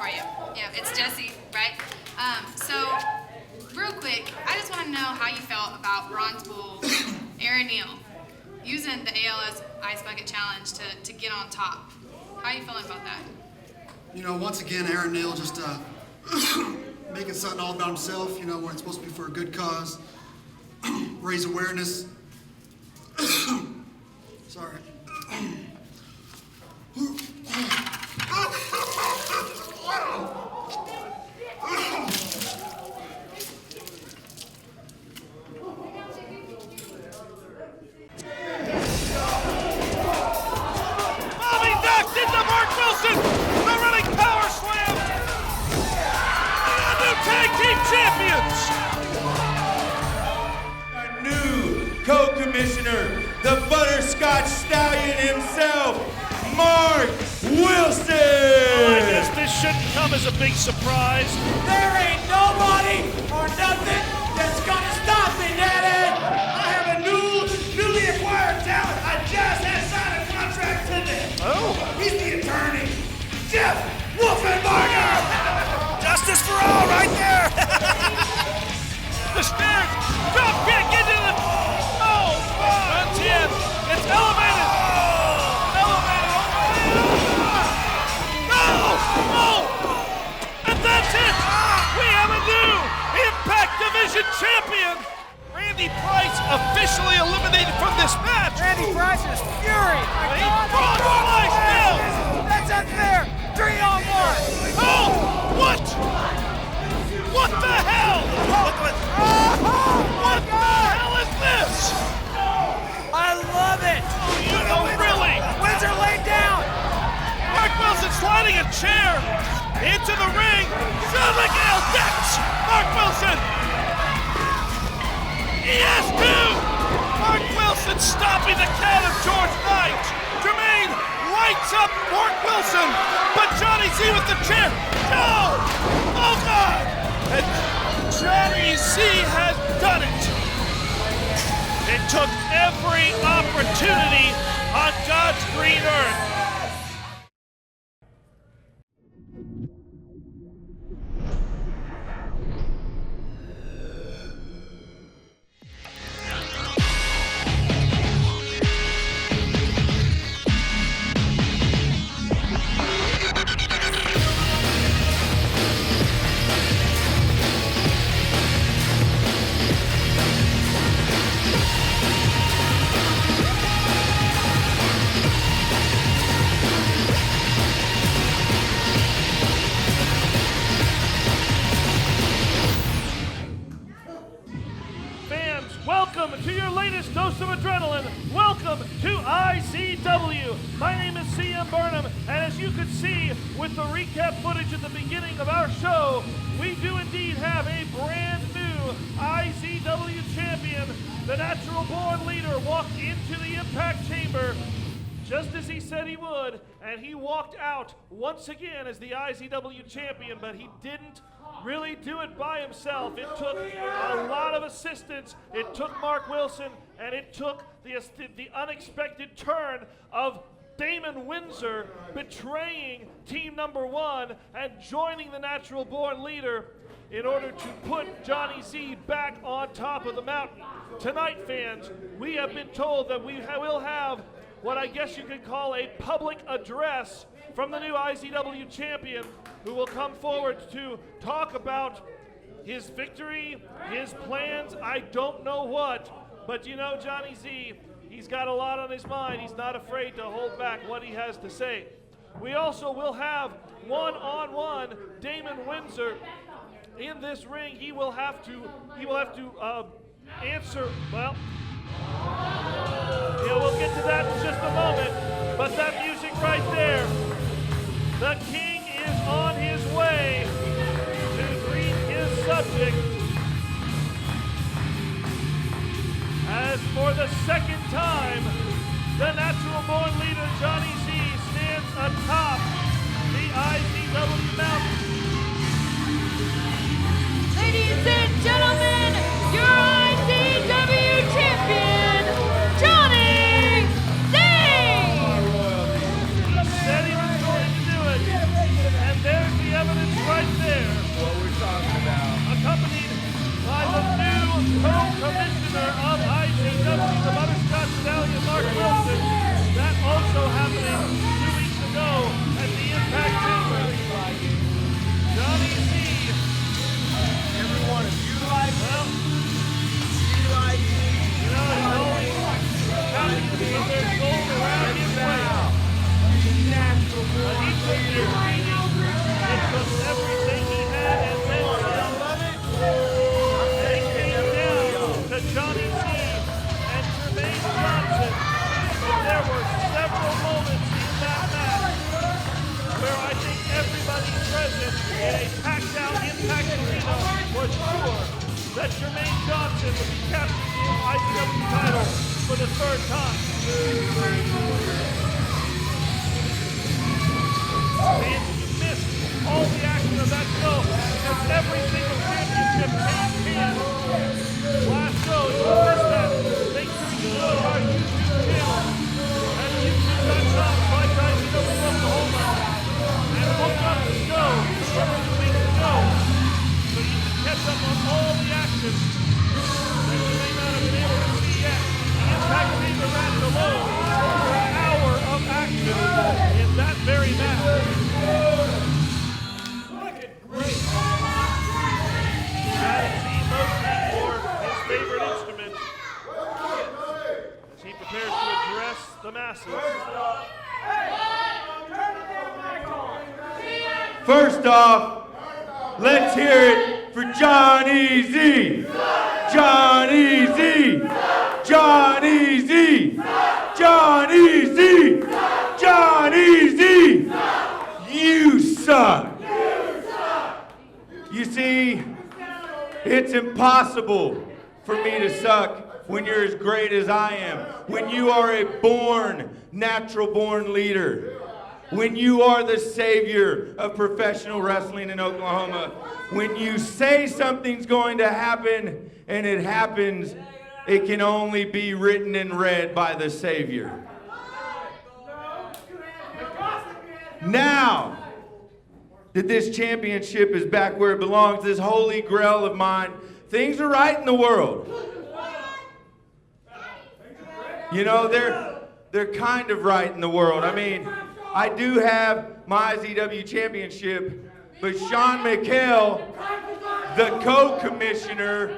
for you. Yeah, it's Jesse, right? So, real quick, I just want to know how you felt about Bronze Bull Aaron Neal using the ALS Ice Bucket Challenge to get on top. How are you feeling about that? You know, once again, Aaron Neal just making something all about himself, you know, when it's supposed to be for a good cause, raise awareness. Sorry. Co-commissioner, the Butterscotch Stallion himself, Mark Wilson! Well, I guess this shouldn't come as a big surprise. There ain't nobody or nothing that's gonna stop me, Daddy! I have a newly acquired talent. I just had signed a contract today. Oh? He's the attorney, Jeff Wolfenbarger! Justice for all right there! The stairs, drop kick into the... It's elevated! Elevated! No! And that's it! We have a new Impact Division champion! Randy Price officially eliminated from this match! Randy Price is fury! He brought Price down! That's unfair! 3-on-1! Oh! What? What the hell? What the hell is this? I love it! You know, really! Windsor laid down! Mark Wilson sliding a chair into the ring. John Miguel decks Mark Wilson. He has two. Mark Wilson stopping the count of George Knight. Jermaine lights up Mark Wilson, but Johnny Z with the chair. No! Oh God! And Johnny Z has done it. It took every opportunity on God's green earth. Welcome to your latest dose of adrenaline. Welcome to IZW. My name is CM Burnham, and as you could see with the recap footage at the beginning of our show, we do indeed have a brand new IZW champion. The natural born leader walked into the Impact Chamber just as he said he would, and he walked out once again as the IZW champion, but he didn't really do it by himself. It took a lot of assistance. It took Mark Wilson, and it took the unexpected turn of Damon Windsor betraying team number one and joining the natural born leader in order to put Johnny Z back on top of the mountain. Tonight, fans, we have been told that we will have what I guess you could call a public address from the new IZW champion, who will come forward to talk about his victory, his plans, I don't know what. But you know, Johnny Z, he's got a lot on his mind. He's not afraid to hold back what he has to say. We also will have one-on-one Damon Windsor in this ring. He will have to answer, well, yeah, we'll get to that in just a moment. But that music right there, the king is on his way to greet his subject. As for the second time, the natural born leader Johnny Z stands atop the IZW mountain. Ladies and gentlemen, your IZW champion, Johnny Z! He said he was going to do it, and there's the evidence there were several moments in that match where I think everybody present in a packed-out Impact Arena was sure that Jermaine Johnson would be capturing the IZW title for the third time. And you missed all the action of that show because every single championship changed hands. Last show, you missed that. Make sure you go to our YouTube channel at youtube.com/IZW Oklahoma and look up the show from 2 weeks ago so you can catch up on all the action that you may not have been able to see yet. The Impact Fever match alone for an hour of action in that very match. Mostly for his favorite instrument as he prepares to address the masses. First off, let's hear it for Johnny Z. Johnny Z. Johnny Z. Johnny Z. Johnny Z. You suck. You see, it's impossible for me to suck when you're as great as I am. When you are a natural-born leader. When you are the savior of professional wrestling in Oklahoma. When you say something's going to happen and it happens, it can only be written and read by the savior. Now that this championship is back where it belongs, this holy grail of mine, things are right in the world. You know, they're kind of right in the world. I mean, I do have my IZW championship, but Sean McHale, the co-commissioner,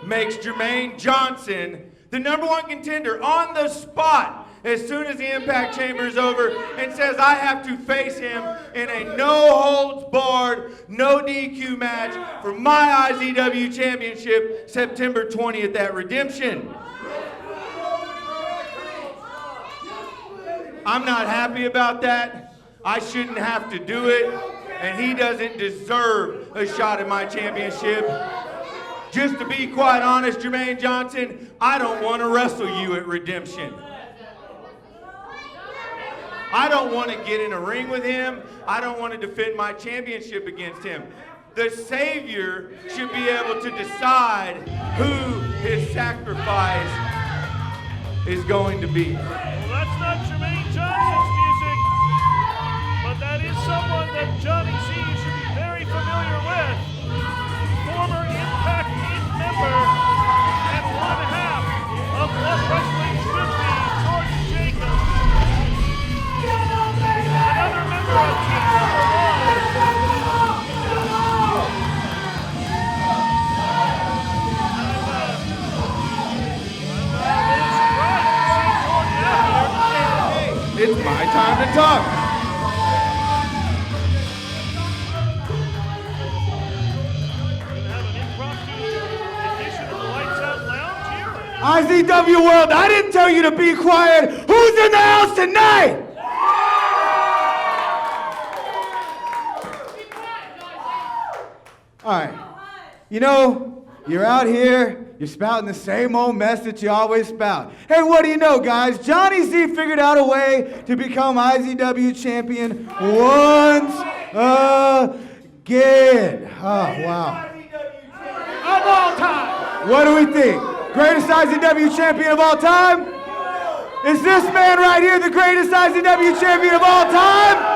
makes Jermaine Johnson the #1 contender on the spot as soon as the Impact Chamber is over and says I have to face him in a no-holds-barred, no DQ match for my IZW Championship September 20th at Redemption. I'm not happy about that. I shouldn't have to do it, and he doesn't deserve a shot at my championship. Just to be quite honest, Jermaine Johnson, I don't want to wrestle you at Redemption. I don't want to get in a ring with him. I don't want to defend my championship against him. The Savior should be able to decide who his sacrifice is going to be. Well, that's not Jermaine Johnson's music, but that is someone that Johnny Z should be very familiar with. Former Impact team member and one half of what wrestling should be, George Jacobs. Another member of Team Number It's my time to talk. IZW World, I didn't tell you to be quiet. Who's in the house tonight? All right. You know, you're out here, you're spouting the same old mess that you always spout. Hey, what do you know, guys? Johnny Z figured out a way to become IZW champion once again. Oh, wow. Of all time. What do we think? Greatest IZW champion of all time? Is this man right here the greatest IZW champion of all time?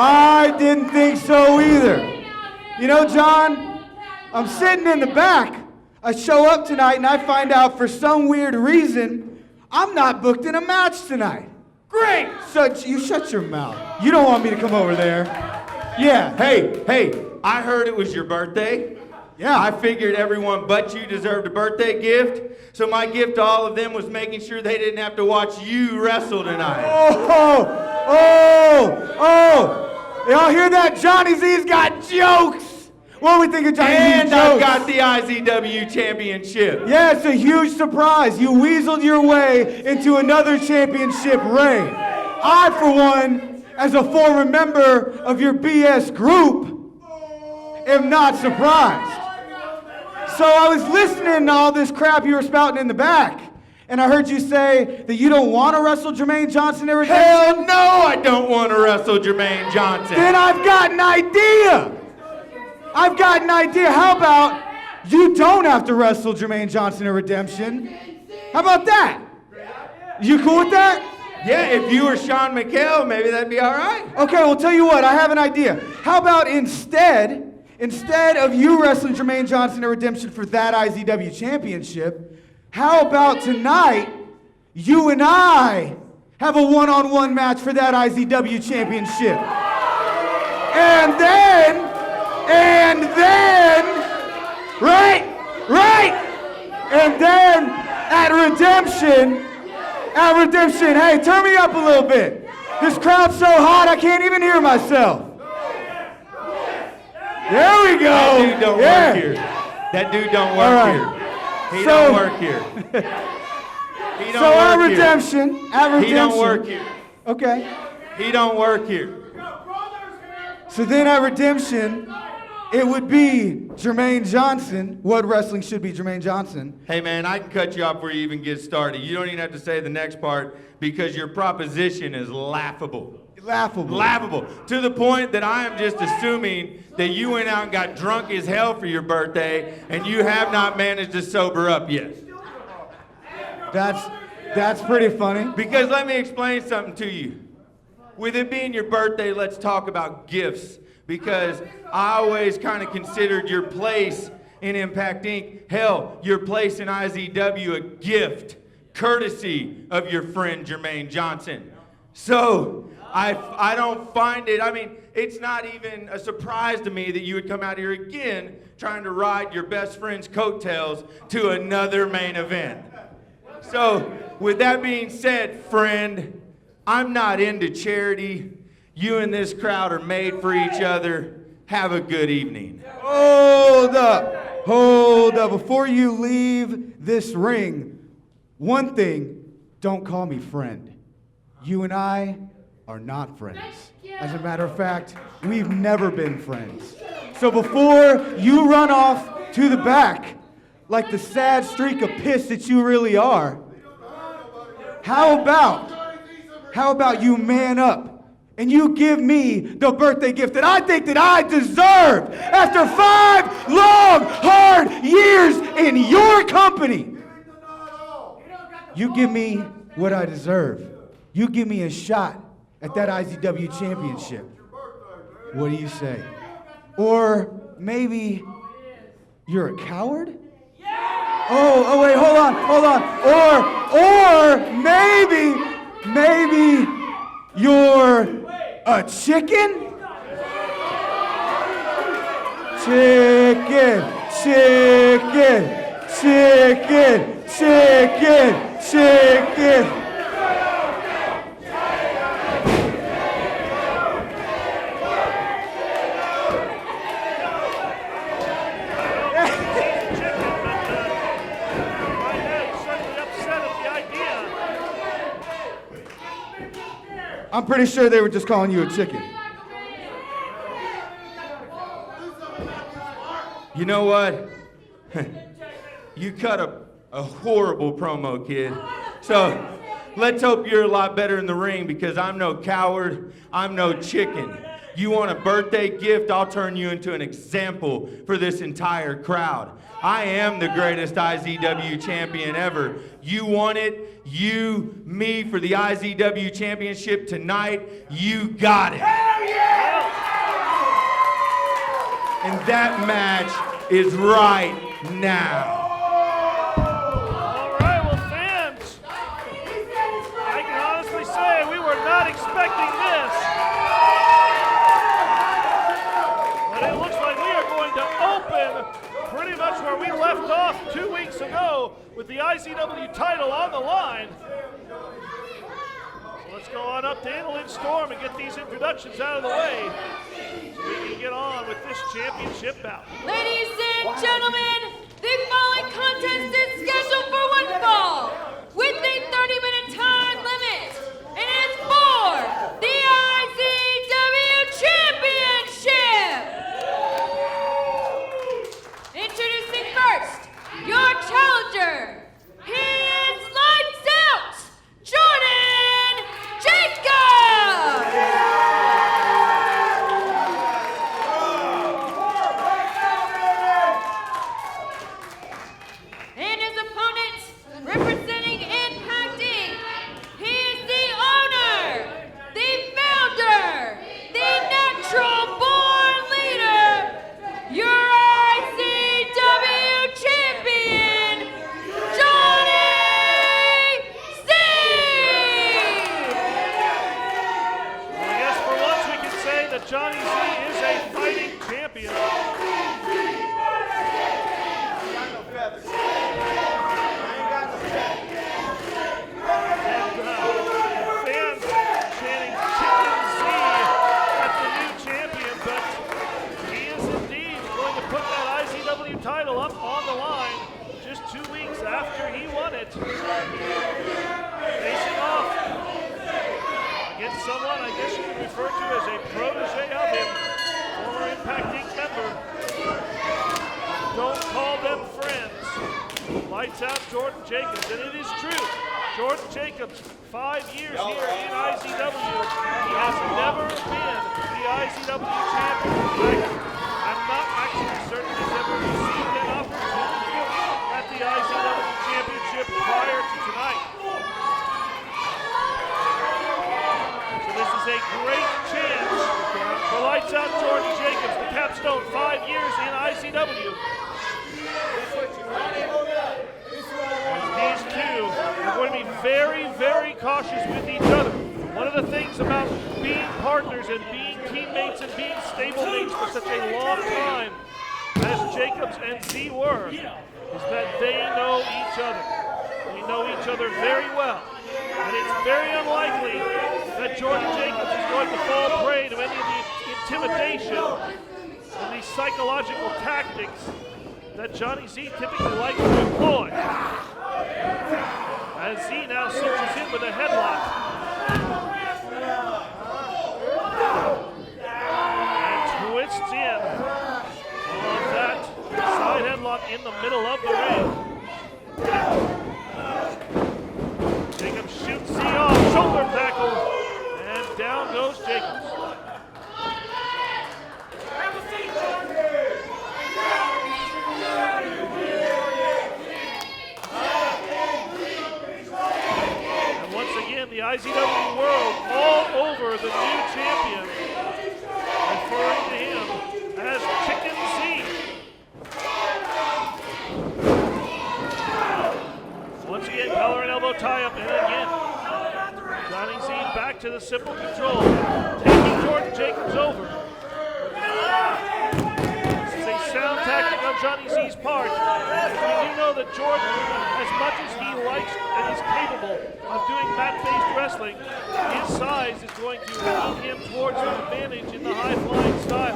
I didn't think so either. You know, John, I'm sitting in the back. I show up tonight and I find out for some weird reason I'm not booked in a match tonight. Great! So you shut your mouth. You don't want me to come over there. Yeah. Hey, I heard it was your birthday. Yeah. I figured everyone but you deserved a birthday gift. So my gift to all of them was making sure they didn't have to watch you wrestle tonight. Oh! Y'all hear that? Johnny Z's got jokes. What do we think of Johnny And Jones? I've got the IZW Championship. Yeah, it's a huge surprise. You weaseled your way into another championship reign. I, for one, as a former member of your BS group, am not surprised. So I was listening to all this crap you were spouting in the back, and I heard you say that you don't want to wrestle Jermaine Johnson at Redemption. Hell no, I don't want to wrestle Jermaine Johnson. Then I've got an idea. How about you don't have to wrestle Jermaine Johnson at Redemption? How about that? You cool with that? Yeah, if you were Sean McHale, maybe that'd be all right. Okay, well, tell you what, I have an idea. How about instead of you wrestling Jermaine Johnson at Redemption for that IZW Championship, how about tonight, you and I have a one-on-one match for that IZW Championship? And then, right? And then, at Redemption, hey, turn me up a little bit. This crowd's so hot, I can't even hear myself. There we go. That dude don't work here. That dude don't work here. He don't work here. He don't At work Redemption. He don't work here. Okay. He don't work here. So then at Redemption, it would be Jermaine Johnson. What wrestling should be Jermaine Johnson? Hey man, I can cut you off before you even get started. You don't even have to say the next part because your proposition is laughable. Laughable. To the point that I am just assuming that you went out and got drunk as hell for your birthday and you have not managed to sober up yet. That's pretty funny. Because let me explain something to you. With it being your birthday, let's talk about gifts. Because I always kind of considered your place in Impact Inc., hell, your place in IZW a gift, courtesy of your friend Jermaine Johnson. So I don't find it, I mean, it's not even a surprise to me that you would come out here again trying to ride your best friend's coattails to another main event. So with that being said, friend, I'm not into charity. You and this crowd are made for each other. Have a good evening. Hold up. Before you leave this ring, one thing, don't call me friend. You and I are not friends. As a matter of fact, we've never been friends. So before you run off to the back, like the sad streak of piss that you really are, how about you man up and you give me the birthday gift that I think that I deserve after 5 long, hard years in your company. You give me what I deserve. You give me a shot at that IZW Championship. What do you say? Or maybe you're a coward? Oh wait, hold on. Or maybe you're a chicken? Chicken. I'm pretty sure they were just calling you a chicken. You know what? You cut a horrible promo, kid. So let's hope you're a lot better in the ring because I'm no coward, I'm no chicken. You want a birthday gift? I'll turn you into an example for this entire crowd. I am the greatest IZW champion ever. You want it? You, me, for the IZW championship tonight, you got it. And that match is right now. All right, well, fans, I can honestly say we were not expecting this. But it looks like we are going to open pretty much where we left off 2 weeks ago with the IZW title on the line. So let's go on up to Inland Storm and get these introductions out of the way so we can get on with this Championship bout. Ladies and gentlemen, the following contest is scheduled for one fall with a 30-minute time limit, and it's for the IZW Championship. Introducing first, your challenger. He is lights out, Jordan Jacobs. And his opponent, representing Impact Inc., he is the owner, the founder, the natural-born leader, your IZW champion, Johnny C. I guess for once we can say that Johnny Z is a fighting champion. Fans chanting Chicken Z at the new champion, but he is indeed going to put that IZW title up on the line just 2 weeks after he won it. Facing off against someone I guess you could refer to as a protege of him, former Impact Inc. member. Don't call them friends. Lights out Jordan Jacobs, and it is true. Jordan Jacobs, 5 years here in IZW. He has never been the IZW champion. I'm not actually certain he's ever received an opportunity at the IZW championship prior to tonight. So this is a great chance for Lights Out Jordan Jacobs, the capstone 5 years in IZW. These two are going to be very, very cautious with each other. One of the things about being partners and being teammates and being stablemates for such a long time, as Jacobs and Z were, is that they know each other. They know each other very well. And it's very unlikely that Jordan Jacobs is going to fall prey to any of the intimidation and the psychological tactics that Johnny Z typically likes to employ. As Z now cinches in with a headlock. And twists in on that side headlock in the middle of the ring. Jacobs shoots Z off, shoulder tackle, and down goes Jacobs. The IZW world all over the new champion, referring to him as Chicken Z. Once again, collar and elbow tie-up, and again, Johnny Z back to the simple control, taking Jordan Jacobs over. This is a sound tactic on Johnny Z's part. We do know that Jordan, as much as he likes and is capable of doing mat-based wrestling, his size is going to lead him towards an advantage in the high-flying style.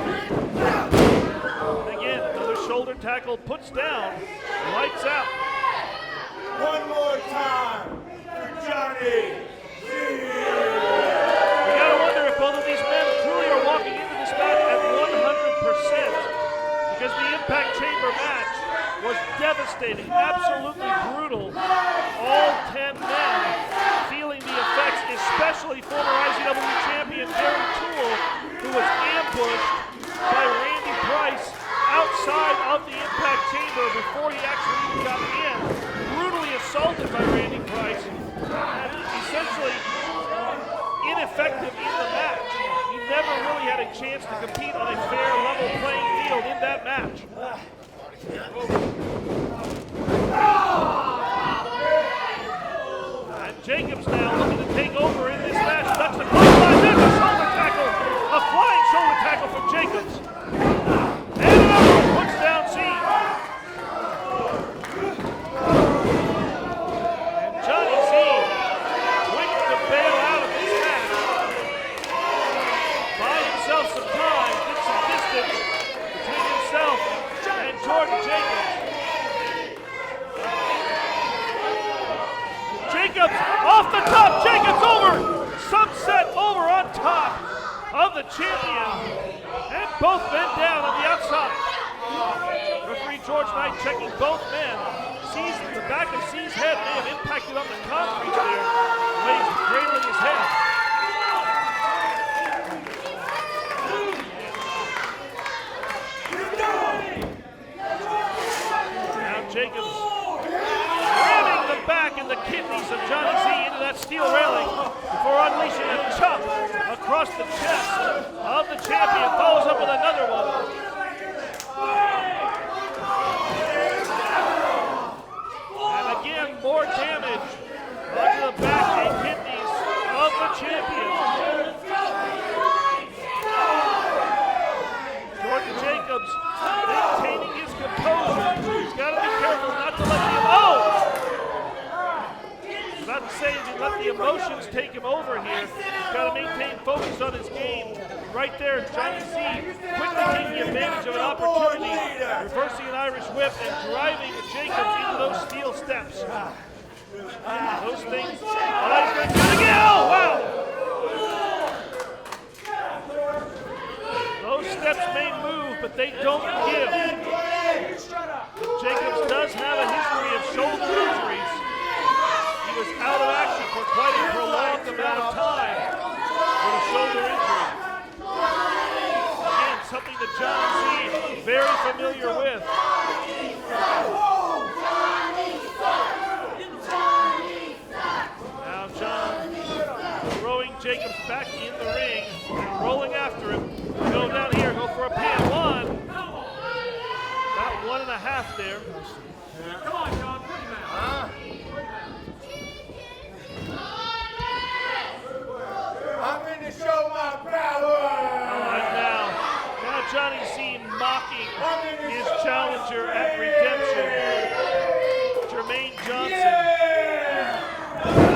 And again, another shoulder tackle, puts down, lights out. One more time for Johnny Z. You gotta wonder if both of these men truly are walking into this match at 100%, because the Impact Chamber match was devastating, absolutely brutal. All 10 men feeling the effects, especially former IZW champion Gary Toole, who was ambushed by Randy Price outside of the Impact Chamber before he actually even got in, brutally assaulted by Randy Price, and essentially ineffective in the match. He never really had a chance to compete on a fair, level playing field in that match. And Jacobs now looking to take over in this match. That's the clothesline. There's a shoulder tackle, a flying shoulder tackle from Jacobs. And another one puts down Z. And Johnny Z, quick to bail out of this match. Buy himself some time, get some distance between Jacobs off the top. Jacobs over. Sunset over on top of the champion. And both men down on the outside. Referee George Knight checking both men. Sees the back of C's head may have impacted on the concrete there. Lays cradling his head. Now Jacobs ramming the back and the kidneys of Johnny Z into that steel railing before unleashing a chop across the chest of the champion. Follows up with another one. And again, more damage onto the back and kidneys of the champion. Jordan Jacobs maintaining his composure. He's got to be careful not to let the Not to say to let the emotions take him over here. He's got to maintain focus on his game. Right there, Johnny Z quickly taking advantage of an opportunity, reversing an Irish whip and driving Jacobs into those steel steps. Those things. Oh, he's going to do it again. Oh, wow! Those steps may move, but they don't give. Jacobs does have a history of shoulder injuries. He was out of action for quite a prolonged amount of time with a shoulder injury. Again, something that John Z is very familiar with. Now John throwing Jacobs back in the ring and rolling after him. Go down here, go for a pin. One. About 1.5 there. Come on, John. Put him out. I'm going to show my power. And now Johnny Z mocking his challenger at Redemption, Jermaine Johnson.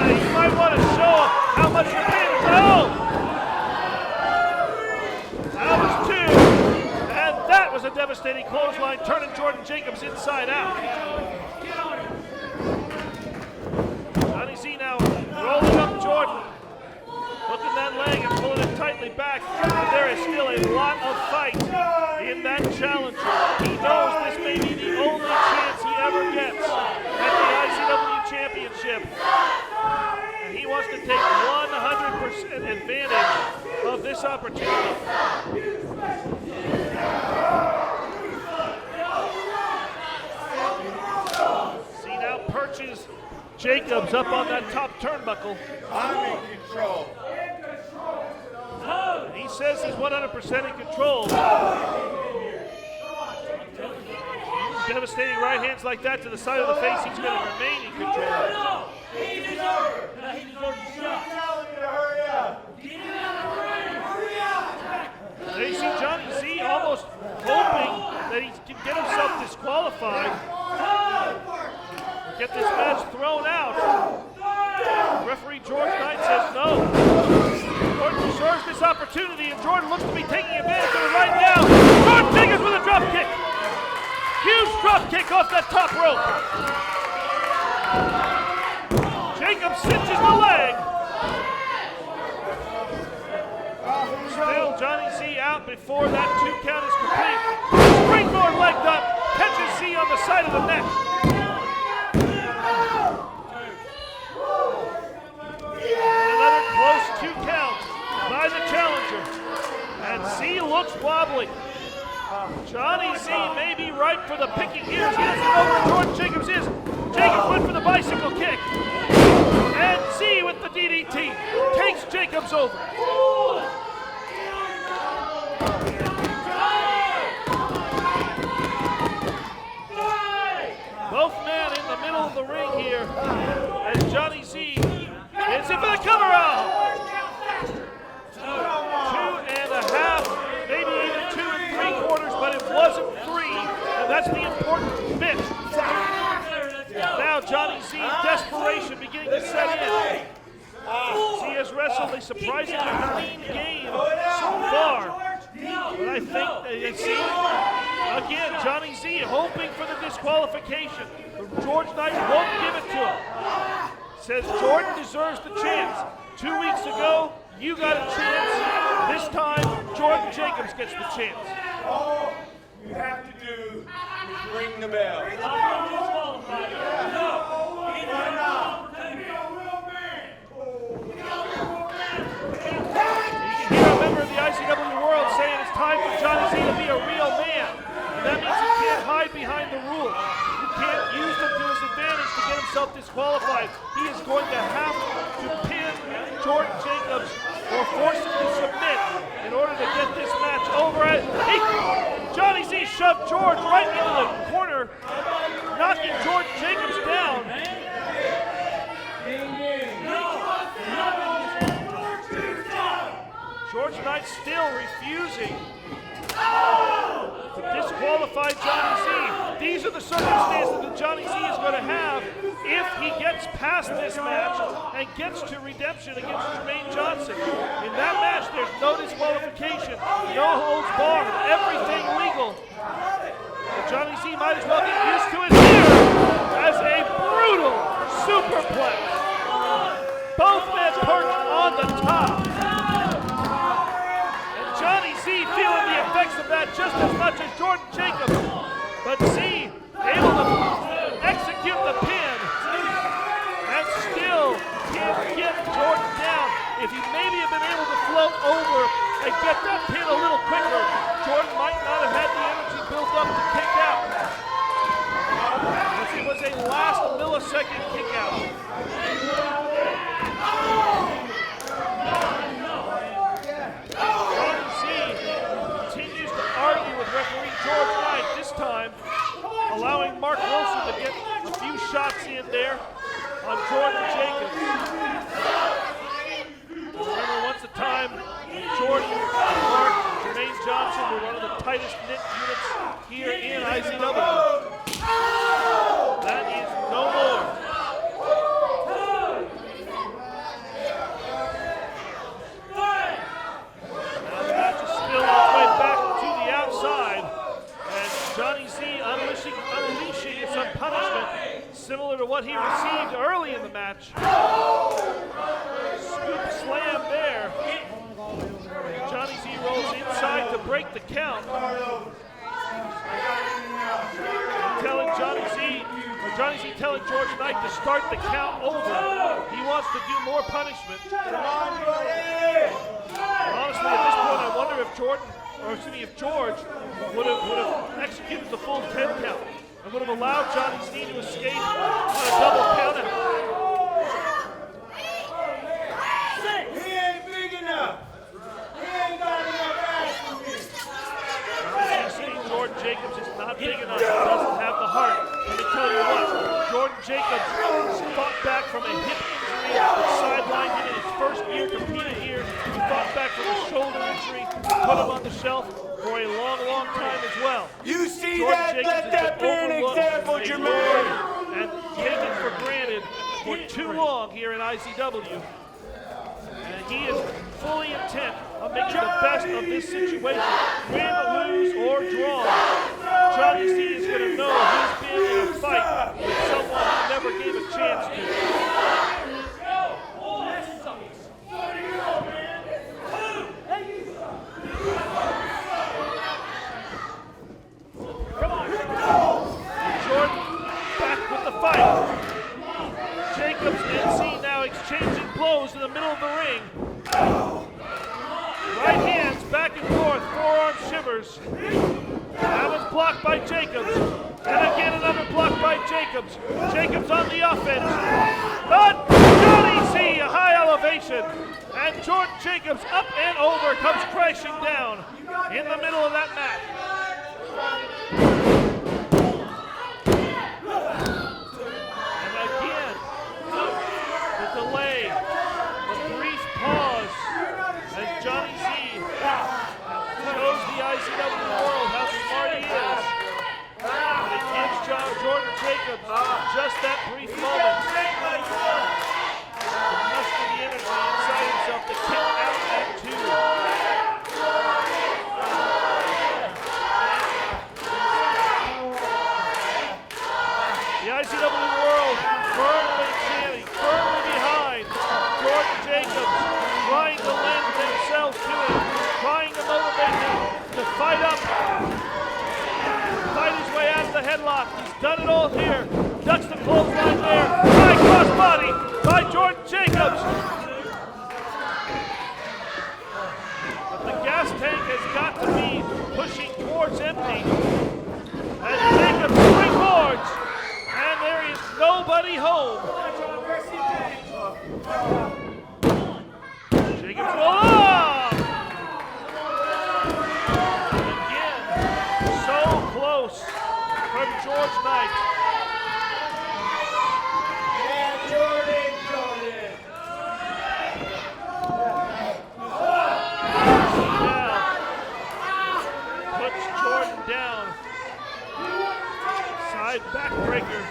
You might want to show how much you're paying. Oh! That was 2. And that was a devastating clothesline, turning Jordan Jacobs inside out. Johnny Z now rolling up Jordan. Hooking that leg and pulling it tightly back. But there is still a lot of fight in that challenger. He knows this may be the only chance he ever gets at the IZW Championship. And he wants to take 100% advantage of this opportunity. See now perches Jacobs up on that top turnbuckle. I'm in control. He says he's 100% in control. Devastating right hands like that to the side of the face, he's going to remain in control. They see Johnny Z almost hoping that he can get himself disqualified. Get this match thrown out. Referee George Knight says no. Jordan deserves this opportunity, and Jordan looks to be taking advantage of it right now. Jordan Jacobs with a drop kick. Huge drop kick off that top rope. Jacobs cinches the leg. Still Johnny Z out before that 2 count is complete. Springboard legged up. Catches Z on the side of the neck. Another close 2 count by the challenger. And Z looks wobbly. Johnny Z may be ripe for the picking here. He doesn't know where Jordan Jacobs is. Jacobs went for the bicycle kick. And Z with the DDT takes Jacobs over. Both men in the middle of the ring here as Johnny Z gets in for the cover out. 2.5, maybe even 2 3/4, but it wasn't 3, and that's the important bit. Now Johnny Z, desperation beginning to set in. He has wrestled a surprisingly clean game so far. But I think that you see, Again, Johnny Z hoping for the disqualification. George Knight won't give it to him. Says Jordan deserves the chance. 2 weeks ago, you got a chance. This time, Jordan Jacobs gets the chance. All you have to do is ring the bell. You can hear a member of the IZW world saying it's time for Johnny Z to be a real man. And that means he can't hide behind the rules. He can't use them to his advantage to get himself disqualified. He is going to have to pin Jordan Jacobs or force him to submit in order to get this match over. Johnny Z shoved George right into the corner, knocking Jordan Jacobs down. George Knight still refusing to disqualify Johnny Z. These are the circumstances that Johnny Z is going to have if he gets past this match and gets to redemption against Jermaine Johnson. In that match, there's no disqualification, no holds barred, everything legal. But Johnny Z might as well get used to it here as a brutal superplex. Both men perched on the top. Johnny Z feeling the effects of that just as much as Jordan Jacobs. But Z able to execute the pin and still can't get Jordan down. If he maybe had been able to float over and get that pin a little quicker, Jordan might not have had the energy built up to kick out. This was a last millisecond kick out. Referee George Knight this time allowing Mark Wilson to get a few shots in there on Jordan Jacobs. Remember once a time Jordan, Mark, Jermaine Johnson were one of the tightest knit units here in IZW. That is no more. Now the match is still on its way back to the outside, and Johnny Z unleashing some punishment similar to what he received early in the match. Scoop slam there. Johnny Z rolls inside to break the count. Telling Johnny Z telling George Knight to start the count over. He wants to do more punishment. Honestly, at this point, I wonder if George would have executed the full 10 count and would have allowed Johnny Z to escape on a double count out. He ain't big enough. He ain't got enough ass for me. Jordan Jacobs is not big enough. He doesn't have the heart. Let me tell you what, Jordan Jacobs fought back from a hip injury that sidelined him in his first year competing here. He fought back from a shoulder injury, put him on the shelf for a long, long time as well. You see Jordan that? Jacobs Let that be an example, Jermaine. And taken for granted for too long here in IZW. And he is fully intent on making the best of this situation. Win, lose, or draw, Johnny Z is going to know he's been in a fight with someone he never gave a chance to. Jordan back with the fight. Jacobs and Z now exchanging blows in the middle of the ring. Right hands back and forth, forearm shivers. That was blocked by Jacobs. And again another block by Jacobs. Jacobs on the offense. But Johnny Z, a high elevation. And Jordan Jacobs up and over comes crashing down in the middle of that match. And again, the delay, the brief pause as Johnny Z shows the IZW world how smart he is. And it gives Jordan Jacobs just that brief moment to muster the energy inside himself to kick out at 2. headlock. He's done it all here. Ducks the clothesline there. High crossbody by Jordan Jacobs. But the gas tank has got to be pushing towards empty. As Jacobs springboards, and there is nobody home. Jacobs roll off! Again, so close from George Knight. Yeah, Jordan. Now, puts Jordan down. Side backbreaker.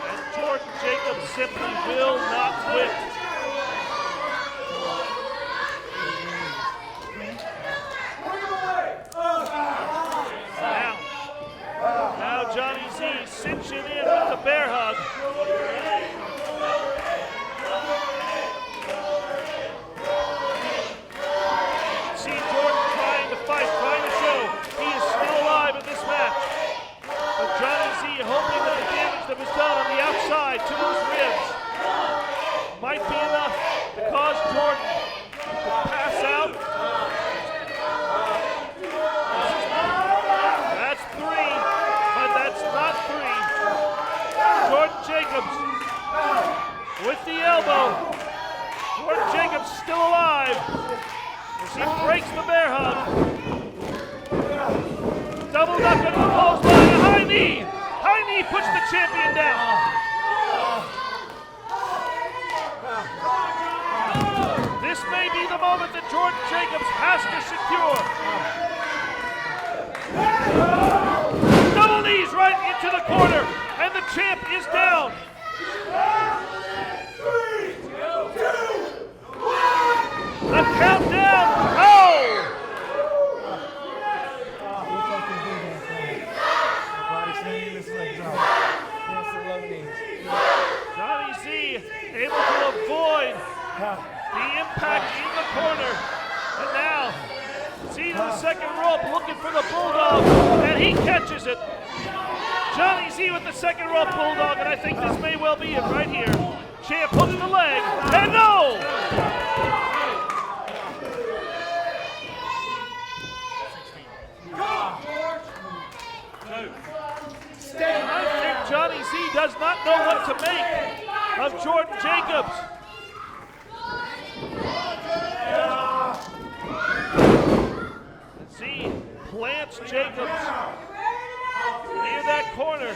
And Jordan Jacobs simply will not quit. Now Johnny Z cinching in with the bear hug. See Jordan trying to fight, trying to show he is still alive in this match. But Johnny Z hoping that the damage that was done on the outside to those ribs might be enough to cause Jordan to pass out. That's 3, but that's not 3. Jordan Jacobs with the elbow. Jordan Jacobs still alive as he breaks the bear hug. Doubled up into the clothesline, a high knee. High knee puts the champion down. This may be the moment that Jordan Jacobs has to secure. Double knees right into the corner, and the champ is down. 3, 2, 1. The countdown. Oh! Johnny Z able to avoid the impact in the corner. And now, Z to the second rope looking for the bulldog, and he catches it. Johnny Z with the second rope bulldog, and I think this may well be it right here. Champ hooks the leg, and no! I think Johnny Z does not know what to make of Jordan Jacobs. Z plants Jacobs near that corner.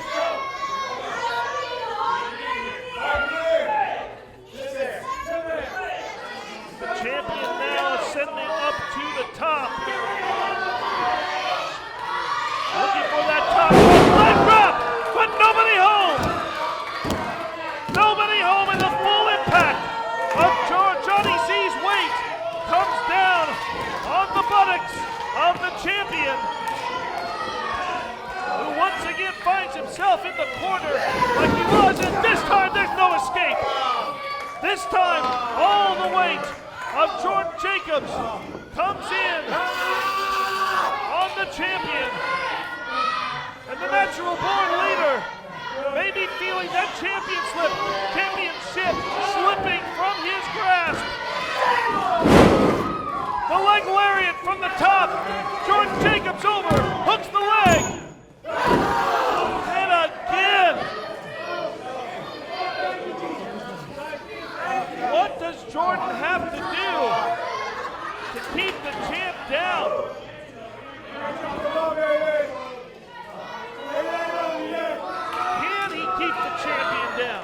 The champion now ascending up to the top. Looking for that top leg drop, but nobody home. Nobody home, and the full impact of Johnny Z's weight comes down on the buttocks of the champion, who once again finds himself in the corner like he was, and this time there's no escape. This time, all the weight of Jordan Jacobs comes in on the champion. And the natural born leader may be feeling that championship slipping from his grasp. The leg lariat from the top. Jordan Jacobs over, hooks the leg. And again. What does Jordan have to do to keep the champ down? Can he keep the champion down?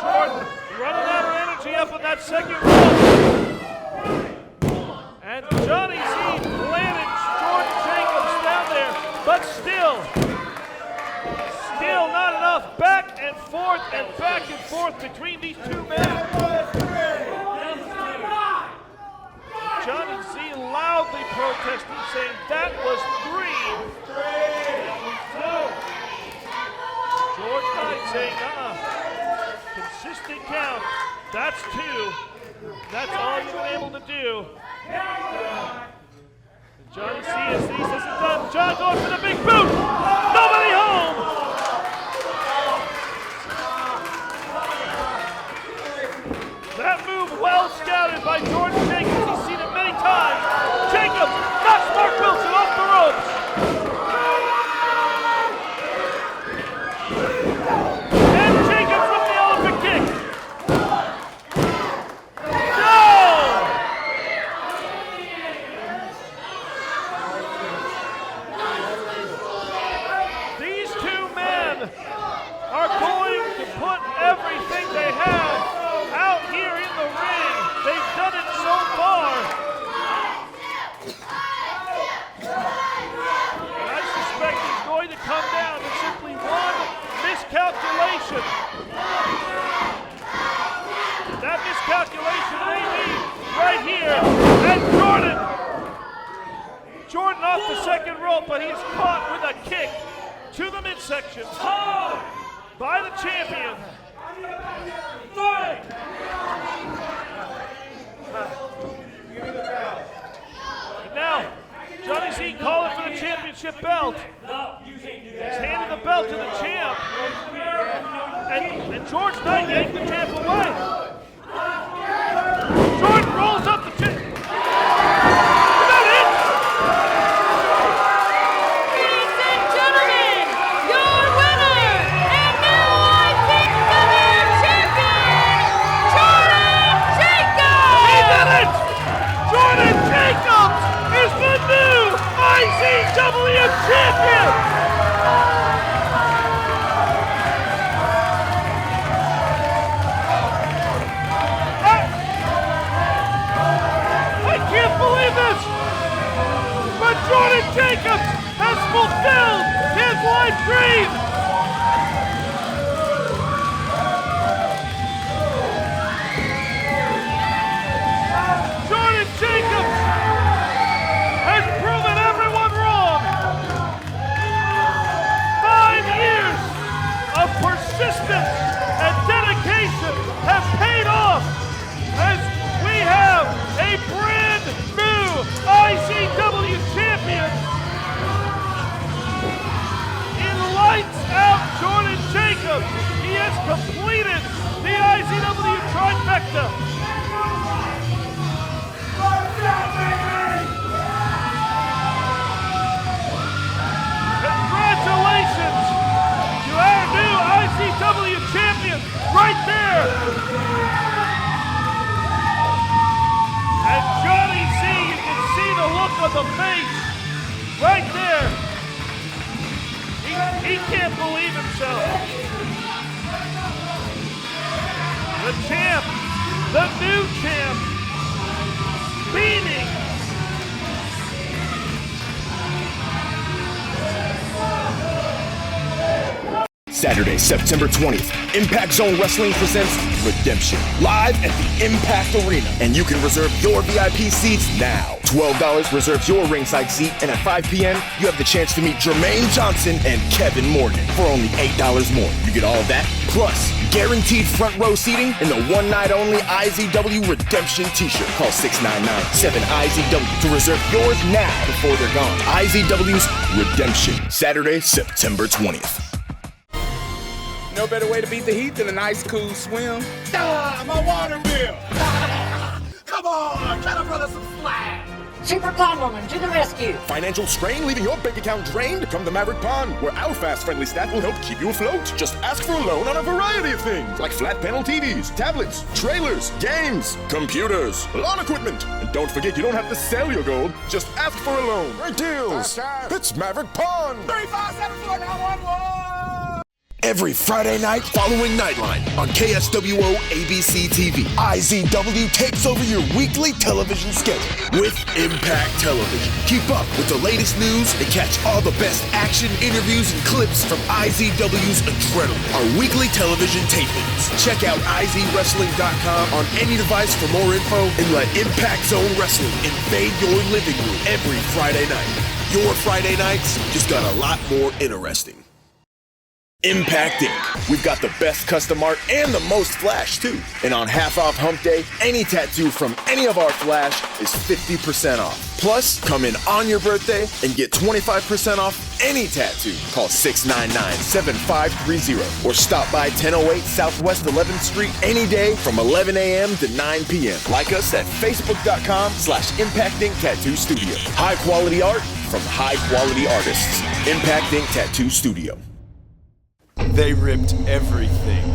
Jordan running out of energy up on that second rope. And Johnny Z planted Jordan Jacobs down there, but still not enough. Back and forth between these two men. Johnny Z loudly protesting, saying that was 3. That was 2. George Knight saying, consistent count. That's 2. That's all you've been able to do. Johnny C as he says it's done. John goes for the big boot. Nobody home. That move well scouted by Jordan Jacobs. He's seen it many times. Jacobs knocks Mark Wilson off the ropes. And Jacobs with the elephant kick. Are going to put everything they have out here in the ring. They've done it so far. And I suspect it's going to come down to simply one miscalculation. That miscalculation may be right here. And Jordan off the second rope, but he's caught with a kick to the midsection by the champion. And now, Johnny Z calling for the championship belt. He's handing the belt to the champ. And George Knight yanked the champ away. Jordan rolls up the champ. IZW champion! I can't believe this! But Jordan Jacobs has fulfilled his life dream! Jordan Jacobs has proven everyone wrong. 5 years of persistence and dedication have paid off as we have a brand new IZW champion in lights out Jordan Jacobs. He has completed the IZW trifecta. Congratulations to our new IZW champion right there. And Johnny Z, you can see the look on the face right there. He can't believe himself. The champ, the new champ, beaming. Saturday, September 20th, Impact Zone Wrestling presents Redemption, live at the Impact Arena. And you can reserve your VIP seats now. $12 reserves your ringside seat, and at 5 p.m., you have the chance to meet Jermaine Johnson and Kevin Morgan for only $8 more. You get all of that, plus guaranteed front row seating and the one night only IZW Redemption t-shirt. Call 699-7IZW to reserve yours now before they're gone. IZW's Redemption, Saturday, September 20th. No better way to beat the heat than a nice cool swim. Ah, my water wheel! Come on, get a brother some slack! Super Pond Woman to the rescue! Financial strain leaving your bank account drained? Come to Maverick Pond, where our fast-friendly staff will help keep you afloat. Just ask for a loan on a variety of things, like flat panel TVs, tablets, trailers, games, computers, lawn equipment. And don't forget, you don't have to sell your gold. Just ask for a loan. Great deals! It's Maverick Pond! 3574911! Every Friday night following Nightline on KSWO ABC TV. IZW takes over your weekly television schedule with Impact Television. Keep up with the latest news and catch all the best action, interviews, and clips from IZW's Adrenaline, our weekly television tapings. Check out IZWrestling.com on any device for more info and let Impact Zone Wrestling invade your living room every Friday night. Your Friday nights just got a lot more interesting. Impact Inc. We've got the best custom art and the most flash, too. And on Half Off Hump Day, any tattoo from any of our flash is 50% off. Plus, come in on your birthday and get 25% off any tattoo. Call 699-7530 or stop by 1008 Southwest 11th Street any day from 11 a.m. to 9 p.m. Like us at facebook.com/Impact Inc. Tattoo Studio. High quality art from high quality artists. Impact Inc. Tattoo Studio. They ripped everything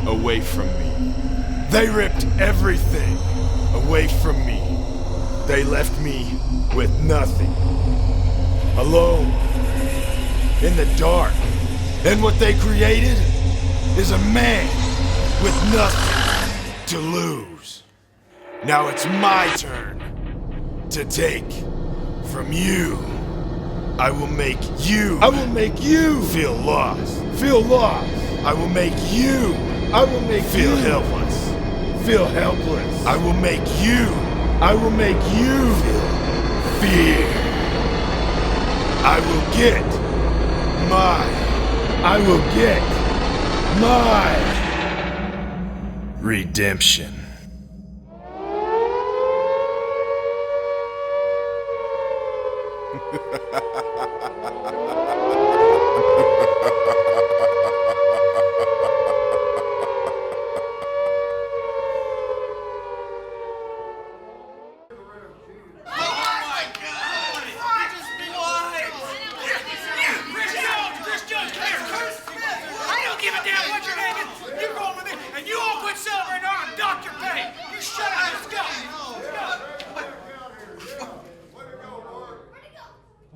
away from me. They ripped everything away from me. They left me with nothing. Alone. In the dark. And what they created is a man with nothing to lose. Now it's my turn to take from you. I will make you feel lost. Feel lost. I will make you feel helpless. Feel helpless. I will make you feel fear. I will get my redemption.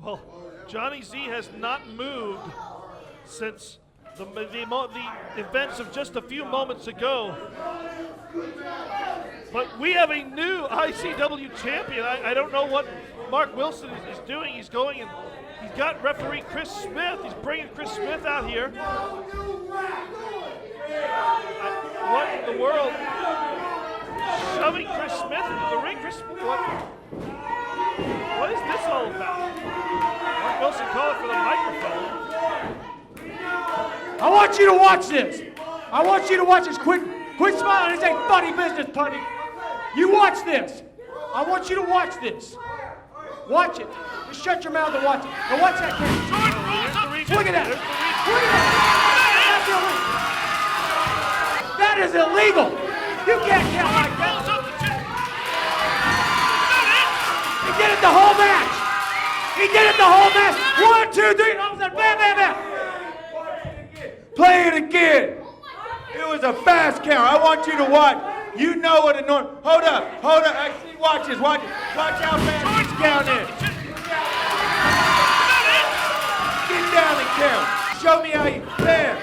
Well, Johnny Z has not moved since the events of just a few moments ago. But we have a new ICW champion. I don't know what Mark Wilson is doing. He's going and he's got referee Chris Smith. He's bringing Chris Smith out here. What in the world? Shoving Chris Smith into the ring? Chris, what is this all about? Mark Wilson calling for the microphone. I want you to watch this. I want you to watch this. Quit smiling. This ain't funny business, buddy. You watch this. I want you to watch this. Watch it. Just shut your mouth and watch it. Now watch that camera. Look at that. Look at that. That is illegal. You can't count like that. He did it the whole match. He did it the whole match. 1, 2, 3. All of a sudden, bam, bam, bam. Play it again. It was a fast count. I want you to watch. You know what a normal. Hold up. Actually, watch this. Watch how fast he's counting. Get down and count. Show me how you. Bam.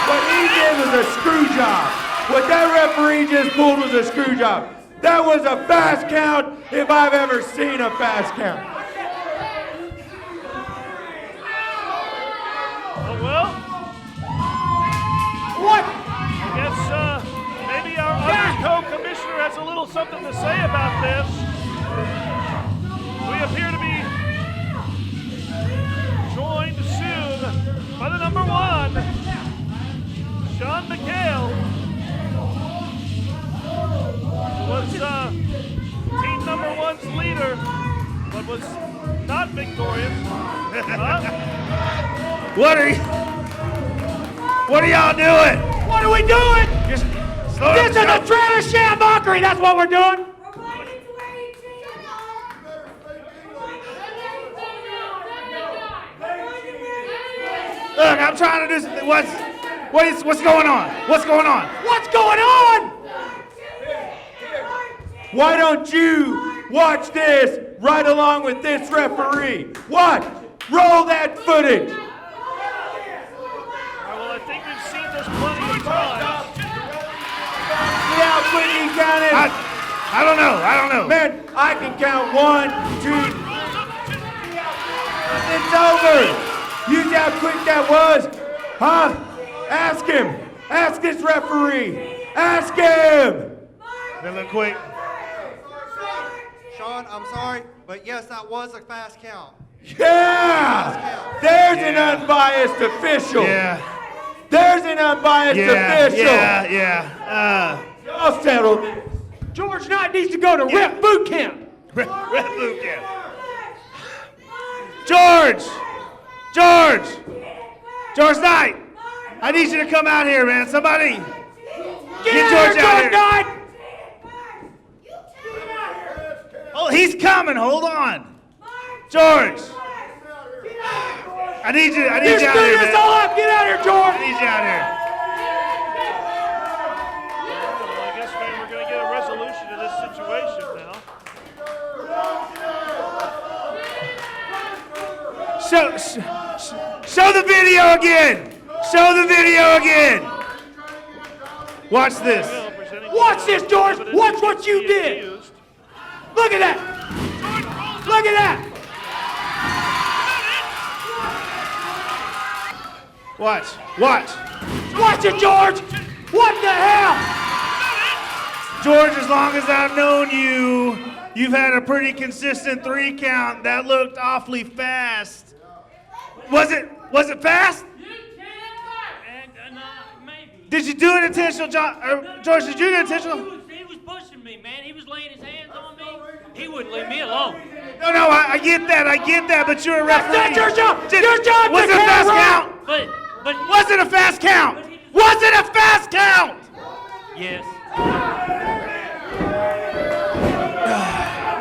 What he did was a screw job. What that referee just pulled was a screw job. That was a fast count if I've ever seen a fast count. Well, what? I guess maybe our other co-commissioner has a little something to say about this. We appear to be joined soon by the number 1, Sean McHale, who was team number 1's leader, but was not victorious. What are y'all doing? What are we doing? Just This is a trailer sham mockery. That's what we're doing. Look, I'm trying to do something. What's going on? What's going on? What's going on? Why don't you watch this right along with this referee? Watch. Roll that footage. All right, well, I think we've seen this plenty of times. Yeah, Whitney counted. I don't know. Man, I can count 1, 2. It's over. You see how quick that was? Huh? Ask him. Ask this referee. Ask him. They look quick. Sean, I'm sorry, but yes, that was a fast count. Yeah! There's an unbiased official. Yeah. There's an unbiased official. Yeah. I'll settle this. George Knight needs to go to rep boot camp. Rep boot camp. George Knight, I need you to come out here, man. Somebody, get George out here. Knight. Oh, he's coming. Hold on, George. I need you out here, man. This all up. Get out here, George. I need you out here. Well, I guess maybe we're gonna get a resolution to this situation now. Show the video again. Show the video again. Watch this. Watch this, George. Watch what you did. Look at that. Look at that. Watch. Watch it, George. What the hell? George, as long as I've known you, you've had a pretty consistent 3 count. That looked awfully fast. Was it fast? Did you do it intentional, George? Did you do it intentional? He was pushing me, man. He was laying his hands on me. He wouldn't leave me alone. No, I get that, but you're a referee. That's your job. Your job. Was it a fast count? But was it a fast count? Was it a fast count? yes.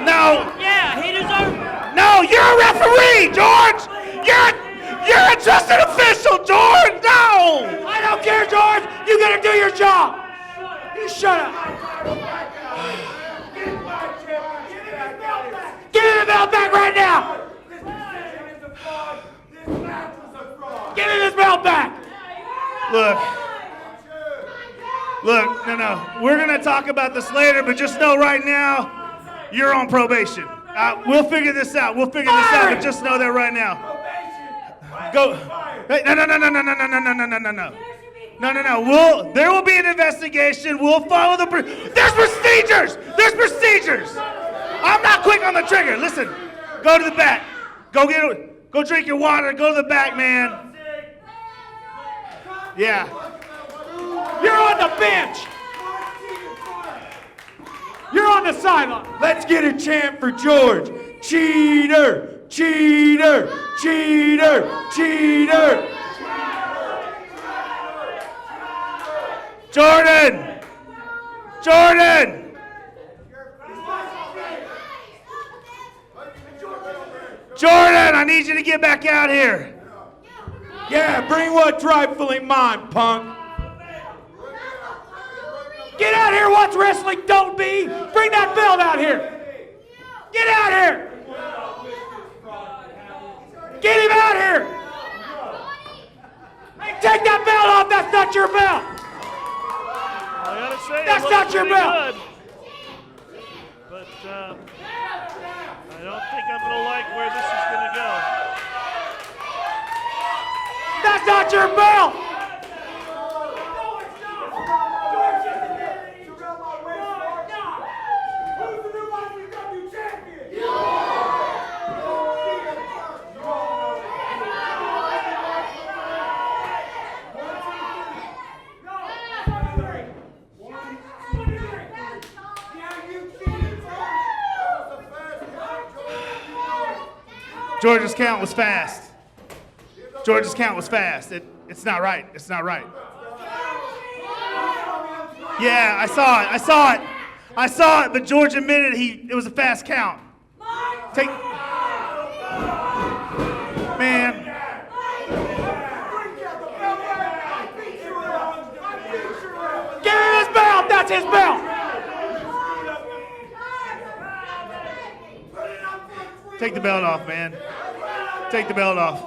No. Yeah, he deserved it. No, you're a referee, George. You're a trusted official, George. No. I don't care, George. You gotta do your job. You shut up. Give me the belt back right now. Give me this belt back. Look, no. We're gonna talk about this later, but just know right now, you're on probation. We'll figure this out. But just know that right now. Go. Hey, no. There will be an investigation. We'll follow the. There's procedures. I'm not quick on the trigger. Listen. Go to the back. Go drink your water. Go to the back, man. Yeah. You're on the bench. You're on the sideline. Let's get a chant for George. Cheater! Cheater! Cheater! Cheater! Jordan! Jordan, I need you to get back out here. Yeah, bring what's rightfully mine, punk. Get out here, what's wrestling don't be. Bring that belt out here. Get out here. Get him out here. Hey, take that belt off. That's not your belt. I gotta say, that's not your belt. Good. But I don't think I'm gonna like where this is gonna go. That's not your belt. George's count was fast. It's not right. Yeah, I saw it, but George admitted it was a fast count. Man. Give him his belt. That's his belt. Take the belt off, man. Take the belt off.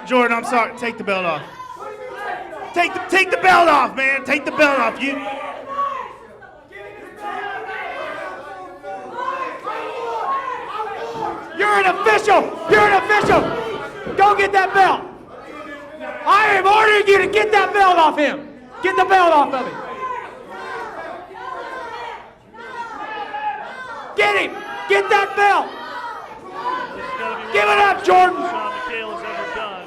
Jordan, I'm sorry. Take the belt off. Take the belt off, man. Take the belt off. You're an official! You're an official! Go get that belt! I am ordering you to get that belt off him! Get the belt off of him! Get him! Get that belt! Give it up, Jordan! Sean McHale has ever done.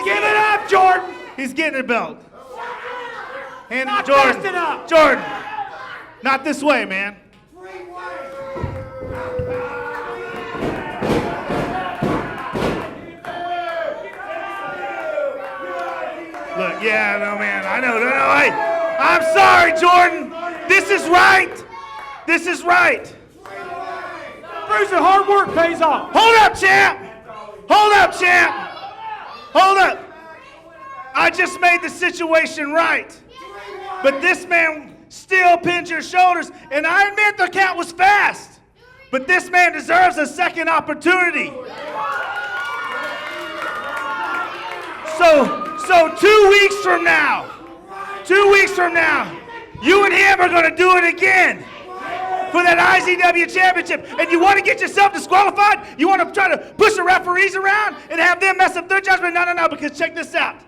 Give it up, Jordan! He's getting a belt. Hand it Not to Jordan. fast enough. Jordan, not this way, man. Look, yeah, no, man, I know, no, hey, I'm sorry, Jordan. This is right. This is right. Bruiser, hard work pays off. Hold up, champ. Hold up, champ. Hold up. I just made the situation right. But this man still pinned your shoulders, and I admit the count was fast. But this man deserves a second opportunity. So 2 weeks from now, you and him are going to do it again for that IZW championship. And you want to get yourself disqualified? You want to try to push the referees around and have them mess up their judgment? No, because check this out.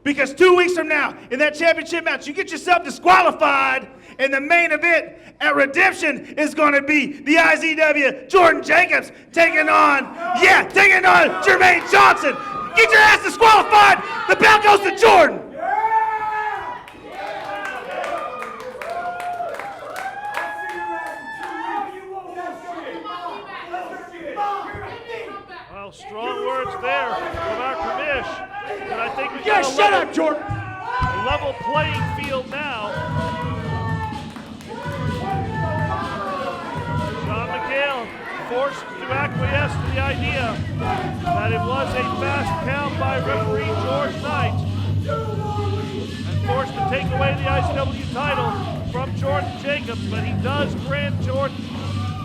Because 2 weeks from now, in that championship match, you get yourself disqualified, and the main event at Redemption is going to be the IZW Jordan Jacobs taking on Jermaine Johnson. Get your ass disqualified. The belt goes to Jordan. Well, strong words there from our commish, but I think we got a shut up, Jordan. level playing field now. Sean McHale forced to acquiesce to the idea that it was a fast count by referee George Knight, and forced to take away the IZW title from Jordan Jacobs, but he does grant Jordan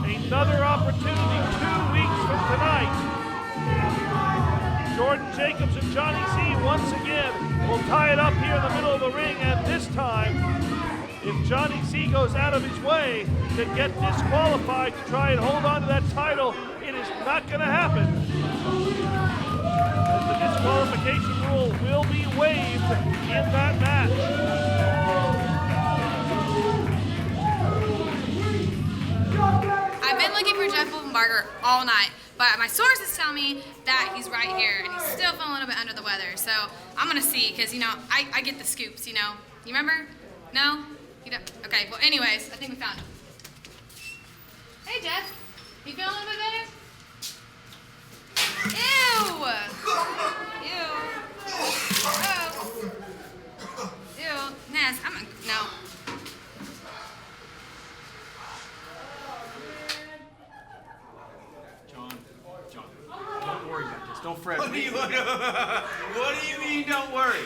another opportunity 2 weeks from tonight. Jordan Jacobs and Johnny C once again will tie it up here in the middle of the ring, and this time, if Johnny C goes out of his way to get disqualified to try and hold on to that title, it is not going to happen. As the disqualification rule will be waived in that match. I've been looking for Jeff Wolfenbarger all night, but my sources tell me that he's right here, and he's still feeling a little bit under the weather. So I'm gonna see, because I get the scoops. You remember? No? You don't? Okay. Well, anyways, I think we found him. Hey, Jeff. You feeling a little bit better? Ew. Ew. Oh. Ew. Ness. No. Don't worry about this. Don't fret. What do you mean, don't worry?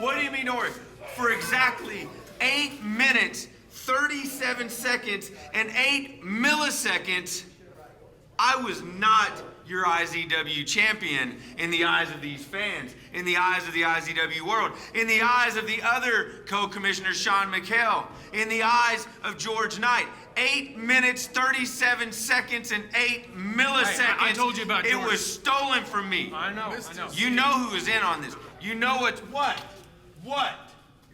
What do you mean, don't worry? For exactly 8 minutes, 37 seconds, and 8 milliseconds, I was not your IZW champion in the eyes of these fans, in the eyes of the IZW world, in the eyes of the other co-commissioner, Sean McHale, in the eyes of George Knight. 8 minutes, 37 seconds, and 8 milliseconds. Hey, I told you about George. It was stolen from me. I know. You know who was in on this. You know what?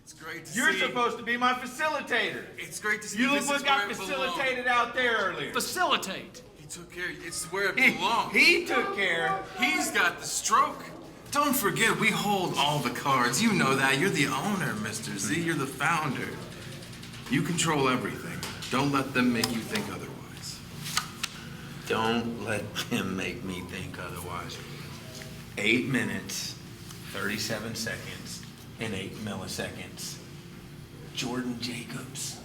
It's great to see. You're supposed to be my facilitator. It's great to see. You look what got facilitated out there earlier. Facilitate. He took care. It's where it belongs. He took care. He's got the stroke. Don't forget, we hold all the cards. You know that. You're the owner, Mr. Z. You're the founder. You control everything. Don't let them make you think otherwise. Don't let them make me think otherwise. 8 minutes, 37 seconds, and 8 milliseconds. Jordan Jacobs.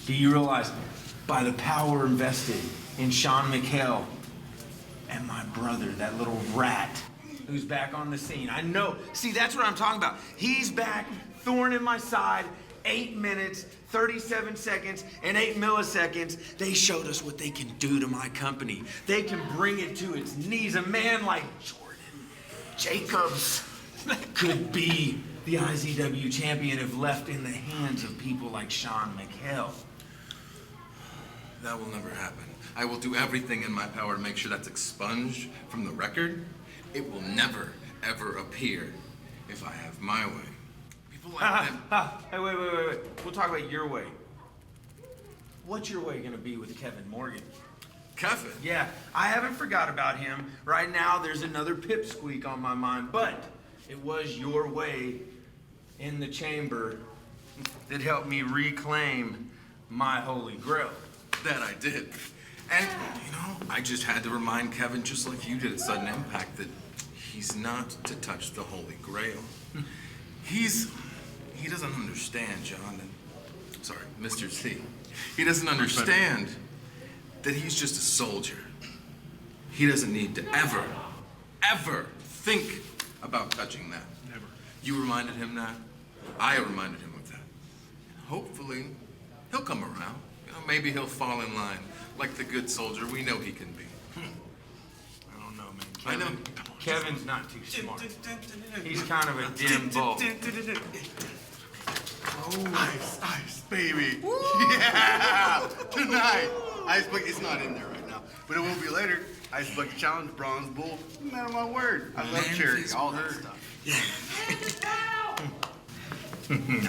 Do you realize, by the power invested in Sean McHale and my brother, that little rat who's back on the scene. I know. See, that's what I'm talking about. He's back, thorn in my side, 8 minutes, 37 seconds, and 8 milliseconds, they showed us what they can do to my company. They can bring it to its knees. A man like Jordan Jacobs could be the IZW champion if left in the hands of people like Sean McHale. That will never happen. I will do everything in my power to make sure that's expunged from the record. It will never, ever appear if I have my way. People like them. Hey, wait. We'll talk about your way. What's your way gonna be with Kevin Morgan? Kevin? Yeah, I haven't forgot about him. Right now, there's another pipsqueak on my mind, but it was your way in the chamber that helped me reclaim my holy grail. That I did. And, you know, I just had to remind Kevin, just like you did at Sudden Impact, that he's not to touch the Holy Grail. He doesn't understand, John. Sorry, Mr. C. He doesn't understand that he's just a soldier. He doesn't need to ever think about touching that. Never. You reminded him that. I reminded him of that. And hopefully, he'll come around. You know, maybe he'll fall in line like the good soldier we know he can be. I don't know, man. Kevin's not too smart. He's kind of a dim bulb. Oh, ice, baby. Yeah, tonight. Ice Bucket, it's not in there right now, but it will be later. Ice Bucket Challenge, Bronze Bull. Man of my word. I love charity, all that stuff.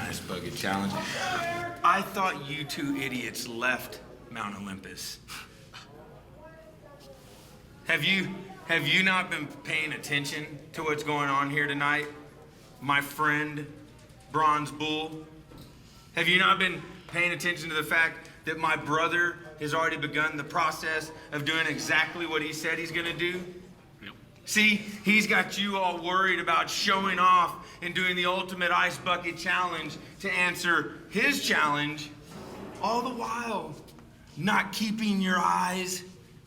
Ice Bucket Challenge. I thought you two idiots left Mount Olympus. Have you not been paying attention to what's going on here tonight? My friend, Bronze Bull? Have you not been paying attention to the fact that my brother has already begun the process of doing exactly what he said he's gonna do? Yep. See, he's got you all worried about showing off and doing the ultimate Ice Bucket Challenge to answer his challenge, all the while not keeping your eyes,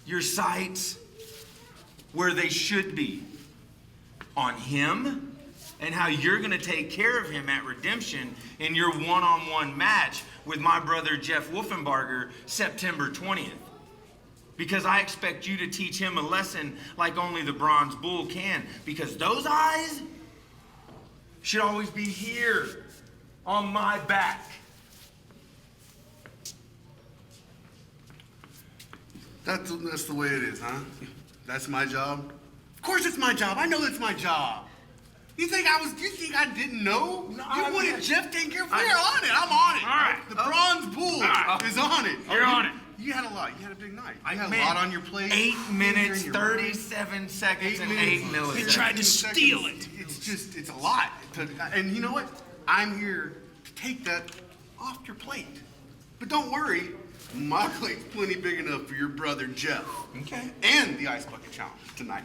your sights, where they should be, on him and how you're gonna take care of him at Redemption in your one-on-one match with my brother Jeff Wolfenbarger September 20th. Because I expect you to teach him a lesson like only the Bronze Bull can, because those eyes should always be here on my back. That's the way it is, huh? That's my job? Of course it's my job. I know it's my job. You think I didn't know? No, you wanted Jeff taken care of? We're on it. I'm on it. All right. The Bronze Bull is on it. You're on it. You had a lot. You had a big night. You had Man, a lot on your plate. 8 minutes, 37 seconds, and 8 milliseconds. He tried to steal it. It's a lot. And you know what? I'm here to take that off your plate. But don't worry. My plate's plenty big enough for your brother Jeff. Okay. And the Ice Bucket Challenge tonight.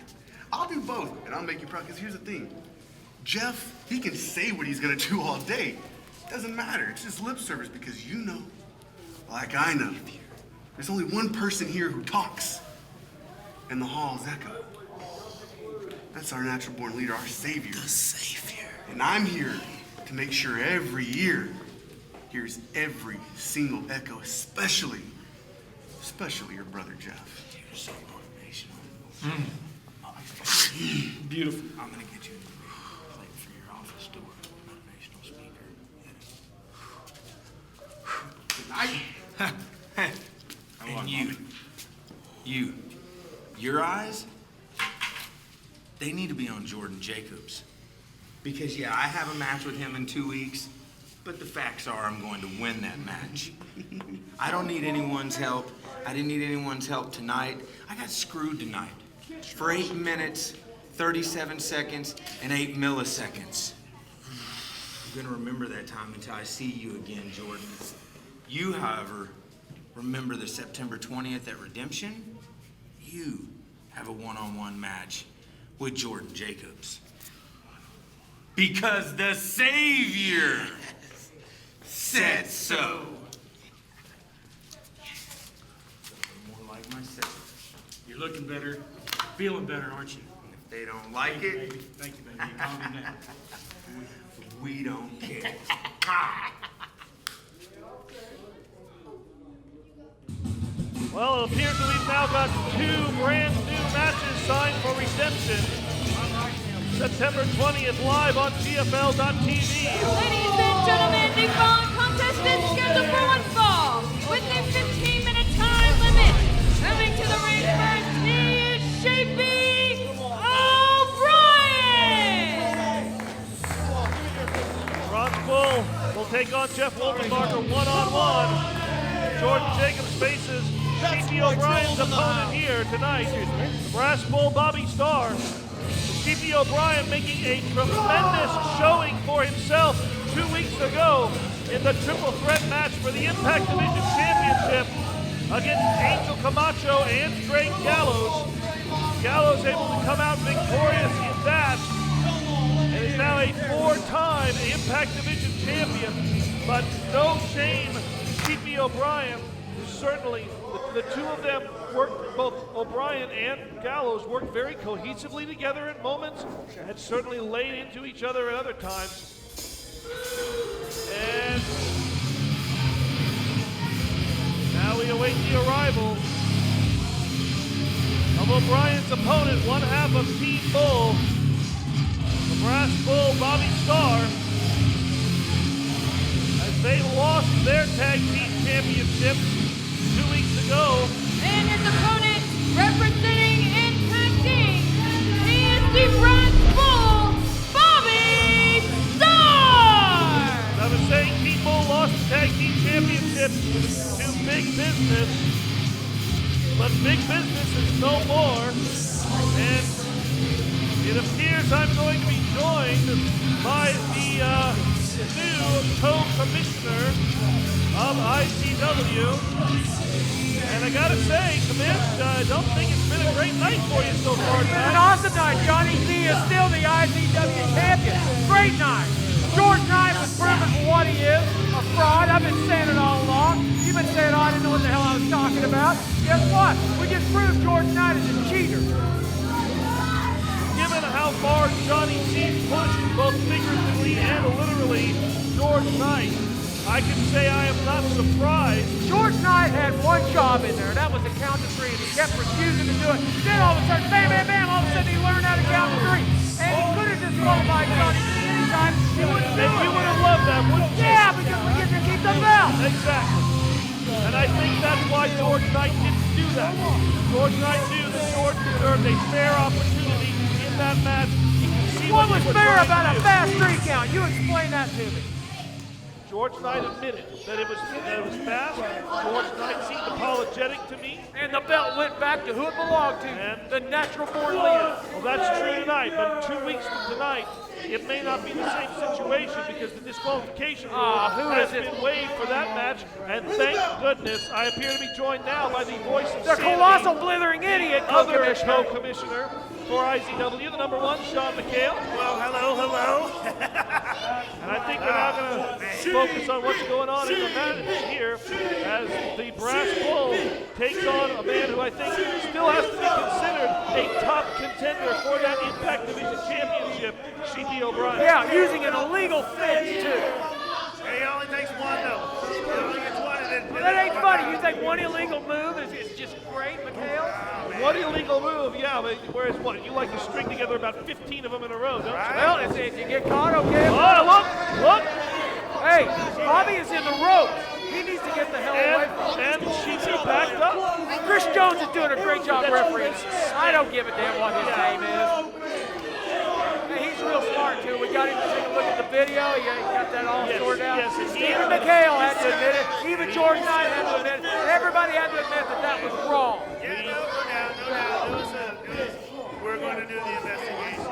I'll do both, and I'll make you proud. Because here's the thing. Jeff, he can say what he's gonna do all day. Doesn't matter. It's just lip service because you know, like I know, there's only one person here who talks. And the hall is Echo. That's our natural born leader, our savior. The savior. And I'm here to make sure every year hears every single Echo, especially your brother Jeff. You're so motivational. Beautiful. I'm gonna get you a plate for your office door. Motivational speaker. And your eyes, they need to be on Jordan Jacobs. Because yeah, I have a match with him in 2 weeks, but the facts are I'm going to win that match. I don't need anyone's help. I didn't need anyone's help tonight. I got screwed tonight for 8 minutes, 37 seconds, and 8 milliseconds. I'm gonna remember that time until I see you again, Jordan. You, however, remember the September 20th at Redemption? You have a one-on-one match with Jordan Jacobs. Because the Savior said so. More like myself. You're looking better, feeling better, aren't you? If they don't like it, Thank you, baby. Calm down. we don't care. Well, it appears that we've now got 2 brand new matches signed for Redemption. September 20th, live on GFL.tv. Ladies and gentlemen, the following contest is scheduled for one fall with a 15-minute time limit. Coming to the ring first, he is Sheepy O'Brien. Bronze Bull will take on Jeff Woltenbarger one-on-one. Jordan Jacobs faces Sheepy O'Brien's opponent here tonight, the Brass Bull Bobby Starr. Sheepy O'Brien making a tremendous showing for himself 2 weeks ago in the triple threat match for the Impact Division Championship against Angel Camacho and Drake Gallows. Gallows able to come out victorious in that and is now a 4-time Impact Division champion. But no shame, Sheepy O'Brien is certainly, the two of them worked, both O'Brien and Gallows worked very cohesively together at moments and certainly laid into each other at other times. And now we await the arrival of O'Brien's opponent, one half of Team Bull, the Brass Bull Bobby Starr, as they lost their tag team championship 2 weeks ago. And his opponent, representing Impact Inc., he is the Brass Bull, Bobby Starr! I was saying Team Bull lost the tag team championship to Big Business, but Big Business is no more, and it appears I'm going to be joined by the new co-commissioner of IZW. And I gotta say, Commish, I don't think it's been a great night for you so far It's been an tonight. awesome night. Johnny C is still the IZW champion. Great night. George Knight was proven for what he is, a fraud. I've been saying it all along. You've been saying, I didn't know what the hell I was talking about. Guess what? We just proved George Knight is a cheater. Given how far Johnny C pushed, both figuratively and literally, George Knight, I can say I am not surprised. George Knight had one job in there, and that was to count to 3, and he kept refusing to do it. Then all of a sudden, bam, bam, bam, all of a sudden he learned how to count to 3. And he could have just qualified Johnny anytime. He wouldn't do it. And you would have loved that, wouldn't you? Yeah, because we get to keep the belt. Exactly. And I think that's why George Knight didn't do that. George Knight knew that George deserved a fair opportunity in that match. You can see What was he fair trying about to a do. fast 3 count? You explain that to me. George Knight admitted that it was fast. George Knight seemed apologetic to me. And the belt went back to who it belonged to, the natural born leader. Well, that's true tonight, but 2 weeks from tonight, it may not be the same situation because the disqualification rule has been waived for that match, and thank goodness I appear to be joined now by the voice of The sanity, colossal blithering idiot other co-commissioner. co-commissioner for IZW, the number 1, Sean McHale. Well, hello. And I think we're now going to focus on what's going on in the match here as the Brass Bull takes on a man who I think still has to be considered a top contender for that Impact Division Championship, Sheepy O'Brien. Yeah, using an illegal fence, too. He only takes one, though. He only gets one, and then... Well, that ain't funny. You think one illegal move is just great, McHale? One illegal move, yeah, but whereas what? You like to string together about 15 of them in a row, don't you? Well, if you get caught, okay. Oh, look! Hey, Bobby is in the ropes. He needs to get the hell away from And Sheepy backed up. Chris Jones is doing a great job refereeing. I don't give a damn what his name is. Hey, he's real smart, too. We got him to take a look at the video. He got that all sorted out. Yes, Even McHale had to admit it. Even George Knight had to admit it. Everybody had to admit that that was wrong. Yeah, no doubt. We're going to do the investigation.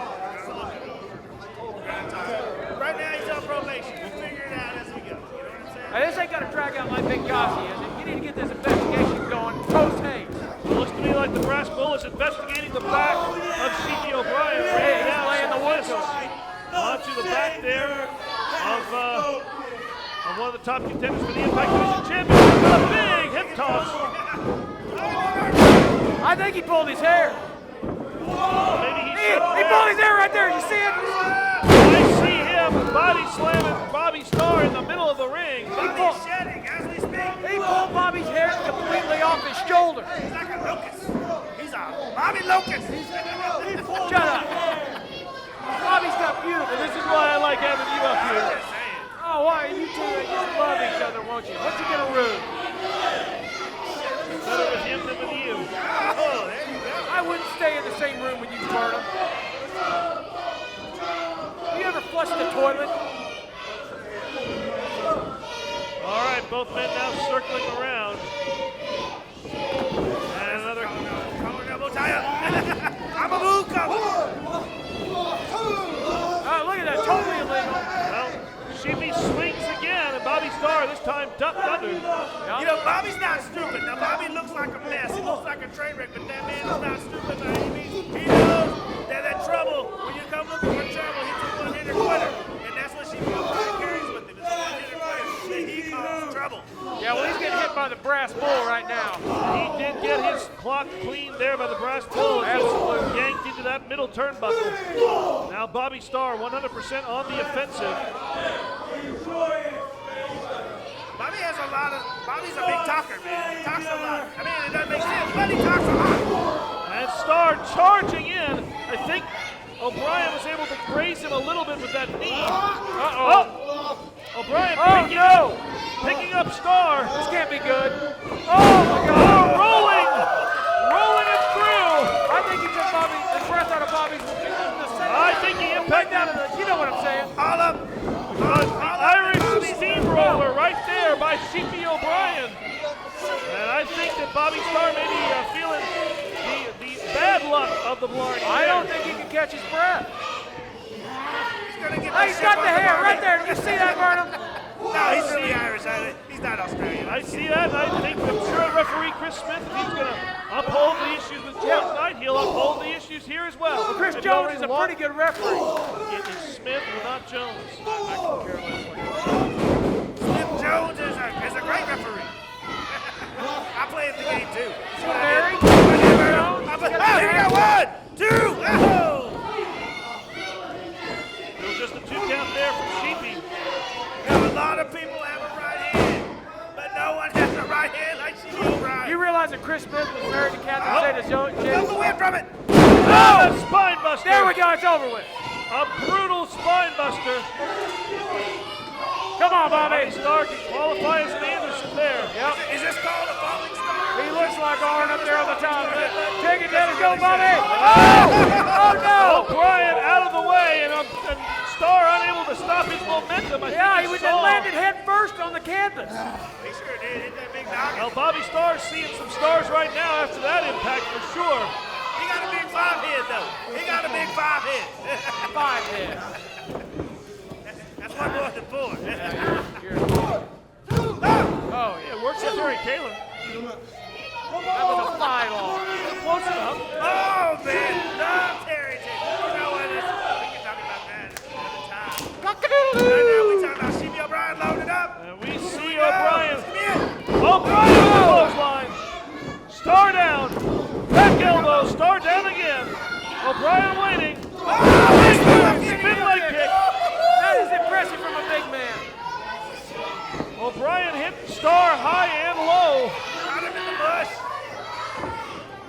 We're going to talk. Right now, he's on probation. We'll figure it out as we go. You know what I'm saying? Hey, this ain't going to drag out like Big Yossi, is it? You need to get this investigation going post-haste. It looks to me like the Brass Bull is investigating the back of Sheepy O'Brien. Hey, he's playing the whistle. Onto the back there of one of the top contenders for the Impact Division Championship. A big hip toss. I think he pulled his hair. Maybe He pulled his hair right there. You see it? I see him body slamming Bobby Starr in the middle of the ring. He pulled Bobby's hair completely off. off his shoulder. He's like a locust. He's a Bobby Locust. Shut up. Bobby's got beautiful. This is why I like having you up here. Oh, why? You two just love each other, won't you? What's he gonna rude? Better with him than with you. Oh, there you go. I wouldn't stay in the same room with you, Burnham. You ever flush the toilet? All right, both men now circling around. And another collar double tie up. I'm a move cover. Oh, look at that, totally illegal. Well, Sheepy swings again, and Bobby Starr this time ducked under. You know, Bobby's not stupid. Now, Bobby looks like a mess. He looks like a train wreck, but that man is not stupid by any means. He knows that trouble, when you come looking for trouble, he's a one-hitter quitter. And that's what Sheepy carries with him. It's a one-hitter quitter that he calls trouble. Yeah, well, he's getting hit by the brass bull right now. He did get his clock cleaned there by the brass bull. Absolutely. Yanked into that middle turnbuckle. Now Bobby Starr 100% on the offensive. Bobby's a big talker, man. He talks a lot. I mean, it doesn't make sense, but he talks a lot. And Starr charging in. I think O'Brien was able to graze him a little bit with that knee. Uh-oh. O'Brien picking up Starr. This can't be good. Oh, my God. Rolling it through. I think he took the breath out of Bobby's. I think he impacted down to the, you know what I'm saying. All up. Irish steamroller right there by Sheepy O'Brien. And I think that Bobby Starr may be feeling the bad luck of the Blarney. I don't think he can catch his breath. He's got the hair right there. Did you see that, Burnham? No, he's really Irish. He's not Australian. I see that, and I think I'm sure referee Chris Smith, if he's going to uphold the issues with Jones tonight, he'll uphold the issues here as well. Well, Chris Jones is a pretty good referee. It is Smith, not Jones. Smith Jones is a great referee. I played the game too. Barry? Here we go. 1, 2, oh! Still just a 2 count there from Sheepy. Now, a lot of people have a right hand, but no one has a right hand like Sheepy O'Brien. You realize that Chris Smith was married to Catherine Zeta-Jones? Feel the wind from it. Oh, a spine buster. There we go. It's over with. A brutal spine buster. Come on, Bobby. Starr can qualify as an Anderson there. Yep. Is this called a falling star? He looks like Arn up there on the top of it. Take it down and go, Bobby. Oh, no. O'Brien out of the way, and Starr unable to stop his momentum. He was landed head first on the canvas. He sure did. Hit that big noggin. Well, Bobby Starr's seeing some stars right now after that impact for sure. He got a big 5 head, though. He got a big 5 head. 5 head. That's one more than 4. Oh, yeah, it works for Terry Taylor. That was a fly ball. Close enough. Oh, man. No, Terry Taylor. You know what? We can talk about that another time. Right now, we talking about Sheepy O'Brien loaded up. And we see O'Brien. O'Brien with the clothesline. Starr down. Back elbow. Starr down again. O'Brien waiting. Spin leg kick. That is impressive from a big man. O'Brien hit Starr high and low. Got him in the bush.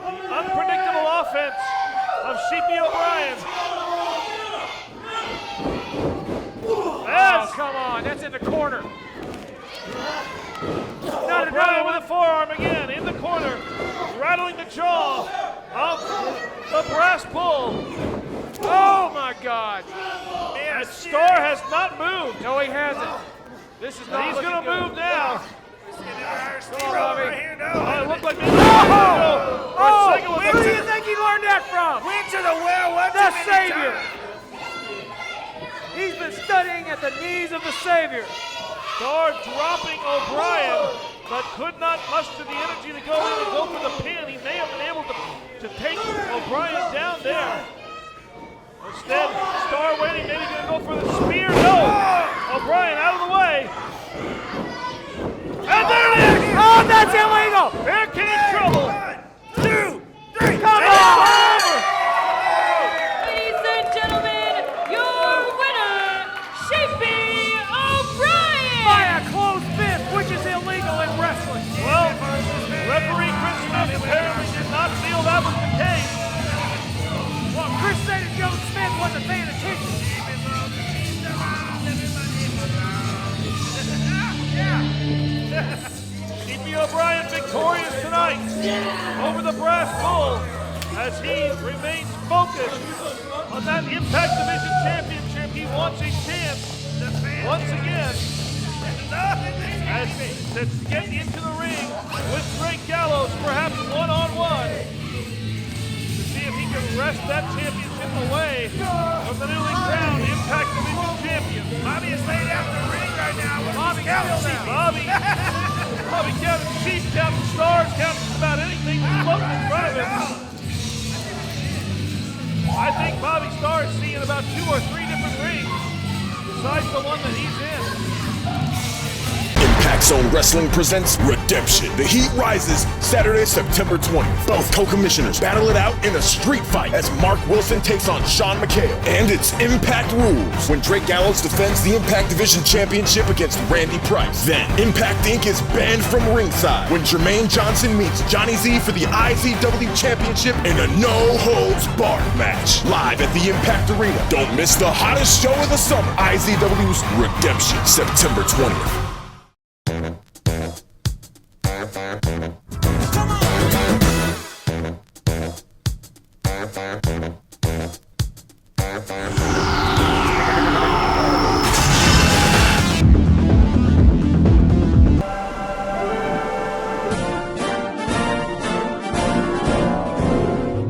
The unpredictable offense of Sheepy O'Brien. Oh, come on. That's in the corner. O'Brien with a forearm again in the corner, rattling the jaw of the brass bull. Oh, my God. And Starr has not moved. No, he hasn't. This is not. He's going to move now. Come on, Bobby. It looked like Where do you think he learned that from? Went to the well, what the Savior. He's been studying at the knees of the Savior. Starr dropping O'Brien, but could not muster the energy to go in and go for the pin. He may have been able to take O'Brien down there. Instead, Starr waiting, maybe going to go for the spear. No! O'Brien out of the way. And there it is! Oh, that's illegal! Here came trouble. 1, 2, 3. Come on! Ladies and gentlemen, your winner, Sheepy O'Brien! By a closed fist, which is illegal in wrestling. Well, referee fight over the brass bull as he remains focused on that Impact Division Championship. He wants a chance once again as to get into the ring with Drake Gallows, perhaps one-on-one, to see if he can wrest that championship away from the newly crowned Impact Division champion. Bobby is laid out in the ring right now. Bobby counting sheep, counting stars, counting just about anything that's floating in front of him. I think Bobby Starr is seeing about 2 or 3 different rings besides the one that he's in. Impact Zone Wrestling presents Redemption. The heat rises Saturday, September 20th. Both co-commissioners battle it out in a street fight as Mark Wilson takes on Sean McHale. And it's Impact Rules when Drake Gallows defends the Impact Division Championship against Randy Price. Then Impact Inc. is banned from ringside when Jermaine Johnson meets Johnny Z for the IZW Championship in a no-holds-barred match. Live at the Impact Arena. Don't miss the hottest show of the summer. IZW's Redemption, September 20th.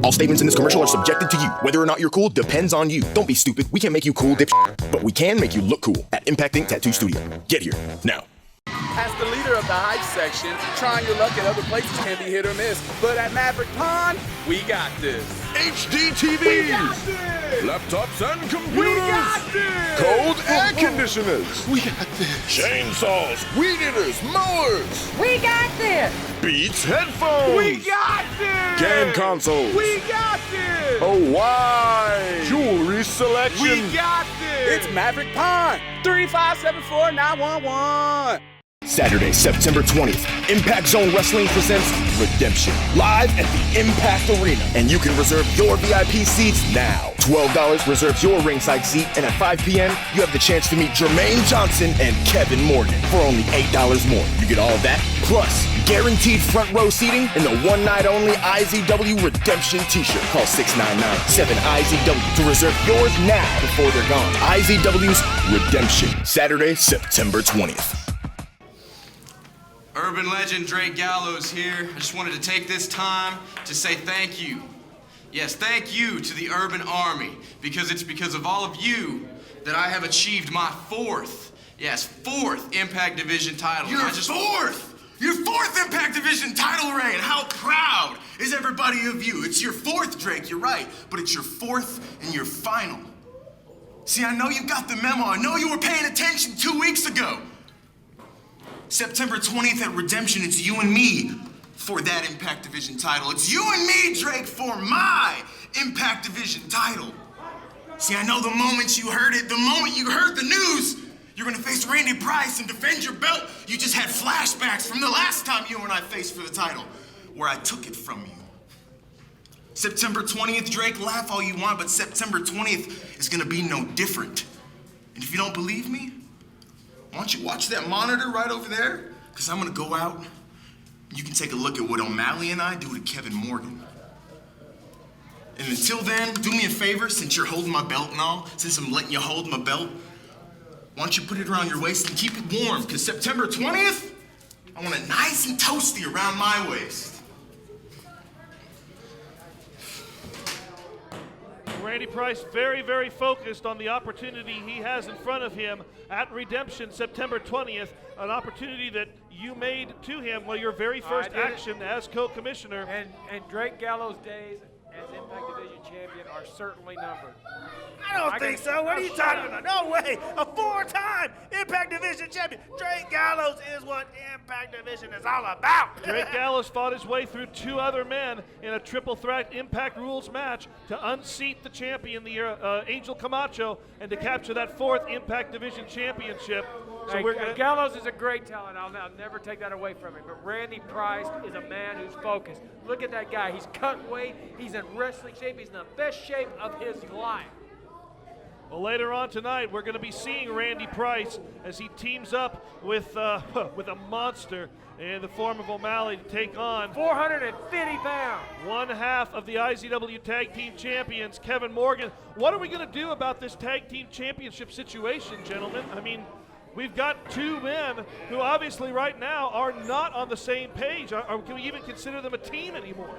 All statements in this commercial are subjected to you. Whether or not you're cool depends on you. Don't be stupid. We can't make you cool, but we can make you look cool at Impact Inc. Tattoo Studio. Get here now. As the leader of the hype section, trying your luck at other places can be hit or miss. But at Maverick Pond, we got this. HD TVs, laptops and computers, We got this. cold air conditioners, We got this. chainsaws, weed eaters, mowers, We got this. Beats headphones, We got this. game consoles, We got this. a wide jewelry selection. We got this. It's Maverick Pond. 3574911. Saturday, September 20th, Impact Zone Wrestling presents Redemption, live at the Impact Arena. And you can reserve your VIP seats now. $12 reserves your ringside seat, and at 5 p.m., you have the chance to meet Jermaine Johnson and Kevin Morgan for only $8 more. You get all that, plus guaranteed front row seating and the one-night-only IZW Redemption t-shirt. Call 699-7IZW to reserve yours now before they're gone. IZW's Redemption, Saturday, September 20th. Urban legend Drake Gallows here. I just wanted to take this time to say thank you. Yes, thank you to the Urban Army, because it's because of all of you that I have achieved my fourth Impact Division title. Your fourth Impact Division title reign. How proud is everybody of you? It's your fourth, Drake, you're right, but it's your fourth and your final. See, I know you got the memo. I know you were paying attention 2 weeks ago. September 20th at Redemption, it's you and me for that Impact Division title. It's you and me, Drake, for my Impact Division title. See, I know the moment you heard it, the moment you heard the news, you're gonna face Randy Price and defend your belt. You just had flashbacks from the last time you and I faced for the title, where I took it from you. September 20th, Drake, laugh all you want, but September 20th is gonna be no different. And if you don't believe me, why don't you watch that monitor right over there? Because I'm gonna go out and you can take a look at what O'Malley and I do to Kevin Morgan. And until then, do me a favor, since you're holding my belt and all, since I'm letting you hold my belt, why don't you put it around your waist and keep it warm? Because September 20th, I want it nice and toasty around my waist. Randy Price very, very focused on the opportunity he has in front of him at Redemption September 20th, an opportunity that you made to him while your very first action as co-commissioner. And Drake Gallows' days as Impact Division champion are certainly numbered. I don't think so. What are you talking about? No way. A 4-time Impact Division champion. Drake Gallows is what Impact Division is all about. Drake Gallows fought his way through 2 other men in a triple threat Impact Rules match to unseat the champion, the Angel Camacho, and to capture that 4th Impact Division championship. So Gallows is a great talent. I'll never take that away from him. But Randy Price is a man who's focused. Look at that guy. He's cut weight. He's in wrestling shape. He's in the best shape of his life. Well, later on tonight, we're going to be seeing Randy Price as he teams up with a monster in the form of O'Malley to take on 450 pounds. one half of the IZW Tag Team Champions, Kevin Morgan. What are we going to do about this Tag Team Championship situation, gentlemen? I mean, we've got two men who obviously right now are not on the same page. Can we even consider them a team anymore?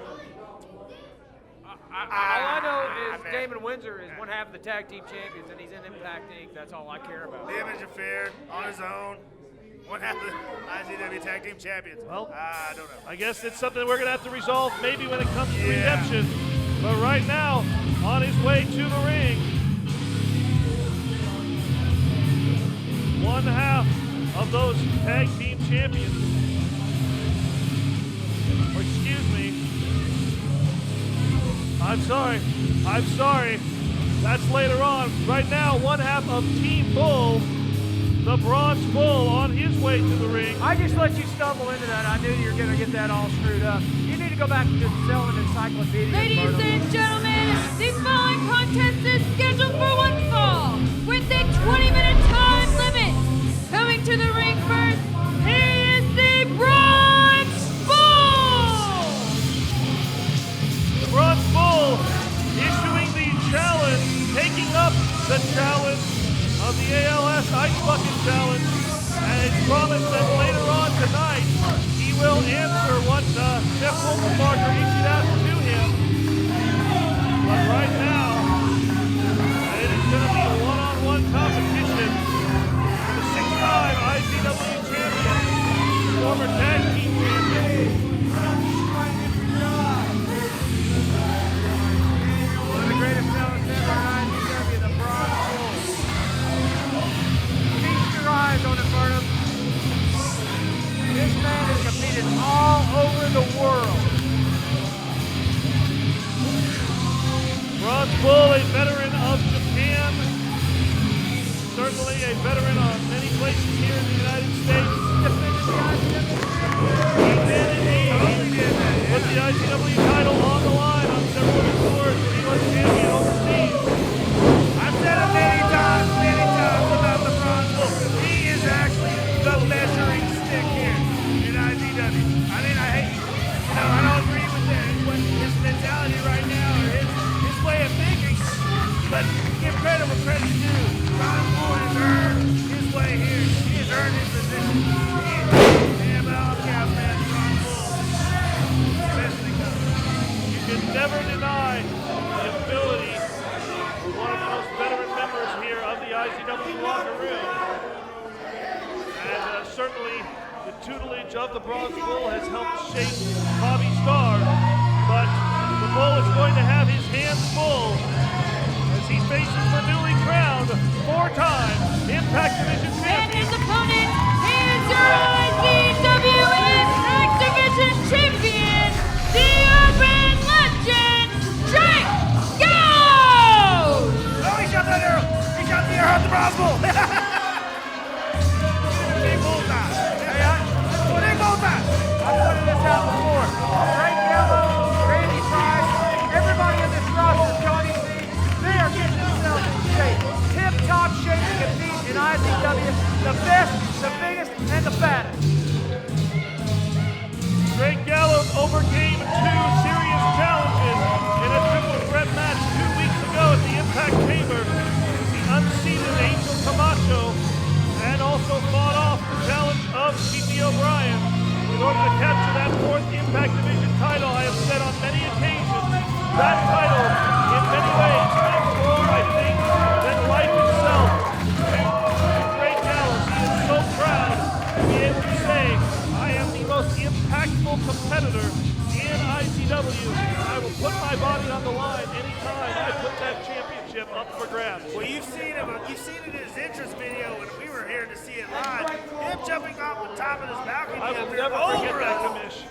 All I know is Damon Windsor is one half of the tag team champions, and he's in Impact Inc. That's all I care about. Damage affair on his own. One half of the IZW Tag Team Champions. Well, I don't know. I guess it's something we're going to have to resolve maybe when it comes to redemption. But right now, on his way to the ring, one half of those tag team champions. Or excuse me. I'm sorry. That's later on. Right now, one half of Team Bull, the Bronze Bull, on his way to the ring. I just let you stumble into that. I knew you were going to get that all screwed up. You need to go back to selling encyclopedias. Ladies and gentlemen, the following contest is scheduled for one fall with a 20-minute time limit. Coming to the ring first, he is the Bronze Bull! The Bronze Bull issuing the challenge, taking up the challenge of the ALS Ice Bucket Challenge, and it's promised that later on tonight he will answer what Jeff Wolfenbarger issued out to him. But right now, it is going to be a one-on-one competition for the 6-time IZW champion, former tag team champion. One of the greatest talents ever in IZW, the Bronze Bull. Feast your eyes on it, Burnham. This man has competed all over the world. Bronze Bull, a veteran of Japan, certainly a veteran of many places here in the United States. He did indeed put the IZW title on the line on several of his tours when he was champion overseas. I've said it many times about the Bronze Bull. He is actually the measuring stick here in IZW. I mean, I don't agree with his mentality right now or his way of thinking, but give credit where credit's due. Bronze Bull has earned his way here. He has earned his position. Damn outcast, man, Bronze Bull. Best thing done. You can never deny the ability of one of the most veteran members here of the IZW locker room. And certainly the tutelage of the Bronze Bull has helped shape Bobby Starr. But the Bull is going to have his hands full as he faces the newly crowned 4-time Impact Division And champion. his opponent is your IZW Impact Division champion, the urban legend, Jake Gallows! Oh, he shot that arrow! He shot the arrow at the Bronze Bull! Big bullseye! Big bullseye! I pointed this out before. Frank Gallows, Randy Price, everybody in this roster, Johnny C, they are getting themselves in shape. Tip-top shape to compete in IZW. The best, the biggest, and the baddest. Greg Gallows overcame 2 serious challenges in a triple threat match 2 weeks ago at the Impact Chamber. The unseated Angel Camacho, and also fought off the challenge of Sheepy O'Brien. In order to capture that 4th Impact Division title, I have said on many occasions, that title, in many ways, meant more, I think, than life itself. And Greg Gallows, he is so proud to be able to say, I am the most impactful competitor in IZW. I will put my body on the line anytime I put that championship up for grabs. Well, you've seen it in his entrance video when we were here to see it live. Him jumping off the top of his balcony I will up here never forget that, Kamish.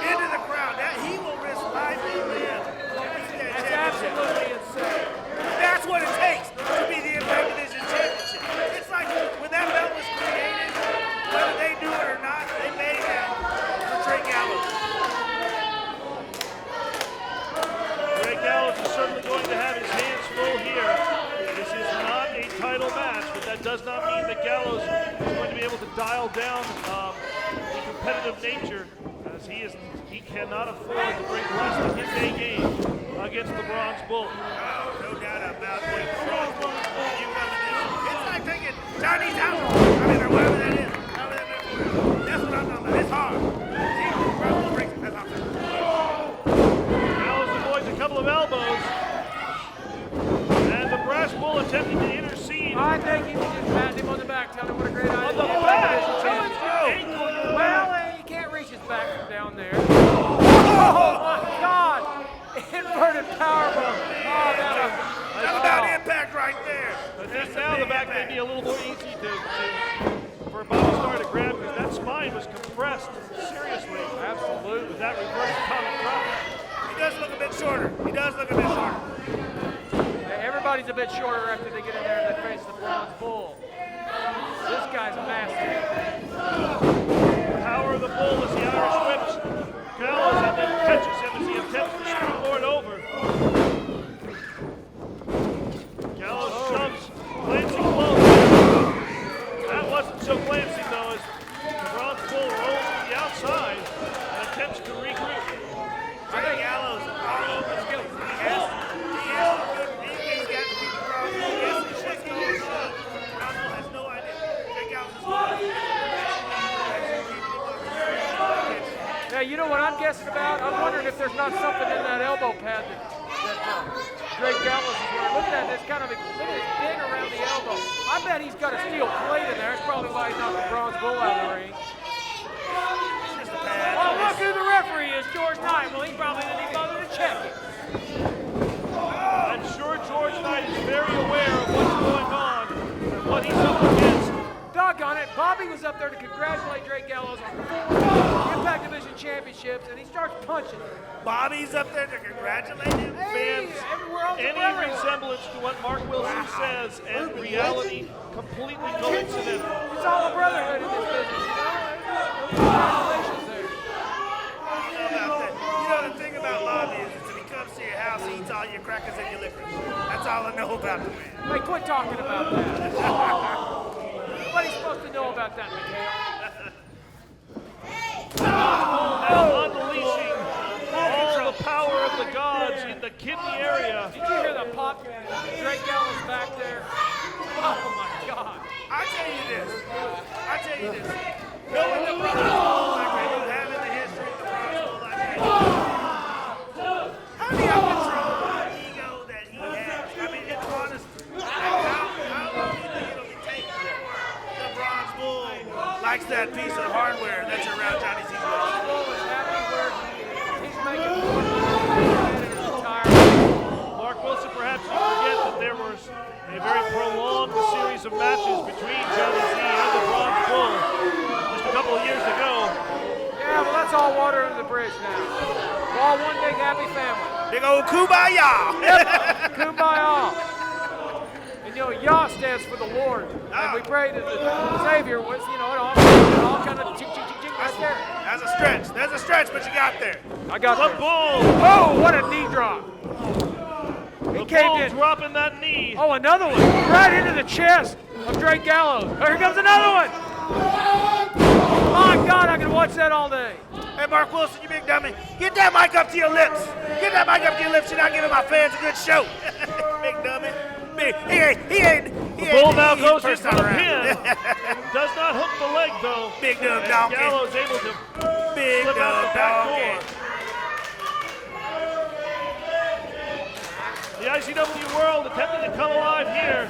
into the crowd. He will risk life and limb to beat that That's championship. absolutely insane. That's what it takes to be the Impact Division Championship. It's like when that belt was created, whether they knew it or not, they made that for Drake Gallows. Greg Gallows is certainly going to have his hands full here. This is not that does not mean that Gallows is going to be able to dial down the competitive nature, as he cannot afford to bring less than his A game against the Bronze Bull. Oh, no doubt about that. Bronze Bull, you come in this. It's like taking Johnny's out. I mean, or whatever that is. That's what I'm talking about. It's hard. See, Bronze Bull breaks it. That's awesome. Gallows avoids a couple of elbows. And the Brass Bull attempting to intercede. I think he can just pat him on the back, tell him what a great idea. On the back! Well, you can't reach his back from down there. Oh my God! Inverted powerbomb. Oh, That's about impact right there. But just now the back may be a little more easy for Bobby Starr to grab because that spine was compressed seriously. Absolutely. With that reverse atomic drop. He does look a bit shorter. He does look a bit shorter. Everybody's a bit shorter after they get in there and they face the Bronze Bull. This guy's a master. Power of the bull as the Irish whips Gallows and then catches him as he attempts to springboard over. Gallows shoves, glancing close. That wasn't so glancing though, as the Bronze Bull rolls to the outside and attempts to regroup. I think Gallows all over his skills. He's got to beat the Bronze Bull. Yes, what's going on? Bronze Bull has no idea. Jake Gallows is Now, you know what I'm guessing about? I'm wondering if there's not something in that elbow pad that Drake Gallows is wearing. Look at that, there's kind of look at this ding around the elbow. I bet he's got a steel plate in there. That's probably why he knocked the Bronze Bull out of the ring. Oh, look who the referee is, George Knight. Well, he probably didn't even bother to check it. I'm sure George Knight is very aware of what's going on and what he's up against. Doggone it, Bobby was up there to congratulate Drake Gallows on 4 Impact Division championships, and he starts punching. Bobby's up there to congratulate him. Hey, Any resemblance to what Mark Wilson says and reality completely coincidental. It's all a brotherhood in this business, you know? Congratulations there. You know the thing about Bobby is if he comes to your house, he eats all your crackers and your licorice. That's all I know about the man. Hey, quit talking about that. What are you supposed to know about that, Mikhail? Now unleashing all the power of the gods in the kidney area. Did you hear the pop? Drake Gallows back there. Oh my God. I tell you this. Knowing the Bronze Bull like you have in the history of the Bronze Bull like that, how do you control the ego that he has? I mean, it's honest. How long do you think it'll be taken before the Bronze Bull likes that piece of hardware that's around Johnny C's waist? Bronze Bull is happy where he's making more money than his retirement. Mark Wilson, perhaps you forget that there was a very prolonged series of matches between Johnny C and the Bronze Bull just a couple of years ago. Yeah, well, that's all water under the bridge now. We're all one big happy family. Big old kumbaya. Yep, kumbaya. And you know, Yah stands for the Lord. And we pray that the Savior was, you know, it all kind of ching right there. That's a stretch, but you got there. I got the there. Bull. Oh, what a knee drop. The Bull dropping that knee. Oh, another one. Right into the chest of Drake Gallows. Oh, here comes another one. My God, I can watch that all day. Hey, Mark Wilson, you big dummy. Get that mic up to your lips. Get that mic up to your lips. You're not giving my fans a good show. Big dummy. He ain't. The Bull now goes in for the pin. Does not hook the leg, though. Big dumb donkey. Gallows able to Big slip out the back door. The IZW world attempting to come alive here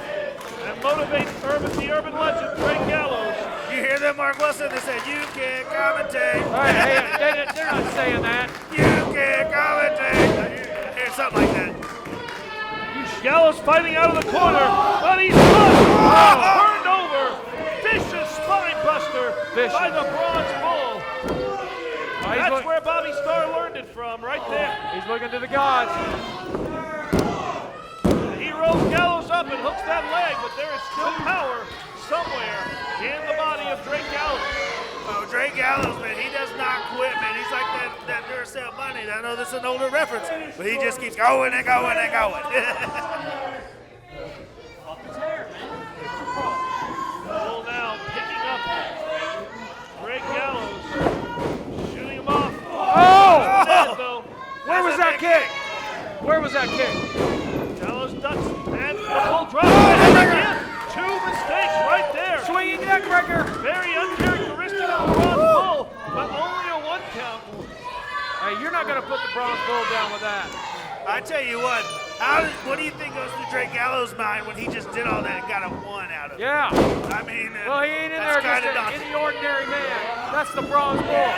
and motivate the urban legend, Drake Gallows. You hear them, Mark Wilson? They said, you can't commentate. Hey, they're not saying that. You can't commentate. I hear something like that. Gallows fighting out of the corner, but he's turned over. Vicious spine buster by the Bronze Bull. That's where Bobby Starr learned it from, right there. He's looking to the gods. He rolls Gallows up and hooks that leg, but there is still power somewhere in the body of Drake Gallows. Oh, Drake Gallows, man, he does not quit, man. He's like that Duracell bunny. I know this is an older reference, but he just keeps going and going and going. was that kick? Gallows ducks and the full drop. And again, 2 mistakes right there. Swinging neck breaker. Very uncharacteristic of the Bronze Bull, but only a 1 count. Hey, you're not going to put the Bronze Bull down with that. I tell you what do you think goes through Drake Gallows' mind when he just did all that and got a 1 out of it? Yeah. I mean, well, he ain't in there just any ordinary man. That's the Bronze Bull.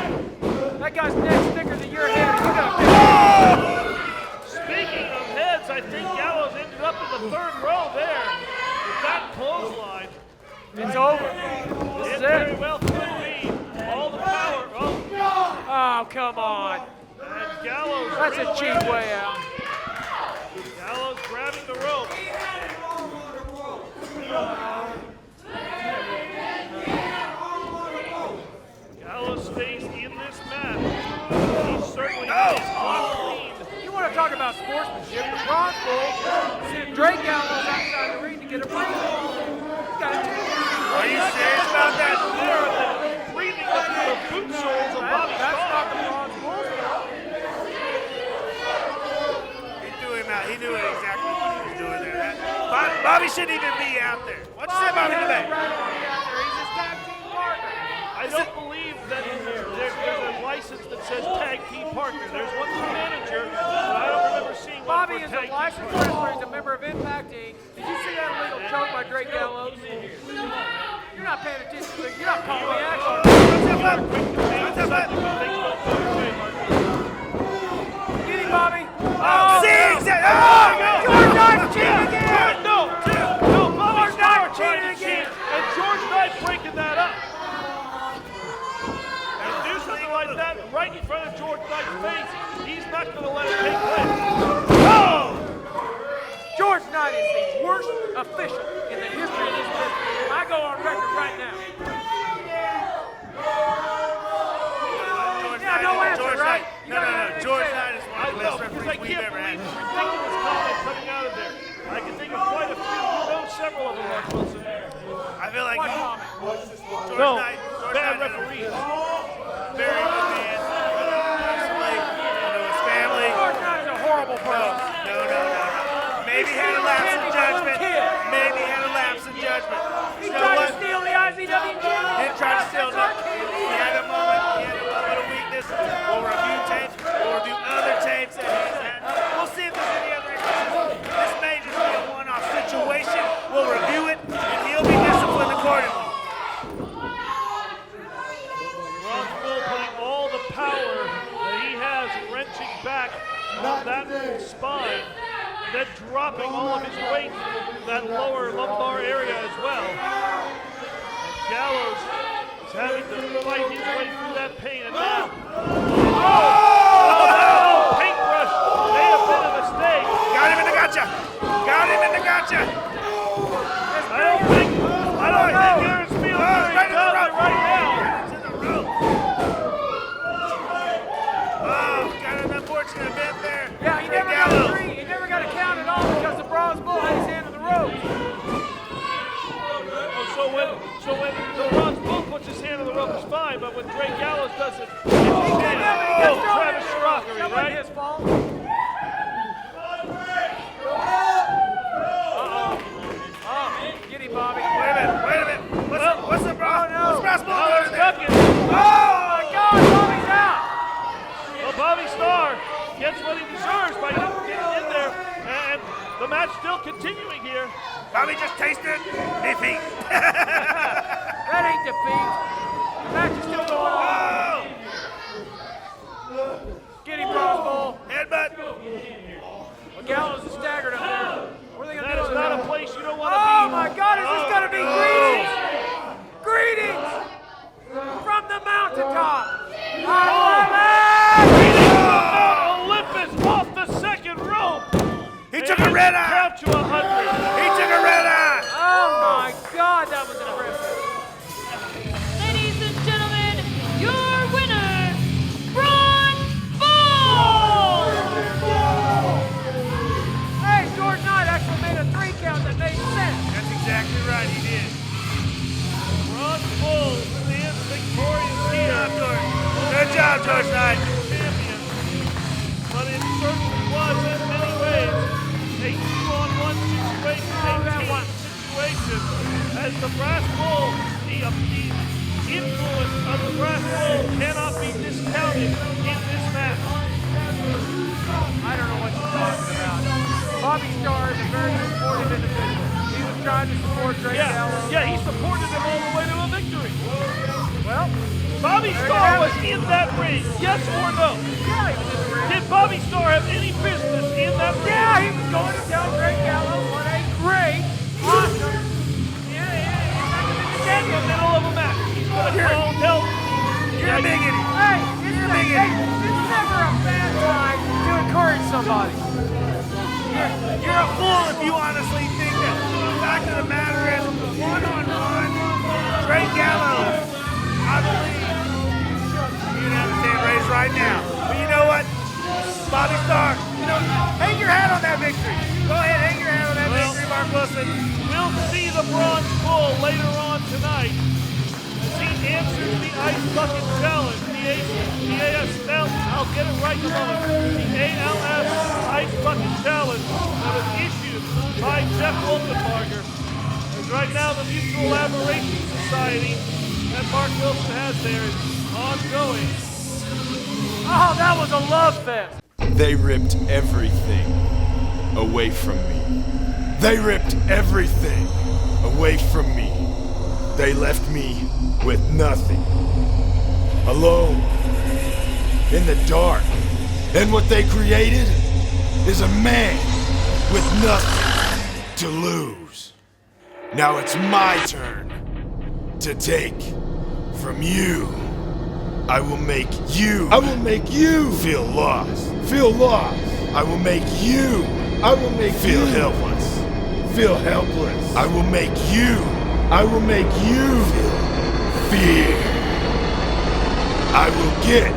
That guy's neck's thicker than your head. You got Speaking of heads, I think Gallows ended up in the 3rd row there. With that clothesline. It's over. This is very well could be. All the power. Oh, come on. And Gallows. That's a cheap way out. Gallows grabbing the rope. Gallows stays in this match. He certainly is unclean. You want to talk about sportsmanship? The Bronze Bull sent Drake Gallows outside the ring to get a breather. Are you serious about that? Breathing up the boot soles of Bobby That's Starr. not the Bronze Bull's fault. He threw him out. He knew exactly what he was doing there. Bobby shouldn't even be out there. What you say about him today? He's his tag team partner. I don't believe that there's a license that says tag team partner. There's one for manager, but I don't remember seeing one Bobby for is tag a licensed wrestler. He's a member of Impact Inc. Did you see that illegal choke by Drake Gallows? You're not paying attention. You're not calling the action. Get him, Bobby. Oh, George Knight cheating again. No, Bobby Starr cheating again, and George Knight breaking that up. And do something like that right in front of George Knight's face, he's not going to let it take place. Oh! George Knight is the worst official in the history of this business. I go on record right now. No answer, right? No. George Knight is one of the best referees we've ever had. Ridiculous comment coming out of there. I can think of quite a few. You know several of them, Mark Wilson. I feel like George Knight bad referees. Very good man. Personally, I know his family. George Knight is a horrible person. No. Maybe had a lapse in judgment. He tried to steal the IZW championship. Didn't try to steal nothing. He had a moment of weakness. We'll review tapes. We'll review other tapes that he's had. We'll see if there's any other instances. This may just be a one-off situation. We'll review it, and he'll be disciplined accordingly. Bronze Bull putting all the power that he has wrenching back on that spine, then dropping all of his weight in that lower lumbar area as well. And Gallows is having to fight his way through that pain. And now, that paintbrush may have been a mistake. Got him in the gotcha. I don't think Aaron's feeling very confident right now. To the rope. Oh, got an unfortunate event there. Yeah, he never got a three. He never got a count at all because the Bronze Bull had his hand on the ropes. So when the Bronze Bull puts his hand on the rope, it's fine, but when Drake Gallows does it, it's Travis Rockery, that right? wasn't his fault. Get him, Bobby. Wait a minute. What's the problem? Oh, no. What's Bronze Bull doing there? Oh, my God, Bobby's out. Well, Bobby Starr gets what he deserves by getting in there, and the match still continuing here. Bobby just tasted defeat. That ain't defeat. The match is still going on. Get him, Bronze Bull. Headbutt. Well, Gallows is staggered up there. What are they going to do? That is not a place you don't want to be. Oh, my God, is this going to be greetings? Greetings from the mountaintop. I love it. Olympus off the second rope. He took a red eye. Count to 100. He took a red eye. Oh, my God, that was impressive. Ladies and gentlemen, your winner, Bronze Bull! Hey, George Knight actually made a 3 count that made sense. That's exactly right, he did. Bronze Bull stands victorious here. Good job, George Knight. Champion. But it certainly was in many ways situation as the brass bull, the influence of the brass bull cannot be discounted in this match. I don't know what you're talking about. Bobby Starr is a very supportive individual. He was trying to support Drake Gallows. Yeah, he supported him all the way to a victory. Well, Bobby Starr was in that ring, yes or no? Yeah, he was in the ring. Did Bobby Starr have any business in that ring? Yeah, he was going to tell Drake Gallows what a great, awesome, in the middle of a match. He's going to tell. You're a biggity. Hey, it's never a bad time to encourage somebody. You're a fool if you honestly think that. The fact of the matter is, one-on-one, Drake Gallows, I believe you'd have a 10 raise right now. But you know what? Bobby Starr, hang your hat on that victory. Go ahead, hang your hat on that victory, Mark Wilson. We'll see the Bronze Bull later on tonight as he answers the Ice Bucket Challenge. I'll get it right in a moment. The ALS Ice Bucket Challenge that was issued by Jeff Wolfenbarger. As right now the Mutual Admiration Society that Mark Wilson has there is ongoing. Oh, that was a love fest. They ripped everything away from me. They ripped everything away from me. They left me with nothing. Alone. In the dark. And what they created is a man with nothing to lose. Now it's my turn to take from you. I will make you feel lost. Feel lost. I will make you feel helpless. Feel helpless. I will make you feel fear. I will get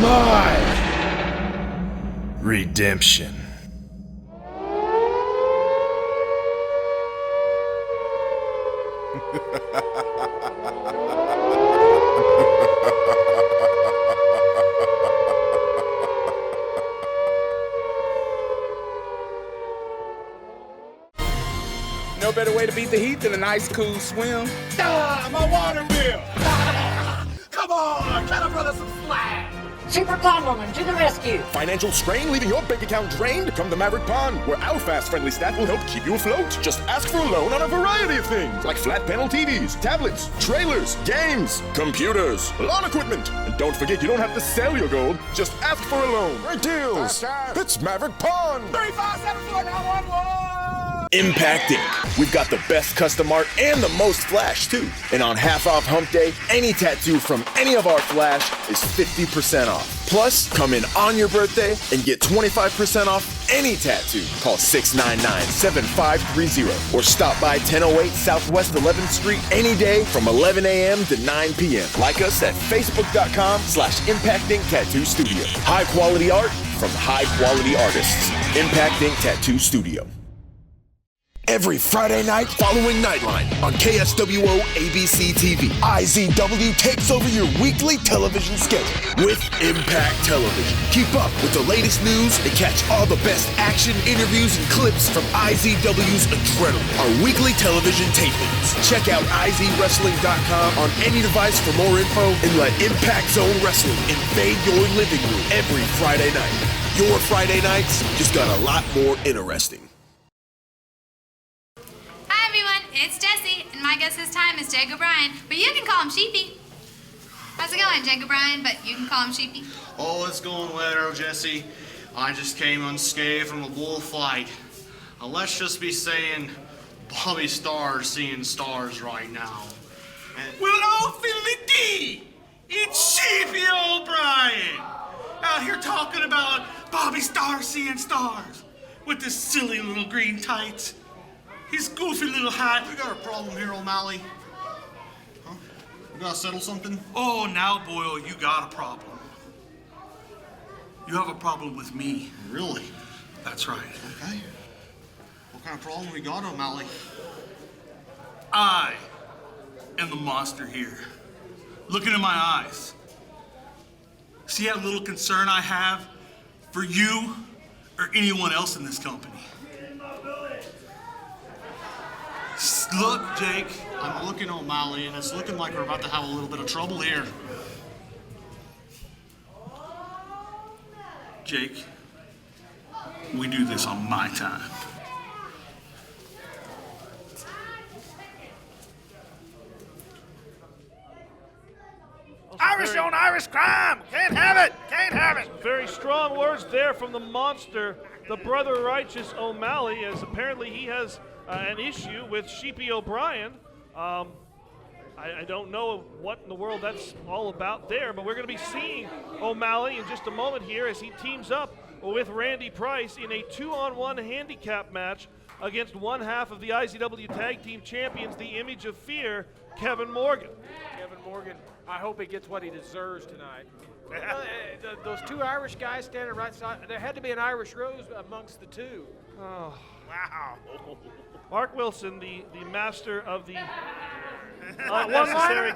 my redemption. No better way to beat the heat than a nice cool swim. Ah, my water bill! Come on, cut a brother some slack! Super Woman to the rescue. Financial strain leaving your bank account drained? Come to Maverick Pond, where our fast, friendly staff will help keep you afloat. Just ask for a loan on a variety of things, like flat panel TVs, tablets, trailers, games, computers, lawn equipment. And don't forget, you don't have to sell your gold. Just ask for a loan. Great deals. It's Maverick Pond. 3574111. Impact Inc. We've got the best custom art and the most flash, too. And on Half Off Hump Day, any tattoo from any of our flash is 50% off. Plus, come in on your birthday and get 25% off any tattoo. Call 699-7530 or stop by 1008 Southwest 11th Street any day from 11 a.m. to 9 p.m. Like us at facebook.com/Impact Inc. Tattoo Studio. High quality art from high quality artists. Impact Inc. Tattoo Studio. Every Friday night following Nightline on KSWO ABC TV, IZW takes over your weekly television schedule with Impact Television. Keep up with the latest news and catch all the best action, interviews, and clips from IZW's Adrenaline, our weekly television tapings. Check out IZWrestling.com on any device for more info and let Impact Zone Wrestling invade your living room every Friday night. Your Friday nights just got a lot more interesting. Hi everyone, it's Jesse, and my guest this time is Jake O'Brien, but you can call him Sheepy. How's it going, Jake O'Brien, but you can call him Sheepy? Oh, it's going well, Jesse. I just came unscathed from a bullfight. Let's just be saying Bobby Starr's seeing stars right now. Well, oh, Philly D! It's Sheepy O'Brien! Out here talking about Bobby Starr seeing stars with this silly little green tights. His goofy little hat. We got a problem here, O'Malley. Huh? We gotta settle something? Oh, now, Boyle, you got a problem. You have a problem with me. Really? That's right. Okay. What kind of problem we got, O'Malley? I am the monster here. Look into my eyes. See that little concern I have for you or anyone else in this company? Look, Jake. I'm looking at O'Malley, and it's looking like we're about to have a little bit of trouble here. Jake, we do this on my time. Irish on Irish crime! Can't have it! Can't have it! Very strong words there from the monster, the brother righteous O'Malley, as apparently he has an issue with Sheepy O'Brien. I don't know what in the world that's all about there, but we're going to be seeing O'Malley in just a moment here as he teams up with Randy Price in a 2-on-1 handicap match against one half of the IZW Tag Team Champions, the Image of Fear, Kevin Morgan. Kevin Morgan, I hope he gets what he deserves tonight. Those two Irish guys standing right side, there had to be an Irish rose amongst the two. Oh, wow. Mark Wilson, the master of the unnecessary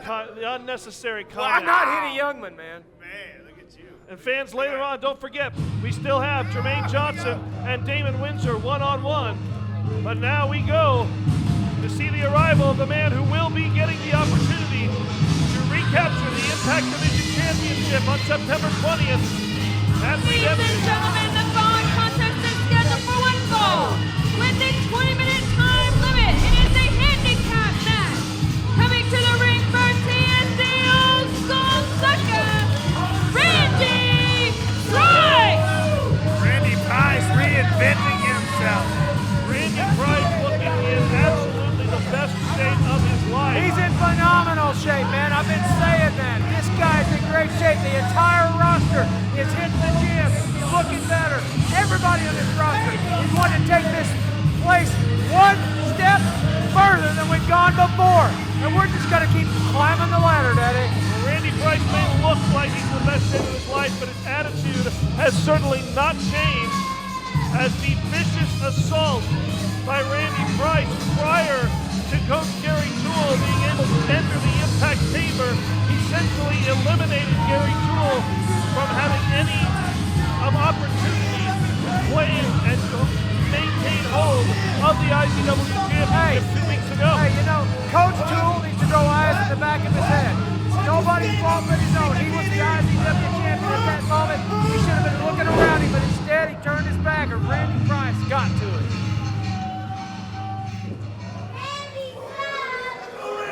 comment. Well, I'm not Henny Youngman, man. Man, look at you. And fans, later on, don't forget, we still have Jermaine Johnson and Damon Windsor one-on-one. But now we go to see the arrival of the man who will be getting the opportunity to recapture the Impact Division Championship on September 20th. Ladies and gentlemen, the following contest is scheduled for one fall with a 20-minute time limit. It is a handicap match. Coming to the ring first, he is the old school sucker, Randy Price. Randy Price reinventing himself. Randy Price looking in absolutely the best shape of his life. He's in phenomenal shape, man. I've been saying that. This guy's in great shape. The entire roster is hitting the gym. He's looking better. Everybody on this roster is wanting to take this place one step further than we've gone before. And we're just going to keep climbing the ladder, Daddy. Well, Randy Price may look like he's the best shape of his life, but his attitude has certainly not changed as the vicious assault by Randy Price prior to Coach Gary Toole being able to enter the Impact chamber essentially eliminated Gary Toole from having any opportunity to claim and maintain hold of the IZW Championship 2 weeks ago. Hey, you know, Coach Toole needs to grow eyes in the back of his head. It's nobody's fault but his own. He was the IZW champion at that moment. He should have been looking around him, but instead he turned his back and Randy Price got to it.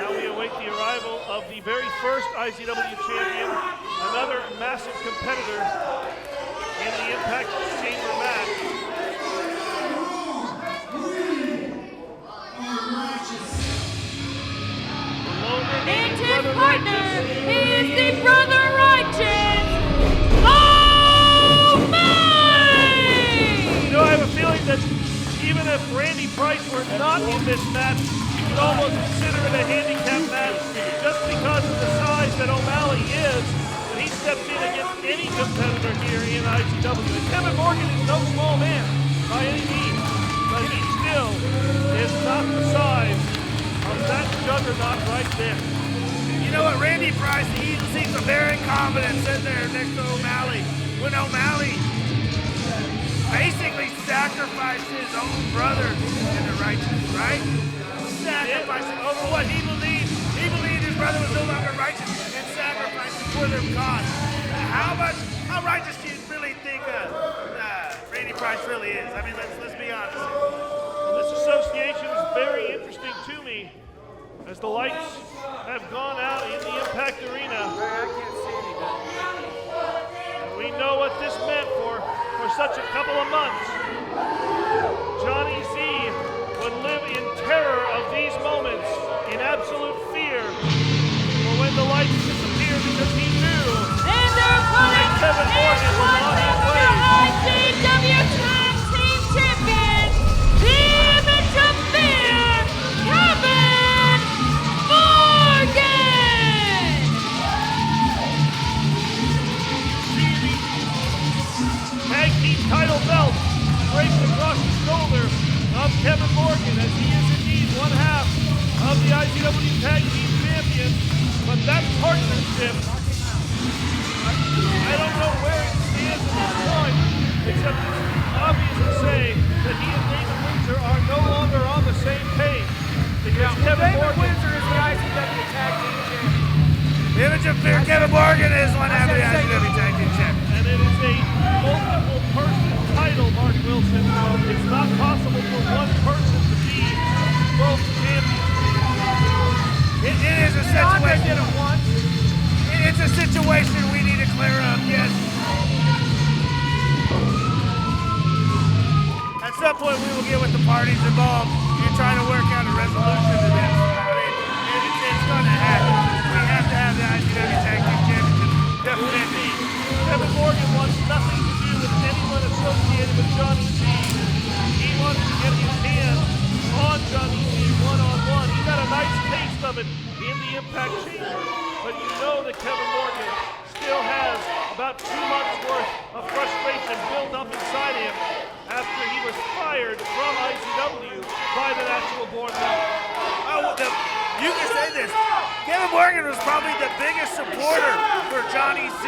Now we await the arrival of the very first IZW champion, another massive competitor in the Impact Chamber match. And his partner, he is the brother righteous, O'Malley! You know, I have a feeling that even if Randy Price were not in this match, you could almost consider it a handicap match just because of the size that O'Malley is. When he steps in against any competitor here in IZW. And Kevin Morgan is no small man by any means, but he still is not the size of that juggernaut right there. You know what, Randy Price, he seems very confident sitting there next to O'Malley. When O'Malley basically sacrificed his own brother in the righteous, right? Sacrificing over what he believed. He believed his brother was no longer righteous and sacrificed for their cause. How righteous do you really think Randy Price really is? I mean, let's be honest. Well, this association is very interesting to me as the lights have gone out in the Impact Arena. And we know what this meant for such a couple of months. Johnny Z would live in terror of these moments, in absolute fear for when the lights disappeared because he knew that Kevin Morgan was on his way. IZW Tag Team Champion, the Image of Fear, Kevin Morgan! Tag team title belt draped across the shoulder of Kevin Morgan as he is indeed one half of the IZW Tag Team Champions. But that partnership, I don't know where it stands at this point, except it's obvious to say that he and Damon Windsor are no longer on the same page. The Yeah, Kevin Damon Morgan. Windsor is the IZW Tag Team Champion. The Image of Fear, Kevin Morgan is one half of the IZW Tag Team Champion. And it is a multiple person title, Mark Wilson. It's not possible for one person to be both champions. It is a situation. Did it once. It's a situation we need to clear up, yes. At some point, we will get with the parties involved and try to work out a resolution to this. I mean, it's going to happen. We have to have the IZW Tag Team Championship. Definitely. Kevin Morgan wants nothing to do with anyone associated with Johnny Z. He wants to get his hands on Johnny Z one-on-one. He got a nice taste of it in the Impact Chamber, but you know that Kevin Morgan still has about 2 months worth of frustration built up inside him after he was fired from IZW by the Natural Born Killer. You can say this. Kevin Morgan was probably the biggest supporter for Johnny Z,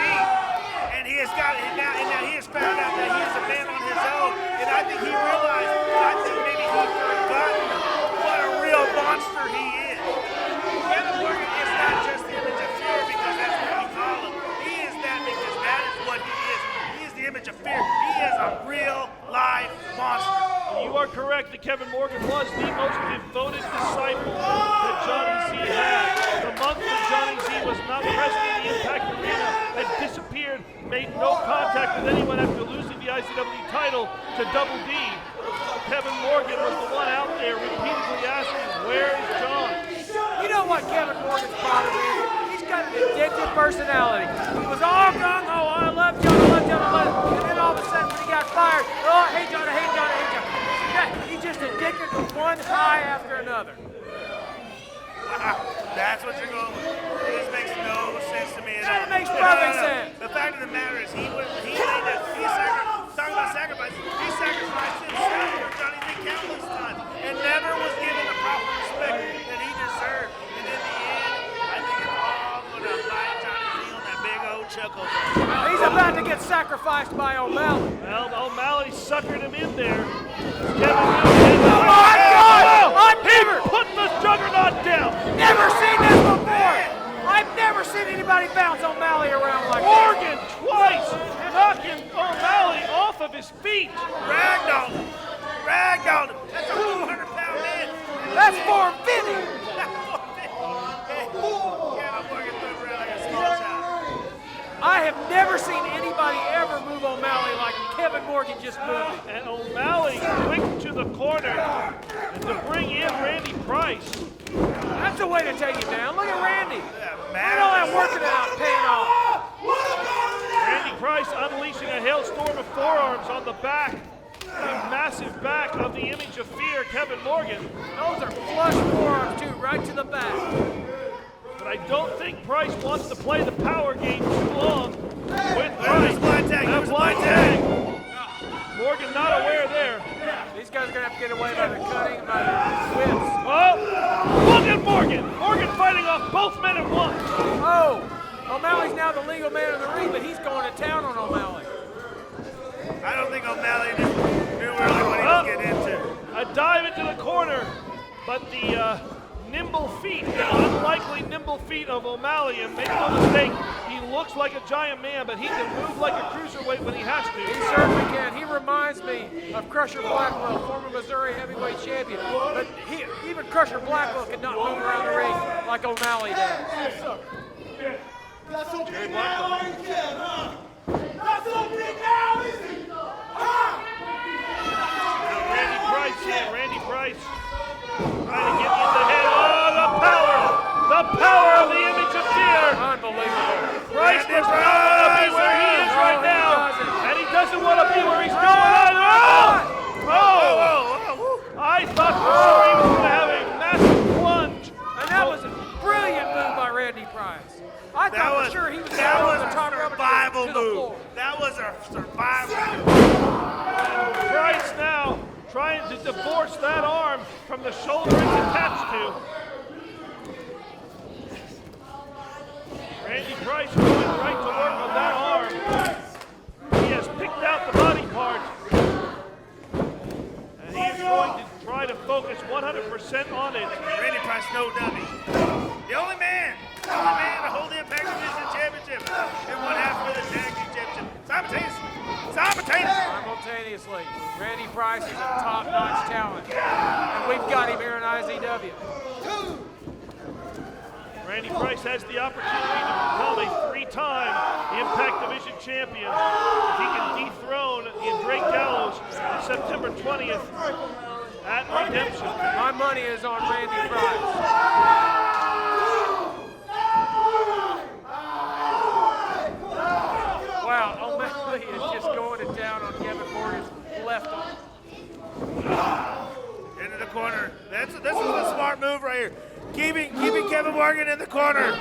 and he has got it now. And now he has found out that he is a man on his own. And I think he realized. I think maybe he forgotten what a real monster he is. Kevin Morgan is not just the Image of Fear because that's what we call him. He is that because that is what he is. He is the Image of Fear. He is a real live monster. You are correct that Kevin Morgan was the most devoted disciple that Johnny Z had. The month that Johnny Z was not present in the Impact Arena and disappeared, made no contact with anyone after losing the IZW title to Double D, Kevin Morgan was the one out there repeatedly asking, where is John? You know what Kevin Morgan's problem is? He's got an addictive personality. He was all gung-ho, I love John, I love John, I love him. And then all of a sudden when he got fired, oh, I hate John, I hate John, I hate John. He's just addicted to one high after another. Wow, that's what you're going with. This makes no sense to me at all. It makes perfect sense. The fact of the matter is, he laid that, talking about sacrifice, he sacrificed himself for Johnny Z countless times and never was given the proper respect that he deserved. And in the end, I think it's all going to bite Johnny Z on that big old chuckle. He's about to get sacrificed by O'Malley. Well, O'Malley suckered him in there. Kevin oh my God! He put the juggernaut down. Never seen this before. I've never seen anybody bounce O'Malley around like Morgan twice knocking O'Malley off of his feet. Ragdolled him. Ragdolled him. That's a 200-pound man. That's 450. I have never seen anybody ever move O'Malley like Kevin Morgan just moved him. And O'Malley quick to the corner and to bring in Randy Price. That's the way to take him down. Look at Randy. Look at all that working out paying off. Randy Price unleashing a hailstorm of forearms on the back, the massive back of the Image of Fear, Kevin Morgan. Those are flush forearms too, right to the back. But I don't think Price wants to play the power game too long with Price. Blind tag. That blind tag. Morgan not aware there. These guys are going to have to get away by the cutting, by the whips. Oh, look at Morgan. Morgan fighting off both men at once. Oh, O'Malley's now the legal man in the ring, but he's going to town on O'Malley. I don't think O'Malley knew really what he was getting into. A dive into the corner, but the nimble feet, the unlikely nimble feet of O'Malley, and make no mistake, he looks like a giant man, but he can move like a cruiserweight when he has to. He certainly can. He reminds me of Crusher Blackwell, former Missouri heavyweight champion. But even Crusher Blackwell could not move around the ring like O'Malley does. That's so big now, is it? Huh? That's so big now, is it? Huh? Randy Price here, Randy Price. Trying to get in the head. Oh, the power! The power of the Image of Fear! Unbelievable. Price does not want to be where he is right now. And he doesn't want to be where he's going either. Oh! I thought for sure he was going to have a massive plunge. And that was a brilliant move by Randy Price. I thought for sure he was going to go the top rope to the floor. That was a survival move. Price now trying to divorce that arm from the shoulder it's attached to. Randy Price going right to work on that arm. He has picked out the body part. And he is going to try to focused 100% on it. Randy Price, no dummy. The only man to hold the Impact Division Championship and one half of the Tag Team Championship. Simultaneously, Randy Price is a top-notch talent, and we've got him here in IZW. Randy Price has the opportunity to become a 3-time Impact Division champion if he can dethrone Drake Gallows on September 20th at Redemption. My money is on Randy Price. Wow, O'Malley is just going to town on Kevin Morgan's left arm. Into the corner. This is a smart move right here. Keeping Kevin Morgan in the corner.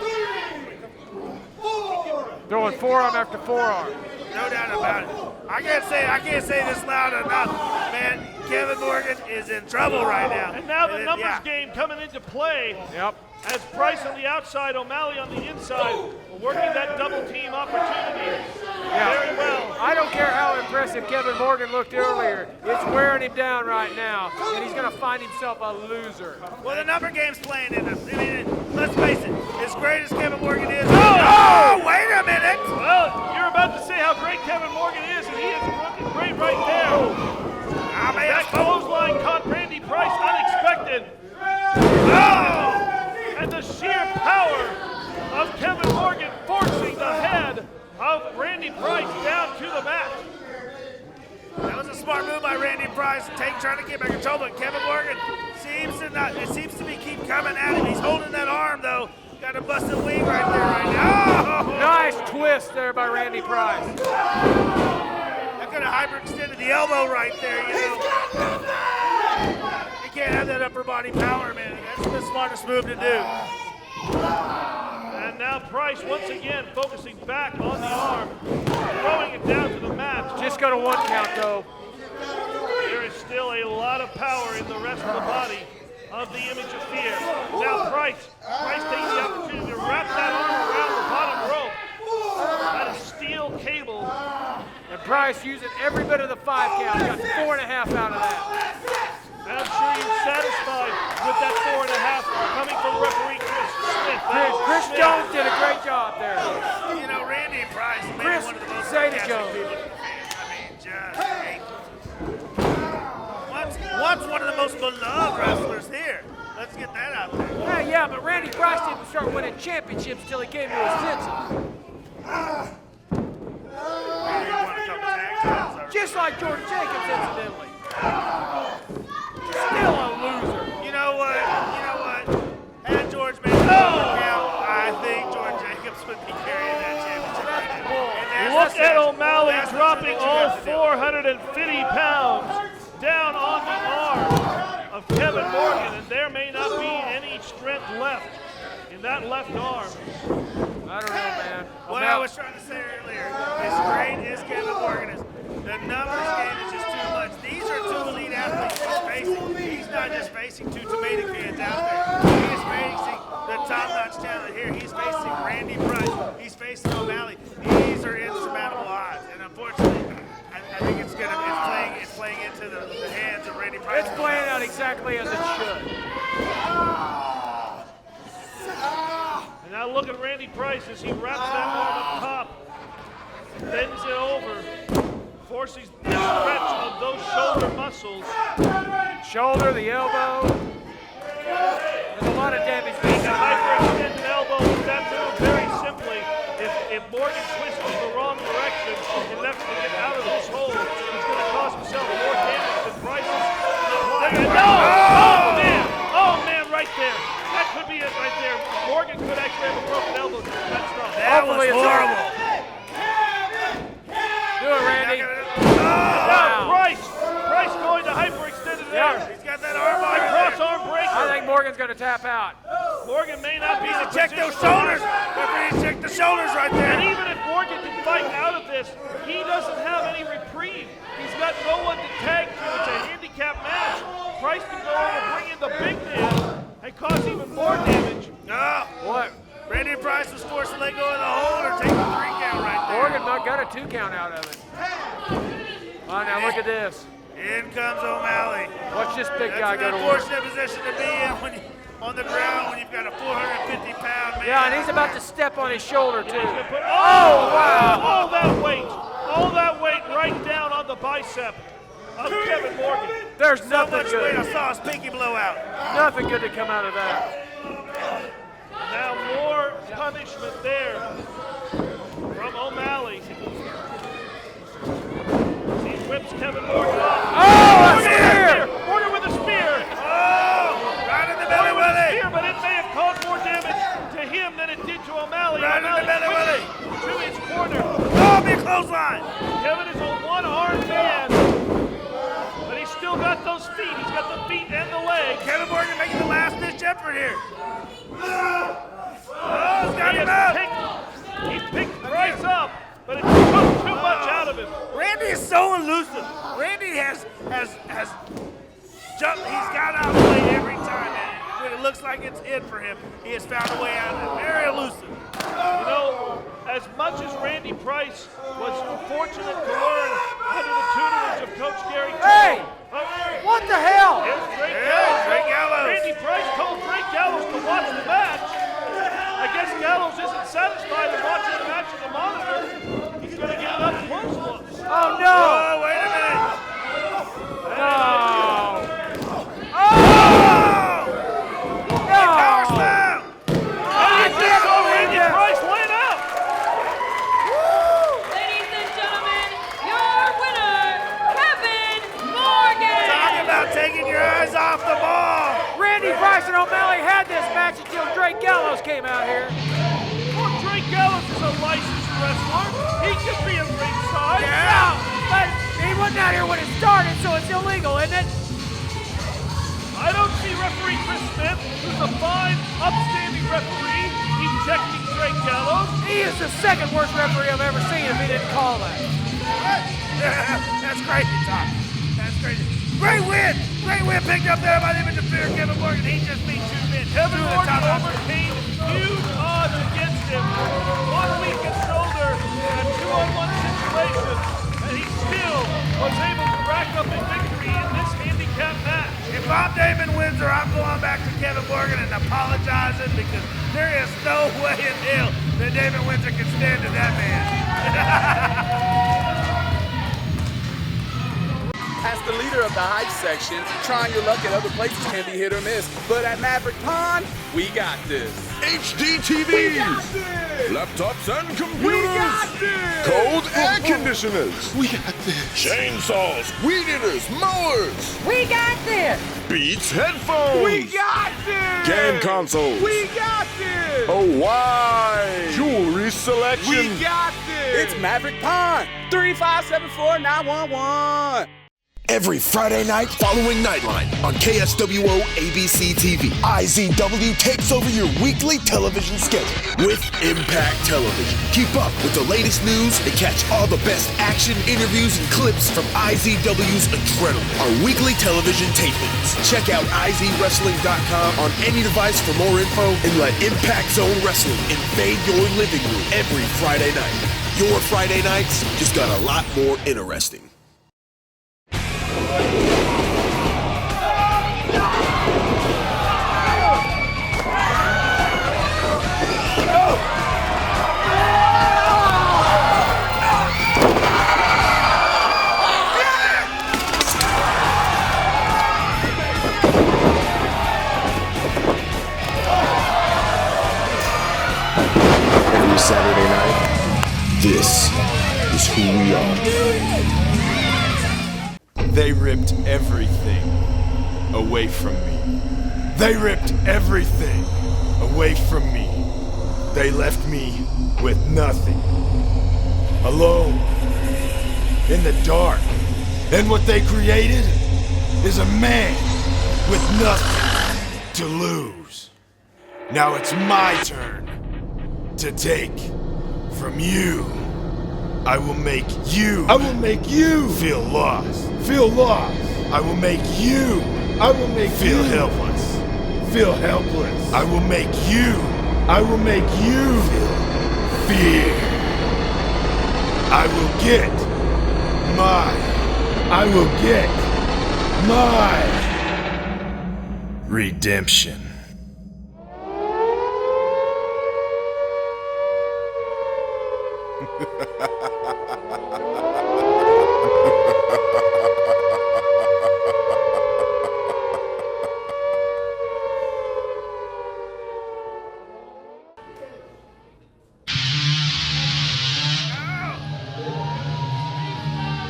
Throwing forearm after forearm. No doubt about it. I can't say this loud enough. Man, Kevin Morgan is in trouble right now. And now the numbers game coming into play. Yep. As Price on the outside, O'Malley on the inside, working that double team opportunity very well. I don't care how impressive Kevin Morgan looked earlier. It's wearing him down right now, and he's going to find himself a loser. Well, the number game's playing in us. I mean, let's face it, as great as Kevin Morgan is. Oh, wait a minute! Well, you're about to say how great Kevin Morgan is, and he is looking great right there. That clothesline caught Randy Price unexpected. Oh! And the sheer power of Kevin Morgan forcing the head of Randy Price down to the mat. That was a smart move by Randy Price, trying to get back control, but Kevin Morgan seems to be keep coming at him. He's holding that arm though. Got a busted wing right there right now. Oh! Nice twist there by Randy Price. That could have hyperextended the elbow right there, you know. You can't have that upper body power, man. That's the smartest move to do. And now Price once again focusing back on the arm, throwing it down to the mat. Just got a 1 count though. There is still a lot of power in the rest of the body of the Image of Fear. Now Price takes the opportunity to wrap that arm around the bottom rope. That is steel cable. And Price using every bit of the 5 count. Got 4.5 out of that. And I'm sure you're satisfied with that 4.5 coming from referee Chris Smith. Chris Jones did a great job there. You know, Randy Price, maybe one of the most Zeta sarcastic Jones. people in the fans. I mean, once one of the most beloved wrestlers here. Let's get that out there. Yeah, but Randy Price didn't start winning championships till he came to his senses. Just like Jordan Jacobs, incidentally. Still a loser. You know what? Had George made the count, I think George Jacobs would be carrying that championship. Look at O'Malley dropping all 450 pounds down on the arm of Kevin Morgan, and there may not be any strength left in that left arm. I don't know, man. What I was trying to say earlier, as great as Kevin Morgan is, the numbers game is just too much. These are two elite athletes he's facing. He's not just facing two tomato cans out there. He is facing the top-notch talent here. He's facing Randy Price. He's facing O'Malley. These are insurmountable odds, and unfortunately, I think it's playing into the hands of Randy Price. It's playing out exactly as it should. And now look at Randy Price as he wraps that arm up top, bends it over, forces the stretch of those shoulder muscles. Shoulder, the elbow. There's a lot of damage He being can done. hyperextend an elbow with that move very simply. If Morgan twists in the wrong direction and left to get out of this hole, he's going to cause himself more damage than Price is. Oh man, right there. That could be it right there. Morgan could actually have a broken elbow. That's not. That was horrible. Do it, Randy. Now Price going to hyperextend it there. He's got that arm on Cross arm breaker. I think Morgan's going to tap out. Morgan may not be in a Check those shoulders. Referee, check the shoulders right there. And even if Morgan can fight out of this, he doesn't have any reprieve. He's got no one to tag to. It's a handicap match. Price can go over, bring in the big man, and cause even more damage. No. What? Randy Price was forced to let go of the hold or take the 3 count right there. Morgan got a 2 count out of it. Oh, now look at this. In comes O'Malley. Watch this big guy go to That's an work. unfortunate position to be in when you, on the ground when you've got a 450-pound man. Yeah, and he's about to step on his shoulder, too. Oh, wow! All that weight right down on the bicep of Kevin Morgan. There's So nothing much good. weight, I saw his pinky blow out. Nothing good to come out of that. Now more punishment there from O'Malley. He whips Kevin Morgan off. Oh, a spear! Morgan with a spear. Oh, right in the belly Morgan with a willy. spear, but it may have caused more damage to him than it did to O'Malley. Right in the O'Malley belly willy. to his corner. Oh, big clothesline. Kevin is a one-armed man, but he's still got those feet. He's got the feet and the legs. Kevin Morgan making the last-ditch effort here. Oh, he's got him up. He picked Bryce up, but it took too much out of him. Randy is so elusive. Randy has jumped. He's got out of the way every time. And when it looks like it's in for him, he has found a way out of it. Very elusive. You know, as much as Randy Price was fortunate to learn under the tutelage of Coach Gary Hey! Cole, What the hell? here's Drake Yeah, Drake Gallows. Gallows. Randy Price told Drake Gallows to watch the match. I guess Gallows isn't satisfied with watching the match on the monitor. He's going to get an up-close look. Oh, no! Oh, wait a minute. No! Oh! Power slam. And he just saw Randy Price laying out. Ladies and gentlemen, your winner, Kevin Morgan. Talk about taking your eyes off the ball. Randy Price and O'Malley had this match until Drake Gallows came out here. Well, Drake Gallows is a licensed wrestler. He should be at ringside. Yeah, but he wasn't out here when it started, so it's illegal, isn't it? I don't see referee Chris Smith, who's a fine, upstanding referee, ejecting Drake Gallows. He is the second worst referee I've ever seen if he didn't call that. That's crazy, Tom. That's crazy. Great win! Great win picked up there by the interferer, Kevin Morgan. He just beat two men. Kevin Morgan overcame huge odds against him. 1 weakened shoulder in a 2-on-1 situation, and he still was able to rack up a victory in this handicap match. If I'm Damon Windsor, I'm going back to Kevin Morgan and apologizing because there is no way in hell that Damon Windsor can stand to that man. As the leader of the hype section, trying your luck at other places can be hit or miss. But at Maverick Pond, we got this. HD TVs, laptops and computers, cold air conditioners. We got this. Chainsaws, weed eaters, mowers. We got this. Beats headphones. We got this! Game consoles. We got this! A wide jewelry selection. We got this! It's Maverick Pond, 3574911. Every Friday night following Nightline on KSWO ABC TV, IZW takes over your weekly television schedule with Impact Television. Keep up with the latest news and catch all the best action, interviews, and clips from IZW's Adrenaline, our weekly television tapings. Check out IZWrestling.com on any device for more info and let Impact Zone Wrestling invade your living room every Friday night. Your Friday nights just got a lot more interesting. Every Saturday night, this is who we are. They ripped everything away from me. They ripped everything away from me. They left me with nothing. Alone. In the dark. And what they created is a man with nothing to lose. Now it's my turn to take from you. I will make you feel lost. Feel lost. I will make you feel helpless. Feel helpless. I will make you feel fear. I will get my I will get my redemption.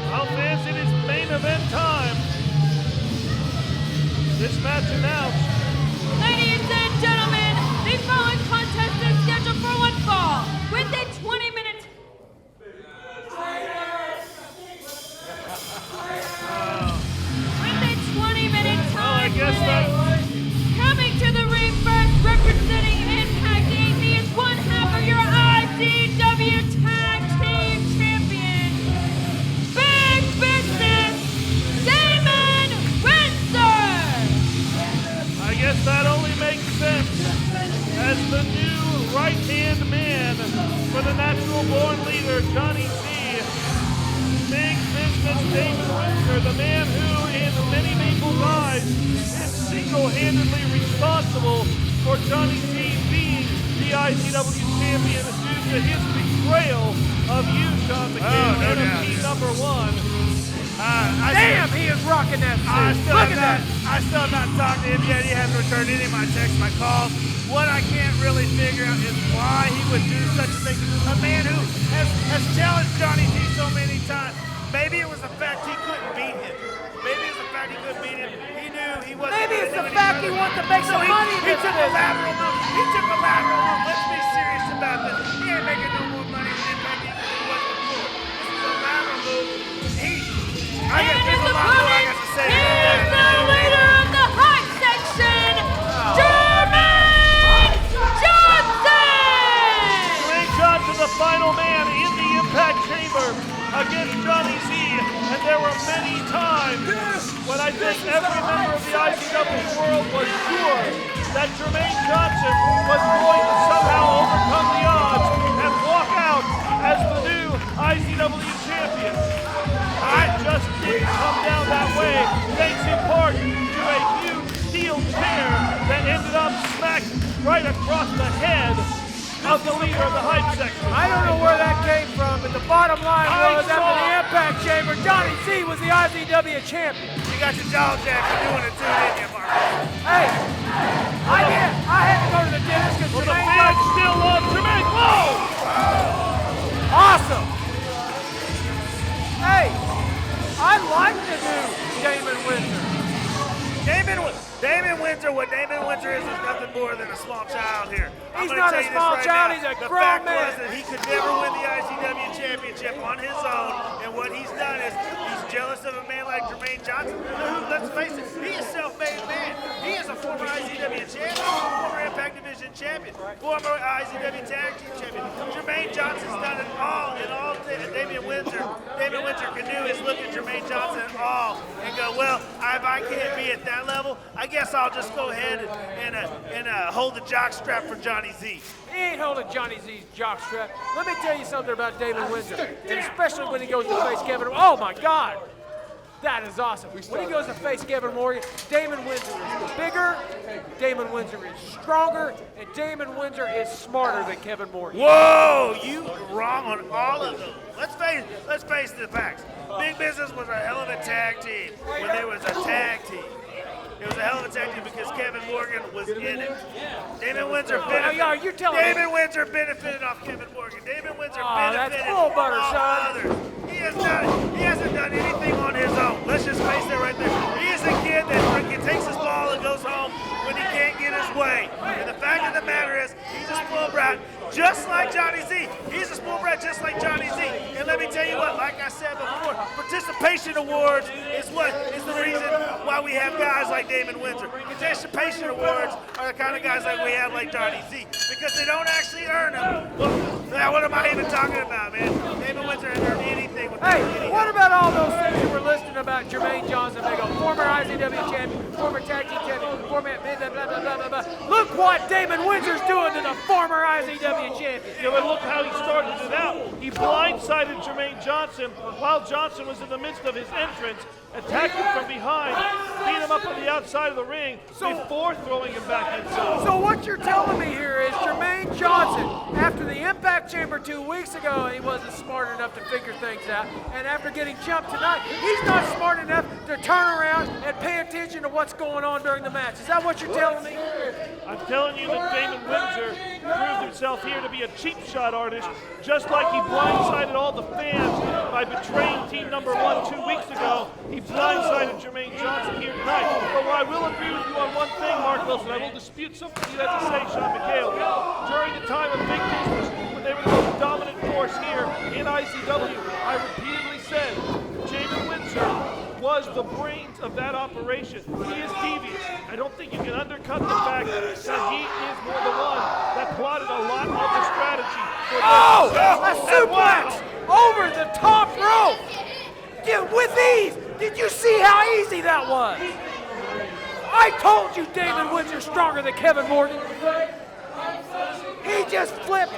Well, fans, it is main event time. This match announced. Ladies and gentlemen, the following contest is scheduled for one fall with a 20-minute. With a 20-minute time limit. Coming to the ring first, representing Impact Inc. He is one half of your IZW Tag Team Champion. Big business, Damon Windsor. I guess that only makes sense as the new right-hand man for the natural-born leader, Johnny Z. Big business Damon Windsor, the man who, in many people's eyes, is single-handedly responsible for Johnny Z being the IZW champion due to his betrayal of you, Sean McCann, NXT number one. Damn, he is rocking that suit. Look at that. I still have not talked to him yet. He hasn't returned any of my texts, my calls. What I can't really figure out is why he would do such a thing. A man who has challenged Johnny Z so many times. Maybe it was the fact he couldn't beat him. Maybe it was the fact he couldn't beat him. He knew he wasn't. Maybe it's the fact he wanted to make some money. He took a lateral move. He took a lateral move. Let's be serious about this. He ain't making no more money than Impact than he was before. This is a lateral move. There's a lot more I got to say about that. He's the leader of the hype section, Jermaine Johnson! Jermaine Johnson, the final man in the Impact Chamber against Johnny Z. And there were many times when I think every member of the IZW world was sure that Jermaine Johnson was going to somehow overcome the odds and walk out as the new IZW champion. It just didn't come down that way, thanks in part to a huge steel chair that ended up smacked right across the head of the leader of the hype section. I don't know where that came from, but the bottom line was after the Impact Chamber, Johnny Z was the IZW champion. You got your jaw jacked for doing it too, didn't you, Mark? Hey, I did. I had to go to the dentist because the Jermaine fans Johnson still love Jermaine. Whoa! Awesome. Hey, I like the new Damon Windsor. Damon Windsor, what Damon Windsor is nothing more than a small child here. He's not a small child, he's a grown man. The fact was that he could never win the IZW championship on his own, and what he's done is he's jealous of a man like Jermaine Johnson, who, let's face it, he is a self-made man. He is a former IZW champion, former Impact Division champion, former IZW Tag Team champion. Jermaine Johnson's done it all, and all Damon Windsor can do is look at Jermaine Johnson and all and go, well, if I can't be at that level, I guess I'll just go ahead and hold the jock strap for Johnny Z. He ain't holding Johnny Z's jock strap. Let me tell you something about Damon Windsor, and especially when he goes to face Kevin. Oh my God, that is awesome. When he goes to face Kevin Morgan, Damon Windsor is bigger, Damon Windsor is stronger, and Damon Windsor is smarter than Kevin Morgan. Whoa, you were wrong on all of them. Let's face the facts. Big Business was a hell of a tag team when there was a tag team. It was a hell of a tag team because Kevin Morgan was in it. Damon Windsor benefited. Damon Windsor benefited off Kevin Morgan. Damon Windsor benefited that's full butter, off son. others. He hasn't done anything on his own. Let's just face it right there. He is a kid that freaking takes his ball and goes home when he can't get his way. And the fact of the matter is, he's a spoiled brat, just like Johnny Z. He's a spoiled brat, just like Johnny Z. And let me tell you what, like I said before, participation awards is the reason why we have guys like Damon Windsor. Participation awards are the kind of guys like we have like Johnny Z, because they don't actually earn them. Well, now what am I even talking about, man? Damon Windsor hasn't earned anything with Hey, what about all those things that were listed about Jermaine Johnson? They go, former IZW champion, former tag team champion, former blah, blah, blah, blah, blah, blah. Look what Damon Windsor's doing to the former IZW champion. champion. Yeah, but look how he started it out. He blindsided Jermaine Johnson while Johnson was in the midst of his entrance, attacked him from behind, beat him up on the outside of the ring before throwing him back inside. So what you're telling me here is Jermaine Johnson, after the Impact Chamber 2 weeks ago, he wasn't smart enough to figure things out, and after getting jumped tonight, he's not smart enough to turn around and pay attention to what's going on during the match. Is that what you're telling me? I'm telling you that Damon Windsor proved himself here to be a cheap shot artist, just like he blindsided all the fans by betraying team number 1 2 weeks ago. He blindsided Jermaine Johnson here tonight. But I will agree with you on one thing, Mark Wilson. I will dispute something you had to say, Sean McHale. During the time of big business, when they were the most dominant force here in IZW, I repeatedly said Damon Windsor was the brains of that operation. He is devious. I don't think you can undercut the fact that he is more the one that plotted a lot of the strategy. Oh! A suplex over the top rope! Dude, with ease! Did you see how easy that was? I told you Damon Windsor's stronger than Kevin Morgan. He just flipped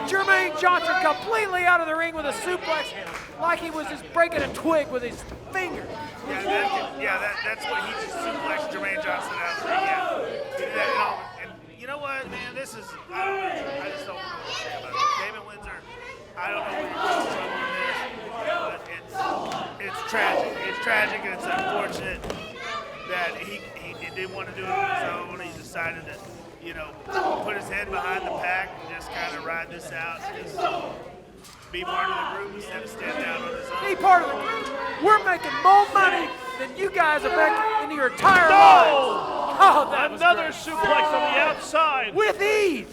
Jermaine Johnson completely out of the ring with a suplex like he was just breaking a twig with his finger. That's what he just suplexed Jermaine Johnson out of the ring. Yeah. He did that, and you know what, man, this is, I just don't know what to say about it. Damon Windsor, I don't know what you're going to this, but it's tragic. It's tragic, and it's unfortunate that he didn't want to do it on his own. He decided to, put his head behind the pack and just kind of ride this out and just be part of the group instead of stand out on his own. Be part of the group. We're making more money than you guys have made in your entire lives. Oh, that another suplex on the outside. With ease.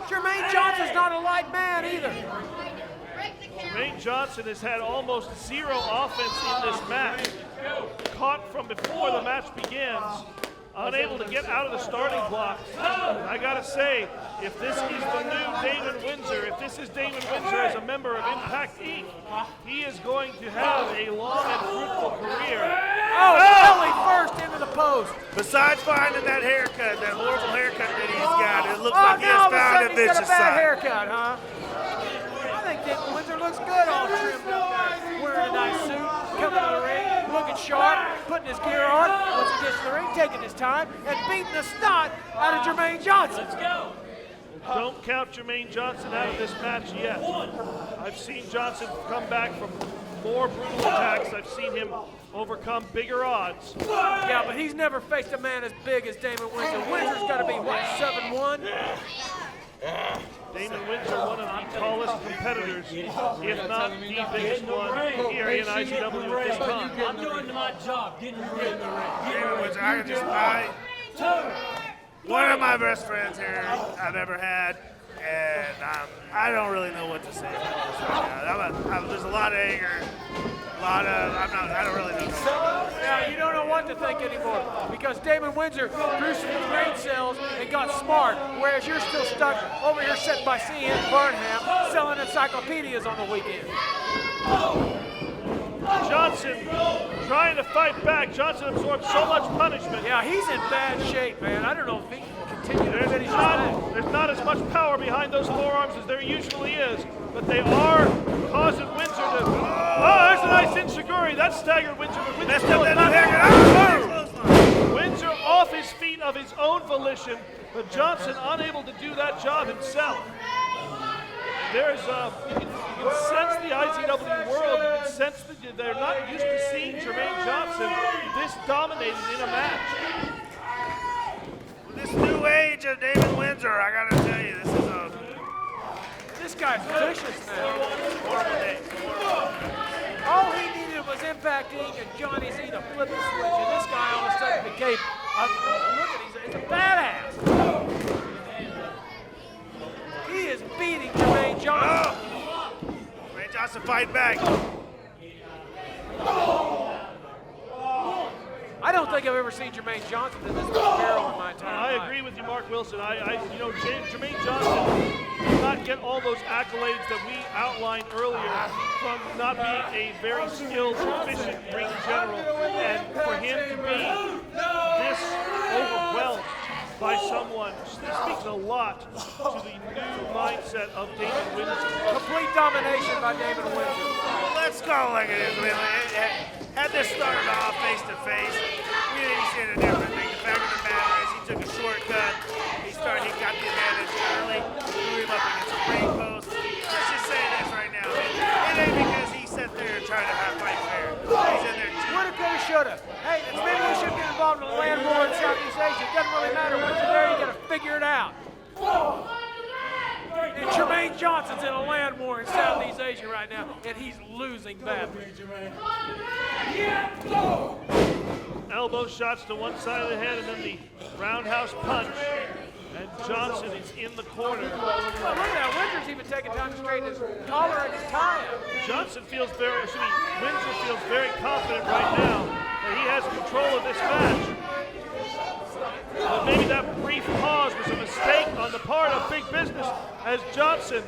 Jermaine Johnson's not a light man either. Jermaine Johnson has had almost zero offense in this match. Caught from before the match begins. Unable to get out of the starting block. I gotta say, if this is the new Damon Windsor, if this is Damon Windsor as a member of Impact Inc., he is going to have a long and fruitful career. Oh, belly first into the post. Besides finding that haircut, that horrible haircut that he's got, it looks like he has found a vicious bad side. haircut, huh? I think Damon Windsor looks good all trimmed up there. Wearing a nice suit, coming to the ring, looking sharp, putting his gear on, once he gets to the ring, taking his time, and beating the snot out of Jermaine Johnson. Let's go. Don't count Jermaine Johnson out of this match yet. I've seen Johnson come back from more brutal attacks. I've seen him overcome bigger odds. Yeah, but he's never faced a man as big as Damon Windsor. Windsor's got to be, what, 7'1"? Damon Windsor, one of the tallest competitors, if not the biggest one here in IZW at this time. I'm doing my job, getting in the ring. Damon Windsor, one of my best friends here I've ever had, and I don't really know what to say about this right now. There's a lot of anger, I don't really know. Yeah, you don't know what to think anymore because Damon Windsor grew some brain cells and got smart, whereas you're still stuck over here sitting by C.N. Burnham selling encyclopedias on the weekend. Johnson trying to fight back. Johnson absorbed so much punishment. Yeah, he's in bad shape, man. I don't know if he can continue to finish his match. There's not as much power behind those forearms as there usually is, but they are causing Windsor to... Oh, there's a nice enziguri. That staggered Windsor, but Windsor still not... Windsor off his feet of his own volition, but Johnson unable to do that job himself. There's you can sense the IZW world. You can sense that they're not used to seeing Jermaine Johnson this dominated in a match. This new age of Damon Windsor, I gotta tell you, this guy's vicious now. All he needed was Impact Inc. and Johnny Z to flip the switch, and this guy all of a sudden became look at he's a badass. He is beating Jermaine Johnson. Jermaine Johnson fight back. I don't think I've ever seen Jermaine Johnson in this barrel in my entire life. I agree with you, Mark Wilson. Jermaine Johnson did not get all those accolades that we outlined earlier from not being a very skilled, efficient ring general, and for him to be this overwhelmed by someone speaks a lot to the new mindset of Damon Windsor. Complete domination by Damon Windsor. Let's go like it is. Had this started off face to face, we didn't see a different thing. The fact of the matter is, he took a shortcut. He got the advantage early. Threw him up against a ring post. Let's just say this right now. It ain't because he sat there and tried to fight fair. He's in there. Woulda, coulda, shoulda. Hey, maybe we shouldn't get involved in a land war in Southeast Asia. It doesn't really matter. Once you're there, you gotta figure it out. And Jermaine Johnson's in a land war in Southeast Asia right now, and he's losing badly. Elbow shots to one side of the head, and then the roundhouse punch. And Johnson is in the corner. Oh, look at that. Windsor's even taking time to straighten his collar and his tie up. Windsor feels very confident right now that he has control of this match. But maybe that brief pause was a mistake on the part of Big Business as Johnson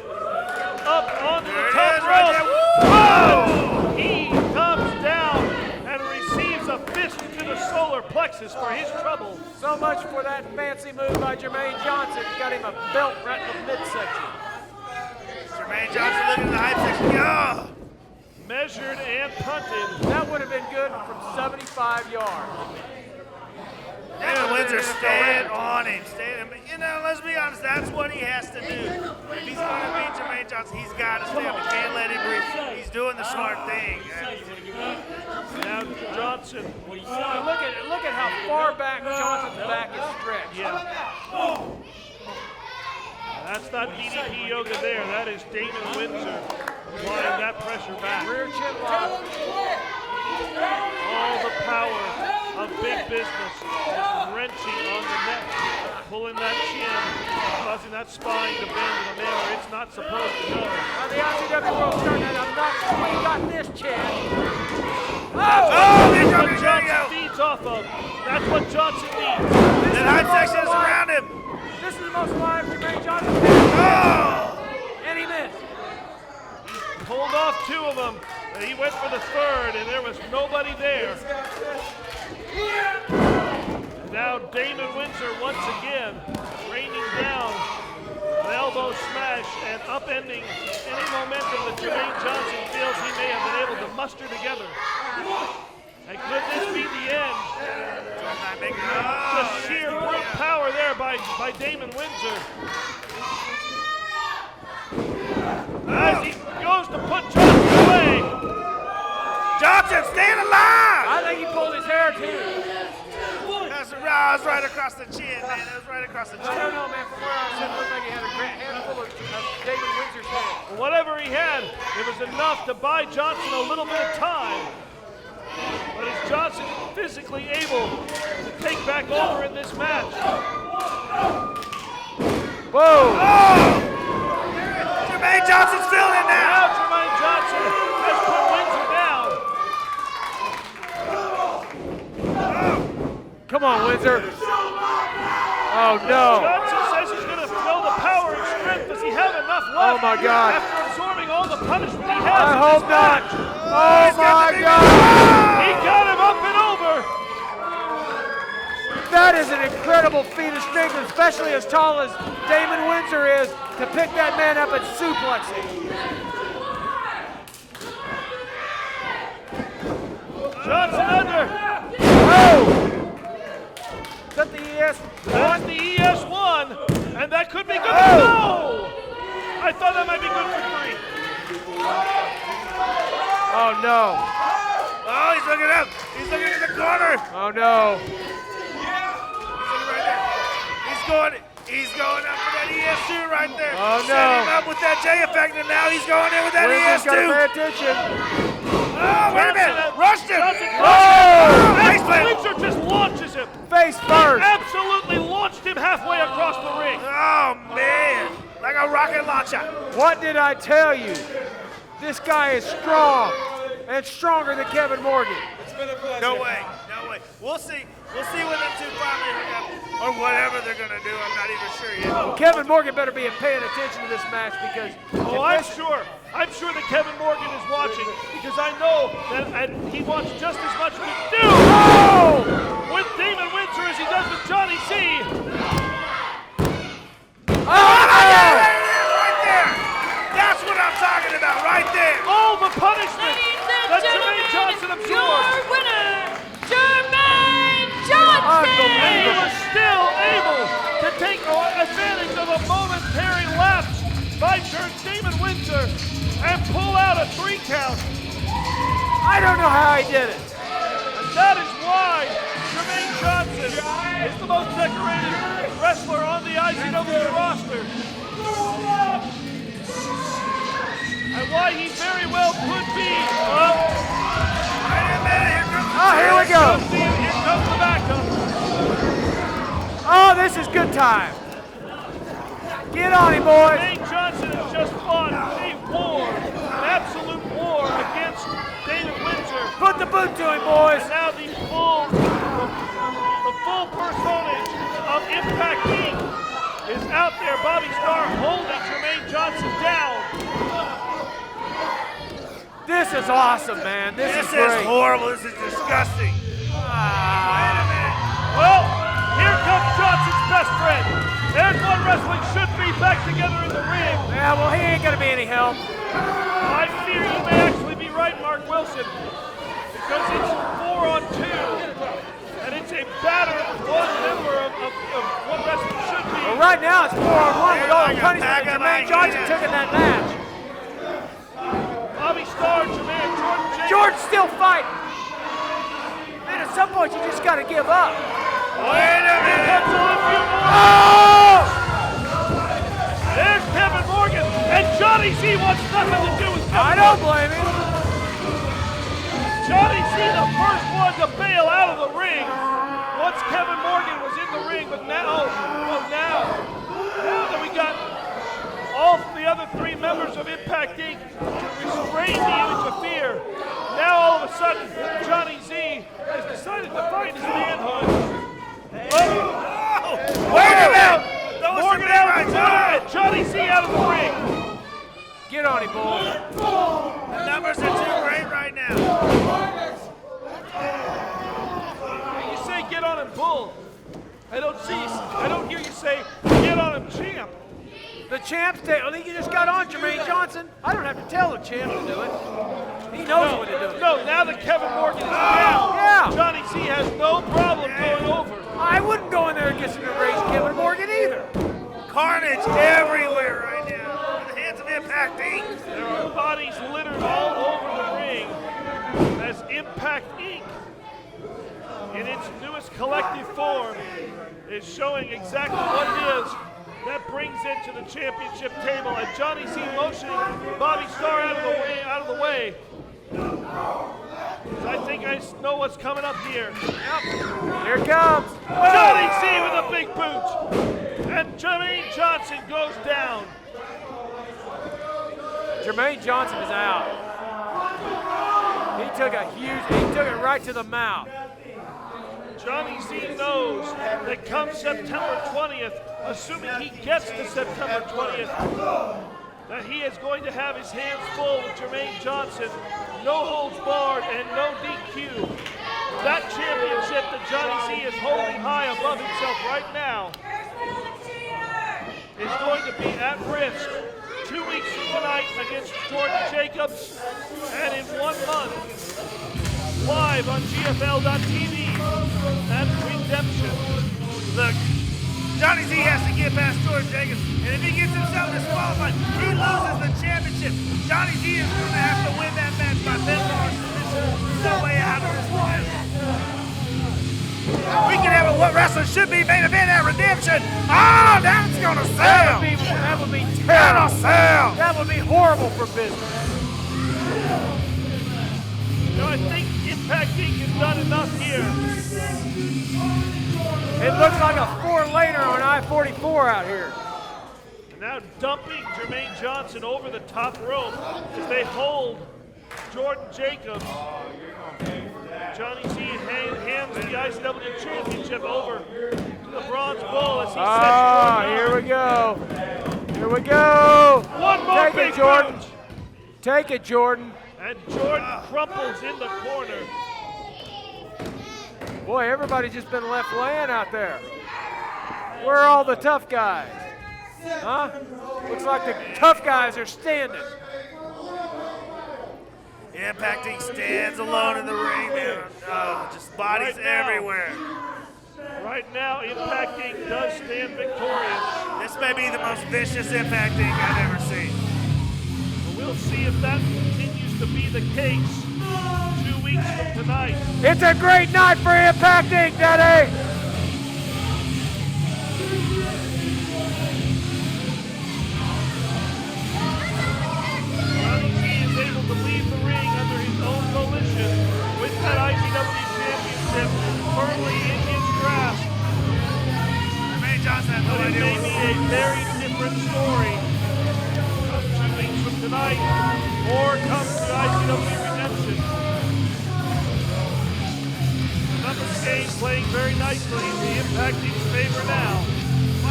up onto the top rope. Whoa! He comes down and receives a fist to the solar plexus for his trouble. So much for that fancy move by Jermaine Johnson. Got him a belt right in the midsection. Jermaine Johnson looking at the hype section. Oh! Measured and punted. That would have been good from 75 yards. Damon Windsor staying on him. You know, let's be honest, that's what he has to do. If he's going to beat Jermaine Johnson, he's got to stay up. He can't let him breathe. He's doing the smart thing. Now Johnson. Look at how far back Johnson's back is stretched. Yeah. That's not DDP yoga there. That is Damon Windsor applying that pressure back. Rear chin lock. All the power of Big Business is wrenching on the neck, pulling that chin, causing that spine to bend in a manner it's not supposed to go. Now the IZW World starting at I'm not sure he got this chin. That's what Johnson feeds off of. That's what Johnson needs. That high section is around him. This is the most live Jermaine Johnson has. And he missed. Pulled off two of them. He went for the third, and there was nobody there. Now Damon Windsor once again raining down an elbow smash and upending any momentum that Jermaine Johnson feels he may have been able to muster together. And could this be the end? Just sheer brute power there by Damon Windsor. As he goes to put Johnson away. Johnson, staying alive! I think he pulled his hair too. That's right across the chin, man. That was right across the chin. I don't know, man. From where I was, it looked like he had a handful of Damon Windsor's hair. Whatever he had, it was enough to buy Johnson a little bit of time. But is Johnson physically able to take back over in this match? Whoa! Oh! Jermaine Johnson's feeling it now! Now Jermaine Johnson has put Windsor down. Come on, Windsor. Oh, no. Johnson says he's going to throw the power and strength. Does he have enough left? Oh, my God. After absorbing all the punishment he has I in hope this not. match. Oh, my God. He got him up and over. That is an incredible feat of strength, especially as tall as Damon Windsor is, to pick that man up and suplex him. Johnson under. Oh! Is that the ES1? That's the ES1, and that could be good. No! I thought that might be good for 3. Oh, no. Oh, he's looking up. He's looking in the corner. Oh, no. He's going up for that ES2 right there. Oh, no. Set him up with that J effect, and now he's going in with that Windsor's ES2. got to pay attention. Oh, wait a minute. Rushed him. Windsor just launches him. Face first. He absolutely launched him halfway across the ring. Oh, man. Like a rocket launcher. What did I tell you? This guy is strong and stronger than Kevin Morgan. It's been a pleasure. No way. We'll see when them two finally hook up, or whatever they're gonna do. I'm not even sure yet. Well, Kevin Morgan better be paying attention to this match because. Oh, I'm sure that Kevin Morgan is watching because I know that he wants just as much to do. Oh! with Damon Windsor as he does with Johnny C. Oh, right there! That's what I'm talking about, right there! All the punishment that Jermaine Gentlemen, Johnson absorbed. your winner, Jermaine Johnson! And he was still able to take advantage of a momentary lapse by Damon Windsor and pull out a 3 count. I don't know how he did it. And that is why Jermaine Johnson is the most decorated wrestler on the IZW roster. And why he very well could be. Here we go. Here comes the backup. Oh, this is good time. Get on him, boys. Jermaine Johnson has just fought a war, an absolute war against Damon Windsor. Put the boot to him, boys. And now the full personage of Impact Inc. is out there. Bobby Starr holding Jermaine Johnson down. This is awesome, man. This is great. This is horrible. This is disgusting. Well, here comes Johnson's best friend. There's one wrestling should be back together in the ring. Yeah, well, he ain't gonna be any help. I fear you may actually be right, Mark Wilson, because it's 4-on-2, and it's a battered one member of what wrestling should be. Well, right now it's 4-on-1 with all the punishment that Jermaine Johnson took in that match. Bobby Starr, Jermaine, Jordan Jacobs. Jordan's still fighting. Man, at some point you just gotta give up. Wait a minute. Oh! There's Kevin Morgan, and Johnny C wants nothing to do with Kevin I don't blame him. Johnny C, the first one to bail out of the ring once Kevin Morgan was in the ring, but now that we got all the other 3 members of Impact Inc. restrain the image of fear, now all of a sudden Johnny Z has decided to find his manhood. Wait a minute! Morgan out of the ring, and Johnny C out of the ring. Get on him, boys. The numbers are too great right now. You say get on him, Bull. I don't hear you say get on him, Champ. The champ's well, he just got on Jermaine Johnson. I don't have to tell the champ to do it. He knows what to do. No, now that Kevin Morgan is down, yeah. Johnny C has no problem going over. I wouldn't go in there and get some raise Kevin Morgan either. Carnage everywhere right now. In the hands of Impact Inc. There are bodies littered all over the ring as Impact Inc. in its newest collective form is showing exactly what it is that brings it to the championship table, and Johnny C motioning Bobby Starr out of the way. I think I know what's coming up here. Yep. Here it comes. Johnny C with a big boot, and Jermaine Johnson goes down. Jermaine Johnson is out. He took it right to the mouth. Johnny Z knows that come September 20th, assuming he gets to September 20th, that he is going to have his hands full with Jermaine Johnson. No holds barred and no DQ. That championship that Johnny Z is holding high above himself right now is going to be at risk 2 weeks from tonight against Jordan Jacobs, and in 1 month, live on GFL.TV at Redemption. Look, Johnny Z has to get past Jordan Jacobs, and if he gets himself disqualified, he loses the championship. Johnny Z is going to have to win that match by pinfall or submission. No way out of this one. We can have what wrestling should be main event at Redemption. Oh, that's going to sell. That would be terrible. That'll sell. That would be horrible for business. I think Impact Inc. has done enough here. It looks like a 4-laner on I-44 out here. And now dumping Jermaine Johnson over the top rope as they hold Jordan Jacobs. Johnny Z hands the IZW Championship over to the Bronze Bull as he sets here we go. Here we go. One more Take big it, Jordan. boot. Take it, Jordan. And Jordan crumples in the corner. Boy, everybody's just been left laying out there. Where are all the tough guys? Huh? Looks like the tough guys are standing. Impacting stands alone in the ring, man. Oh, just bodies everywhere. Right now, Impacting does stand victorious. This may be the most vicious Impacting I've ever seen. But we'll see if that continues to be the case 2 weeks from tonight. It's a great night for Impacting, Daddy! To leave the ring under his own volition with that IZW Championship firmly in his grasp. Jermaine Johnson has no But it idea may be a very different story 2 weeks from tonight or come to IZW Redemption. Numbers game playing very nicely in the Impacting's favor now.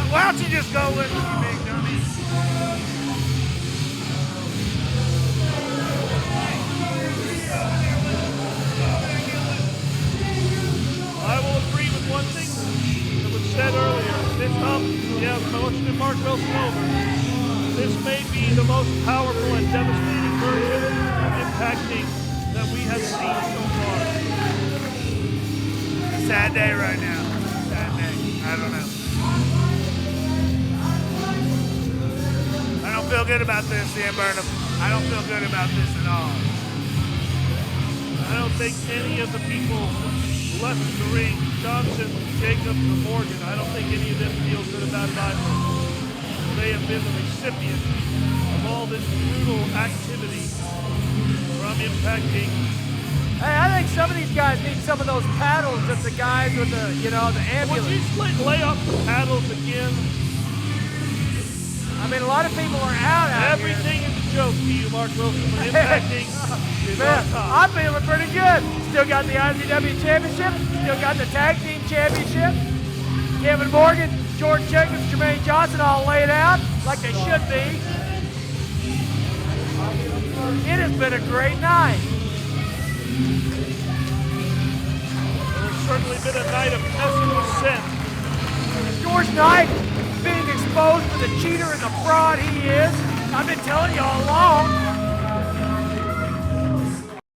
Why don't you just go with it, you big dummy? I will agree with one thing that was said earlier. This motion Mark Wilson over. This may be the most powerful and devastating version of Impacting that we have seen so far. Sad day right now. Sad day. I don't know. I don't feel good about this, Ian Burnham. I don't feel good about this at all. I don't think any of the people left in the ring, Johnson, Jacobs, or Morgan, I don't think any of them feel good about it either. They have been the recipient of all this brutal activity from Impacting. Hey, I think some of these guys need some of those paddles that the guys with the, the ambulance. Would you lay off the paddles again? I mean, a lot of people are out Everything is a joke to you, Mark Wilson, but Impacting is Man, on top. I'm feeling pretty good. Still got the IZW Championship. Still got the Tag Team Championship. Kevin Morgan, Jordan Jacobs, Jermaine Johnson all laid out like they should be. It has been a great night. It's certainly been a night of messages sent. George Knight being exposed for the cheater and the fraud he is. I've been telling you all along.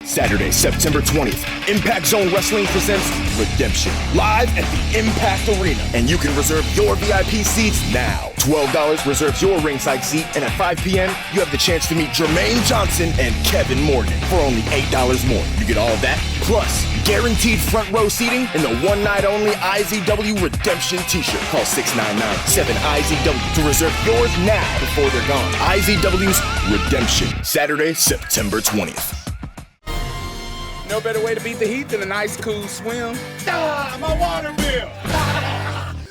Saturday, September 20th, Impact Zone Wrestling presents Redemption, live at the Impact Arena. And you can reserve your VIP seats now. $12 reserves your ringside seat, and at 5 p.m., you have the chance to meet Jermaine Johnson and Kevin Morgan for only $8 more. You get all of that, plus guaranteed front row seating and the one night only IZW Redemption t-shirt. Call 699-7IZW to reserve yours now before they're gone. IZW's Redemption, Saturday, September 20th. No better way to beat the heat than a nice, cool swim. Ah, my water bill!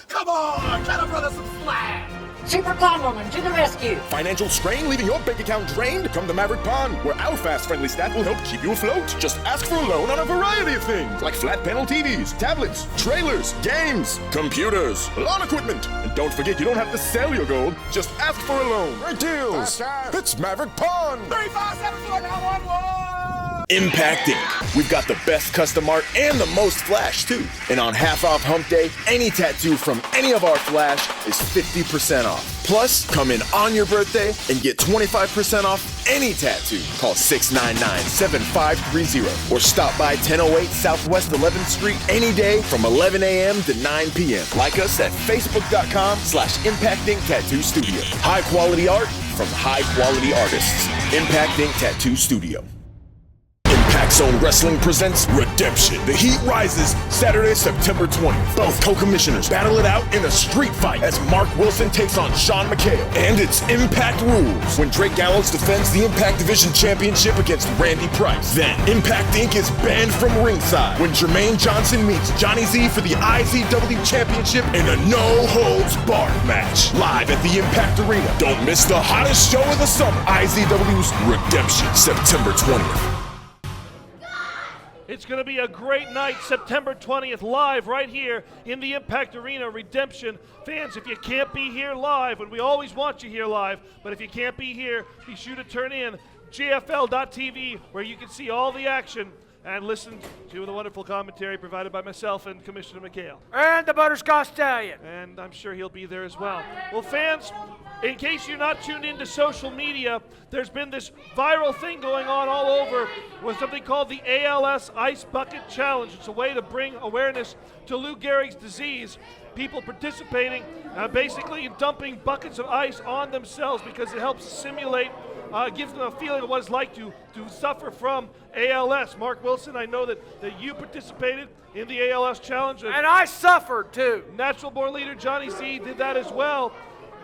Come on, cut a brother some slack! Super Pond Woman to the rescue! Financial strain leaving your bank account drained? Come to Maverick Pond, where our fast-friendly staff will help keep you afloat. Just ask for a loan on a variety of things, like flat panel TVs, tablets, trailers, games, computers, lawn equipment. And don't forget, you don't have to sell your gold. Just ask for a loan. Great deals! It's Maverick Pond! 3574111! Impact Inc. We've got the best custom art and the most flash, too. And on Half Off Hump Day, any tattoo from any of our flash is 50% off. Plus, come in on your birthday and get 25% off any tattoo. Call 699-7530 or stop by 1008 Southwest 11th Street any day from 11 a.m. to 9 p.m. Like us at facebook.com/Impacting Tattoo Studio. High quality art from high quality artists. Impacting Tattoo Studio. Impact Zone Wrestling presents Redemption. The heat rises Saturday, September 20th. Both co-commissioners battle it out in a street fight as Mark Wilson takes on Sean McHale. And it's Impact Rules when Drake Gallows defends the Impact Division Championship against Randy Price. Then Impact Inc. is banned from ringside when Jermaine Johnson meets Johnny Z for the IZW Championship in a no-holds-barred match. Live at the Impact Arena. Don't miss the hottest show of the summer. IZW's Redemption, September 20th. It's going to be a great night, September 20th, live right here in the Impact Arena. Redemption. Fans, if you can't be here live, and we always want you here live, but if you can't be here, be sure to turn in JFL.TV, where you can see all the action and listened to the wonderful commentary provided by myself and Commissioner McHale. And the Butterscotch Stallion. And I'm sure he'll be there as well. Well, fans, in case you're not tuned into social media, there's been this viral thing going on all over with something called the ALS Ice Bucket Challenge. It's a way to bring awareness to Lou Gehrig's disease. People participating basically in dumping buckets of ice on themselves because it helps simulate, gives them a feeling of what it's like to suffer from ALS. Mark Wilson, I know that you participated in the ALS challenge. And I suffered too. Natural born leader Johnny Z did that as well.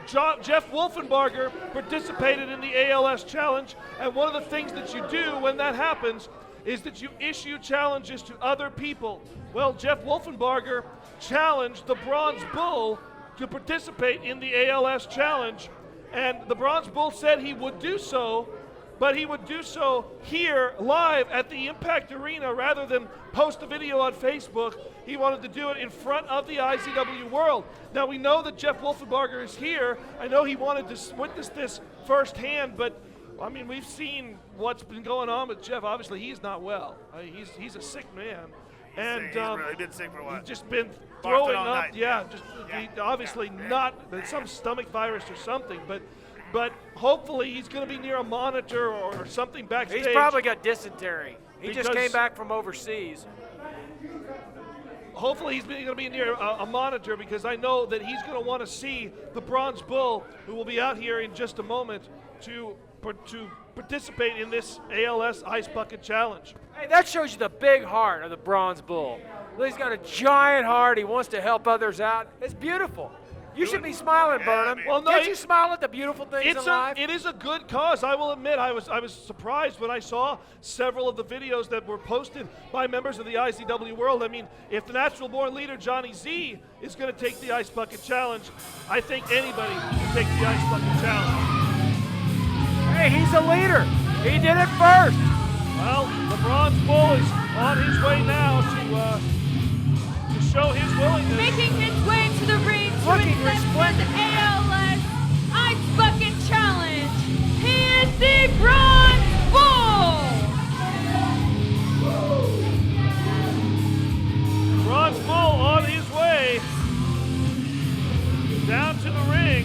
Jeff Wolfenbarger participated in the ALS challenge, and one of the things that you do when that happens is that you issue challenges to other people. Well, Jeff Wolfenbarger challenged the Bronze Bull to participate in the ALS challenge, and the Bronze Bull said he would do so, but he would do so here live at the Impact Arena rather than post a video on Facebook. He wanted to do it in front of the IZW World. Now we know that Jeff Wolfenbarger is here. I know he wanted to witness this firsthand, but I mean, we've seen what's been going on with Jeff. Obviously, he's not well. He's a sick man. And he's really been sick for a while. He's just been Barfing throwing all up. night. Yeah, just he obviously not some stomach virus or something. But hopefully he's going to be near a monitor or something backstage. He's probably got dysentery. He just came back from overseas. Hopefully he's going to be near a monitor, because I know that he's going to want to see the Bronze Bull, who will be out here in just a moment, to participate in this ALS Ice Bucket Challenge. Hey, that shows you the big heart of the Bronze Bull. He's got a giant heart. He wants to help others out. It's beautiful. You should be smiling, Burnham. Well, no, can't you smile at the beautiful things in life? It is a good cause. I will admit, I was surprised when I saw several of the videos that were posted by members of the IZW World. I mean, if the natural born leader Johnny Z is going to take the Ice Bucket Challenge, I think anybody can take the Ice Bucket Challenge. Hey, he's a leader. He did it first. Well, the Bronze Bull is on his way now to show his willingness. Making his way to the ring to accept the ALS Ice Bucket Challenge. He is the Bronze Bull. Bronze Bull on his way down to the ring.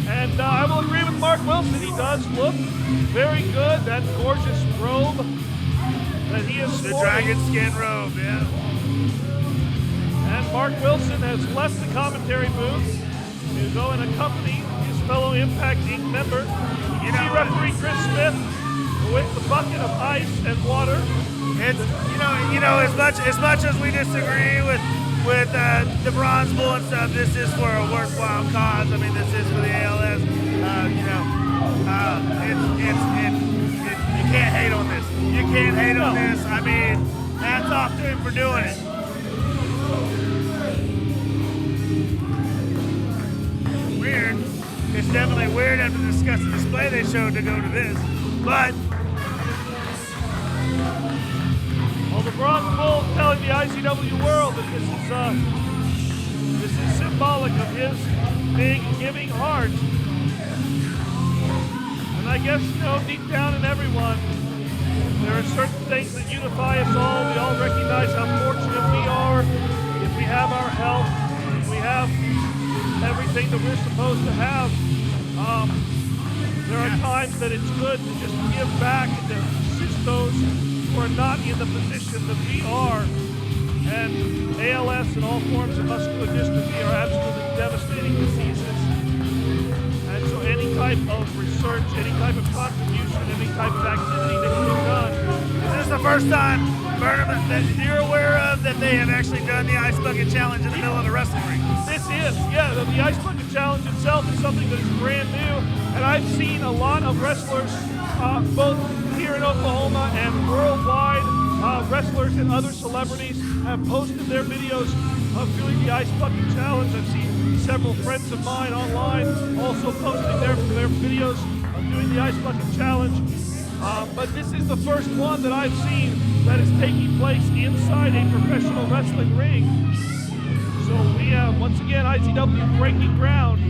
And I will agree with Mark Wilson. He does look very good. That gorgeous robe that he is sporting. The dragon skin robe, yeah. And Mark Wilson has left the commentary booth to go and accompany his fellow Impact Inc. member. You see referee Chris Smith with the bucket of ice and water. It's as much as we disagree with the Bronze Bull and stuff, this is for a worthwhile cause. I mean, this is for the ALS. You can't hate on this. You can't hate on this. I mean, hats off to him for doing it. Weird. It's definitely weird after the disgusting display they showed to go to this. But well, the Bronze Bull telling the IZW World that this is symbolic of his big giving heart. And I guess, deep down in everyone, there are certain things that unify us all. We all recognize how fortunate we are if we have our health, if we have everything that we're supposed to have. There are times that it's good to just give back and to assist those who are not in the position that we are. And ALS and all forms of muscular dystrophy are absolutely devastating diseases. And so any type of research, any type of contribution, any type of activity that can be done. This is the first time, Burnham, that you're aware of that they have actually done the Ice Bucket Challenge in the middle of the wrestling ring. This is, the Ice Bucket Challenge itself is something that is brand new, and I've seen a lot of wrestlers, both here in Oklahoma and worldwide, wrestlers and other celebrities have posted their videos of doing the Ice Bucket Challenge. I've seen several friends of mine online also posting their videos of doing the Ice Bucket Challenge. But this is the first one that I've seen that is taking place inside a professional wrestling ring. So we have, once again, IZW breaking ground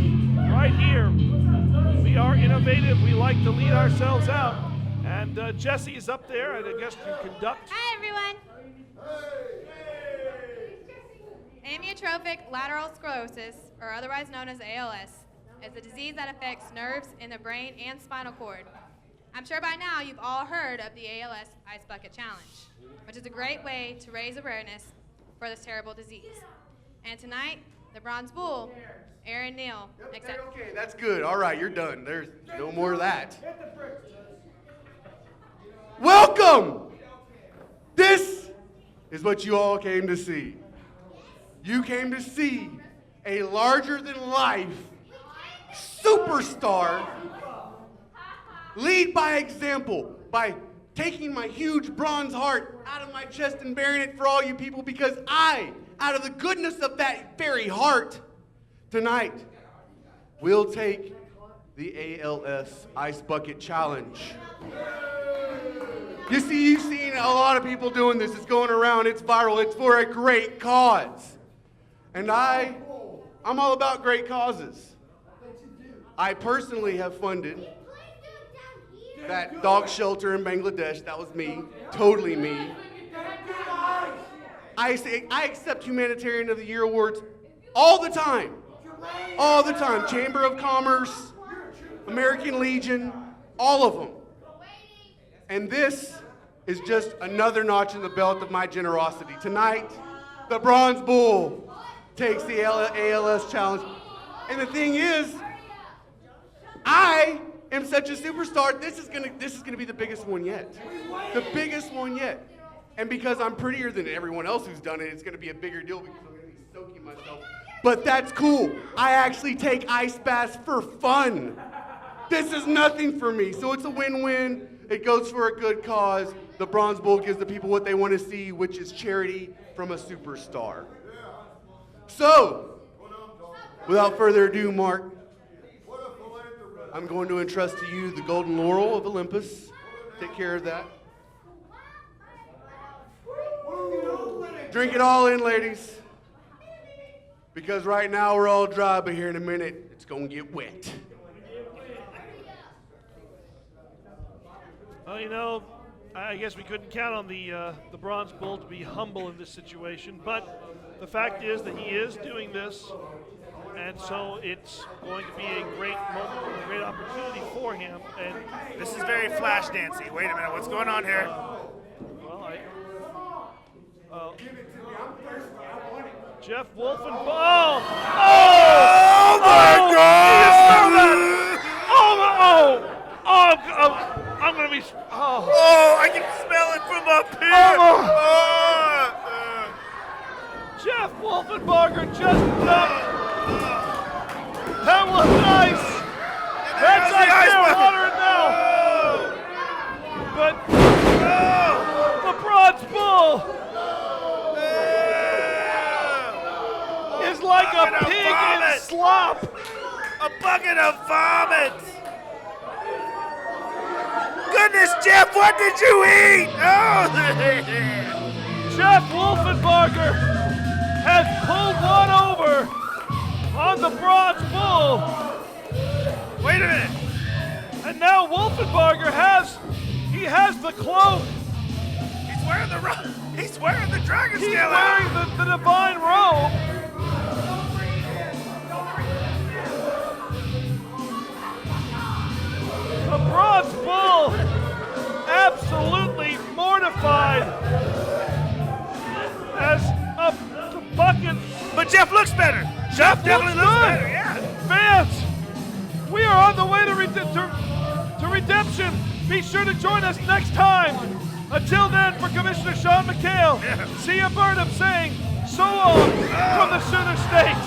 right here. We are innovative. We like to lead ourselves out. And Jesse is up there, and I guess to conduct. Hi, everyone. Amyotrophic lateral sclerosis, or otherwise known as ALS, is a disease that affects nerves in the brain and spinal cord. I'm sure by now you've all heard of the ALS Ice Bucket Challenge, which is a great way to raise awareness for this terrible disease. And tonight, the Bronze Bull, Aaron Neal. Okay, that's good. All right, you're done. There's no more of that. Welcome! This is what you all came to see. You came to see a larger-than-life superstar lead by example, by taking my huge bronze heart out of my chest and bearing it for all you people, because I, out of the goodness of that very heart, tonight, will take the ALS Ice Bucket Challenge. You see, you've seen a lot of people doing this. It's going around, it's viral, it's for a great cause. And I'm all about great causes. I personally have funded that dog shelter in Bangladesh. That was me, totally me. I accept Humanitarian of the Year awards all the time. All the time. Chamber of Commerce, American Legion, all of them. And this is just another notch in the belt of my generosity. Tonight, the Bronze Bull takes the ALS Challenge. And the thing is, I am such a superstar, this is gonna be the biggest one yet. The biggest one yet. And because I'm prettier than everyone else who's done it, it's gonna be a bigger deal because I'm gonna be soaking myself. But that's cool. I actually take ice baths for fun. This is nothing for me, so it's a win-win. It goes for a good cause. The Bronze Bull gives the people what they want to see, which is charity from a superstar. So, without further ado, Mark, I'm going to entrust to you the Golden Laurel of Olympus. Take care of that. Drink it all in, ladies. Because right now we're all dry, but here in a minute, it's going to get wet. Well, you know, I guess we couldn't count on the Bronze Bull to be humble in this situation, but the fact is that he is doing this, and so it's going to be a great moment, a great opportunity for him. And this is very flash dancey. Wait a minute, what's going on here? Well, Jeff Wolfenball. Oh my God! I'm gonna be. Oh, I can smell it from up here. Jeff Wolfenbarger just dumped. That was nice. That's ice there, water it now. But the Bronze Bull is like a pig in slop. A bucket of vomit. Goodness, Jeff, what did you eat? Oh. Jeff Wolfenbarger has pulled one over on the Bronze Bull. Wait a minute. And now Wolfenbarger has the cloak. He's wearing the dragon scale. He's wearing the divine robe. The Bronze Bull, absolutely mortified as a bucket. But Jeff looks better. Jeff definitely looks better, yeah. Fans, we are on the way to redemption. Be sure to join us next time. Until then, for Commissioner Sean McHale, CM Burnham saying so long from the Sooner State.